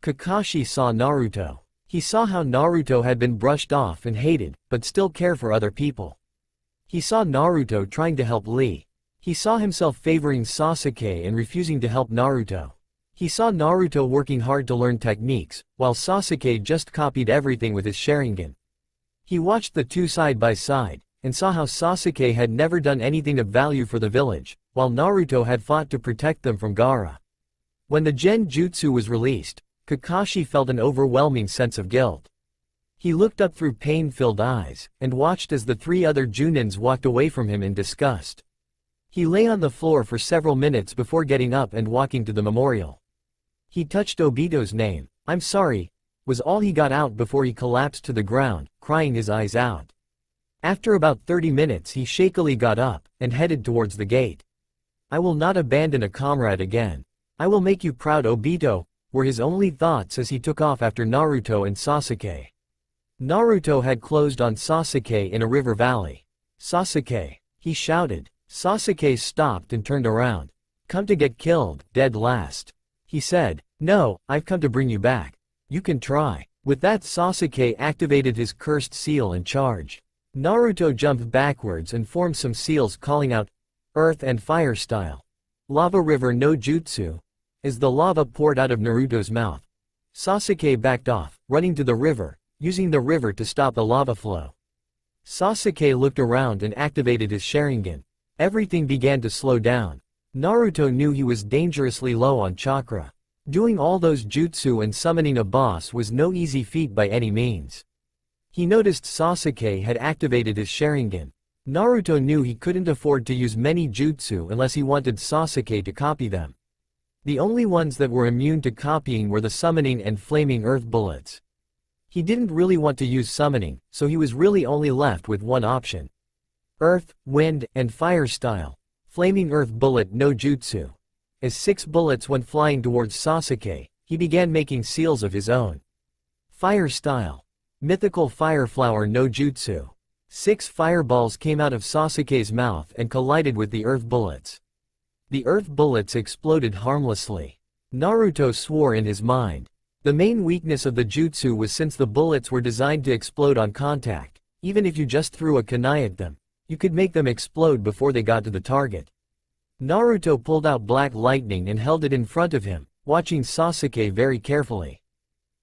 Kakashi saw Naruto. He saw how Naruto had been brushed off and hated, but still care for other people. He saw Naruto trying to help Lee. He saw himself favoring Sasuke and refusing to help Naruto. He saw Naruto working hard to learn techniques, while Sasuke just copied everything with his Sharingan. He watched the 2 side by side, and saw how Sasuke had never done anything of value for the village, while Naruto had fought to protect them from Gaara. When the genjutsu was released, Kakashi felt an overwhelming sense of guilt. He looked up through pain-filled eyes, and watched as the 3 other Junins walked away from him in disgust. He lay on the floor for several minutes before getting up and walking to the memorial. He touched Obito's name. "I'm sorry," was all he got out before he collapsed to the ground, crying his eyes out. After about 30 minutes he shakily got up, and headed towards the gate. "I will not abandon a comrade again. I will make you proud, Obito," were his only thoughts as he took off after Naruto and Sasuke. Naruto had closed on Sasuke in a river valley. "Sasuke!" he shouted. Sasuke stopped and turned around. "Come to get killed, dead last," he said. "No, I've come to bring you back. You can try." With that, Sasuke activated his cursed seal and charged. Naruto jumped backwards and formed some seals calling out, "Earth and fire style. Lava river no jutsu." As the lava poured out of Naruto's mouth, Sasuke backed off, running to the river, using the river to stop the lava flow. Sasuke looked around and activated his Sharingan. Everything began to slow down. Naruto knew he was dangerously low on chakra. Doing all those jutsu and summoning a boss was no easy feat by any means. He noticed Sasuke had activated his Sharingan. Naruto knew he couldn't afford to use many jutsu unless he wanted Sasuke to copy them. The only ones that were immune to copying were the summoning and flaming earth bullets. He didn't really want to use summoning, so he was really only left with one option. Earth, wind, and fire style. Flaming earth bullet no jutsu. As 6 bullets went flying towards Sasuke, he began making seals of his own. Fire style. Mythical fire flower no jutsu. 6 fireballs came out of Sasuke's mouth and collided with the earth bullets. The earth bullets exploded harmlessly. Naruto swore in his mind. The main weakness of the jutsu was since the bullets were designed to explode on contact, even if you just threw a kunai at them, you could make them explode before they got to the target. Naruto pulled out black lightning and held it in front of him, watching Sasuke very carefully.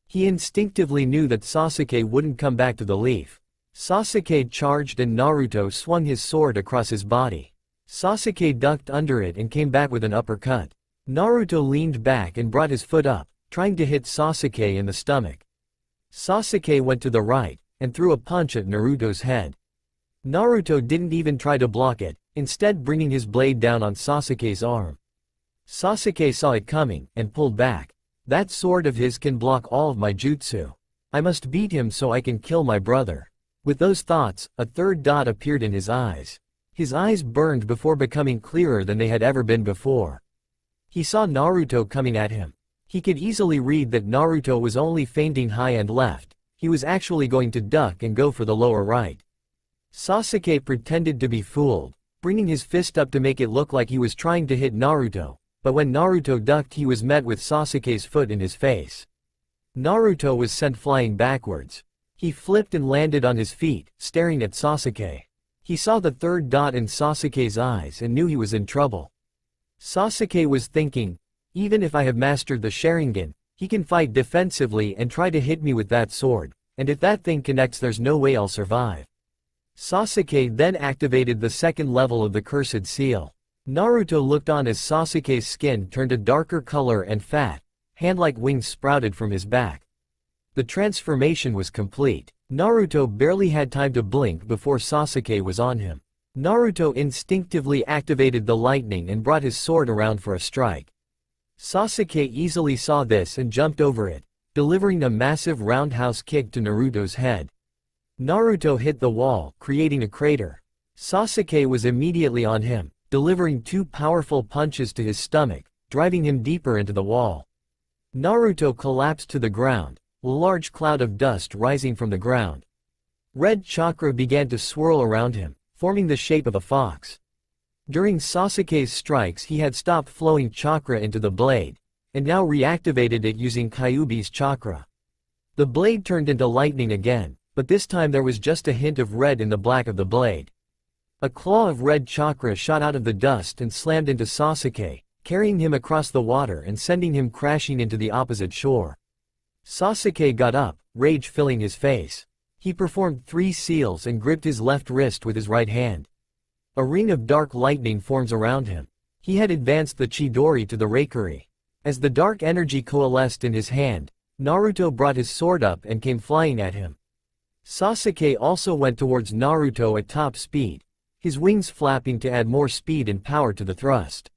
He instinctively knew that Sasuke wouldn't come back to the leaf. Sasuke charged and Naruto swung his sword across his body. Sasuke ducked under it and came back with an uppercut. Naruto leaned back and brought his foot up, trying to hit Sasuke in the stomach. Sasuke went to the right, and threw a punch at Naruto's head. Naruto didn't even try to block it, instead bringing his blade down on Sasuke's arm. Sasuke saw it coming, and pulled back. That sword of his can block all of my jutsu. I must beat him so I can kill my brother. With those thoughts, a third dot appeared in his eyes. His eyes burned before becoming clearer than they had ever been before. He saw Naruto coming at him. He could easily read that Naruto was only feinting high and left. He was actually going to duck and go for the lower right. Sasuke pretended to be fooled, bringing his fist up to make it look like he was trying to hit Naruto, but when Naruto ducked he was met with Sasuke's foot in his face. Naruto was sent flying backwards. He flipped and landed on his feet, staring at Sasuke. He saw the third dot in Sasuke's eyes and knew he was in trouble. Sasuke was thinking, even if I have mastered the Sharingan, he can fight defensively and try to hit me with that sword, and if that thing connects there's no way I'll survive. Sasuke then activated the second level of the Cursed Seal. Naruto looked on as Sasuke's skin turned a darker color and fat, hand-like wings sprouted from his back. The transformation was complete. Naruto barely had time to blink before Sasuke was on him. Naruto instinctively activated the lightning and brought his sword around for a strike. Sasuke easily saw this and jumped over it, delivering a massive roundhouse kick to Naruto's head. Naruto hit the wall, creating a crater. Sasuke was immediately on him, delivering 2 powerful punches to his stomach, driving him deeper into the wall. Naruto collapsed to the ground, a large cloud of dust rising from the ground. Red chakra began to swirl around him, forming the shape of a fox. During Sasuke's strikes he had stopped flowing chakra into the blade, and now reactivated it using Kyuubi's chakra. The blade turned into lightning again, but this time there was just a hint of red in the black of the blade. A claw of red chakra shot out of the dust and slammed into Sasuke, carrying him across the water and sending him crashing into the opposite shore. Sasuke got up, rage filling his face. He performed 3 seals and gripped his left wrist with his right hand. A ring of dark lightning forms around him. He had advanced the Chidori to the Reikiri. As the dark energy coalesced in his hand, Naruto brought his sword up and came flying at him. Sasuke also went towards Naruto at top speed, his wings flapping to add more speed and power to the thrust.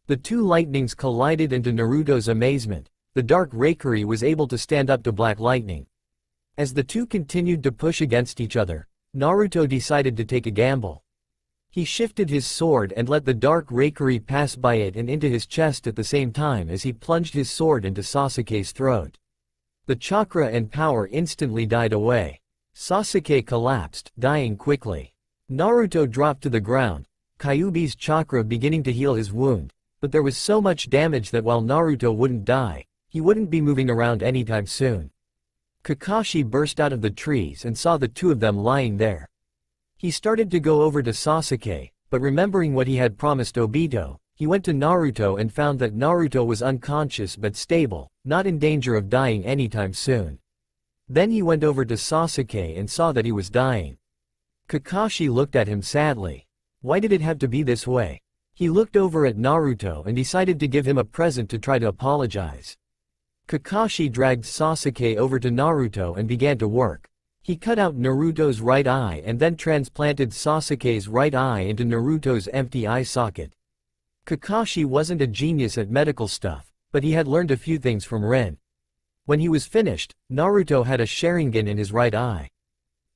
The 2 lightnings collided, and to Naruto's amazement, the dark Reikiri was able to stand up to black lightning. As the 2 continued to push against each other, Naruto decided to take a gamble. He shifted his sword and let the dark Reikiri pass by it and into his chest at the same time as he plunged his sword into Sasuke's throat. The chakra and power instantly died away. Sasuke collapsed, dying quickly. Naruto dropped to the ground, Kyuubi's chakra beginning to heal his wound, but there was so much damage that while Naruto wouldn't die, he wouldn't be moving around anytime soon. Kakashi burst out of the trees and saw the 2 of them lying there. He started to go over to Sasuke, but remembering what he had promised Obito, he went to Naruto and found that Naruto was unconscious but stable, not in danger of dying anytime soon. Then he went over to Sasuke and saw that he was dying. Kakashi looked at him sadly. Why did it have to be this way? He looked over at Naruto and decided to give him a present to try to apologize. Kakashi dragged Sasuke over to Naruto and began to work. He cut out Naruto's right eye and then transplanted Sasuke's right eye into Naruto's empty eye socket. Kakashi wasn't a genius at medical stuff, but he had learned a few things from Rin. When he was finished, Naruto had a Sharingan in his right eye.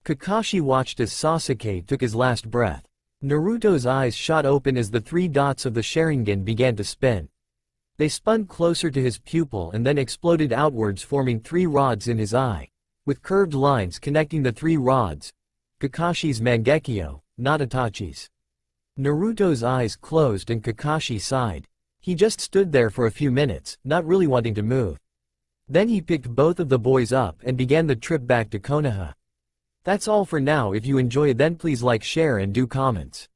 Kakashi watched as Sasuke took his last breath. Naruto's eyes shot open as the 3 dots of the Sharingan began to spin. They spun closer to his pupil and then exploded outwards, forming 3 rods in his eye, with curved lines connecting the 3 rods. Kakashi's Mangekyo, not Itachi's. Naruto's eyes closed and Kakashi sighed. He just stood there for a few minutes, not really wanting to move. Then he picked both of the boys up and began the trip back to Konoha. That's all for now. If you enjoy, then please like, share and do comments.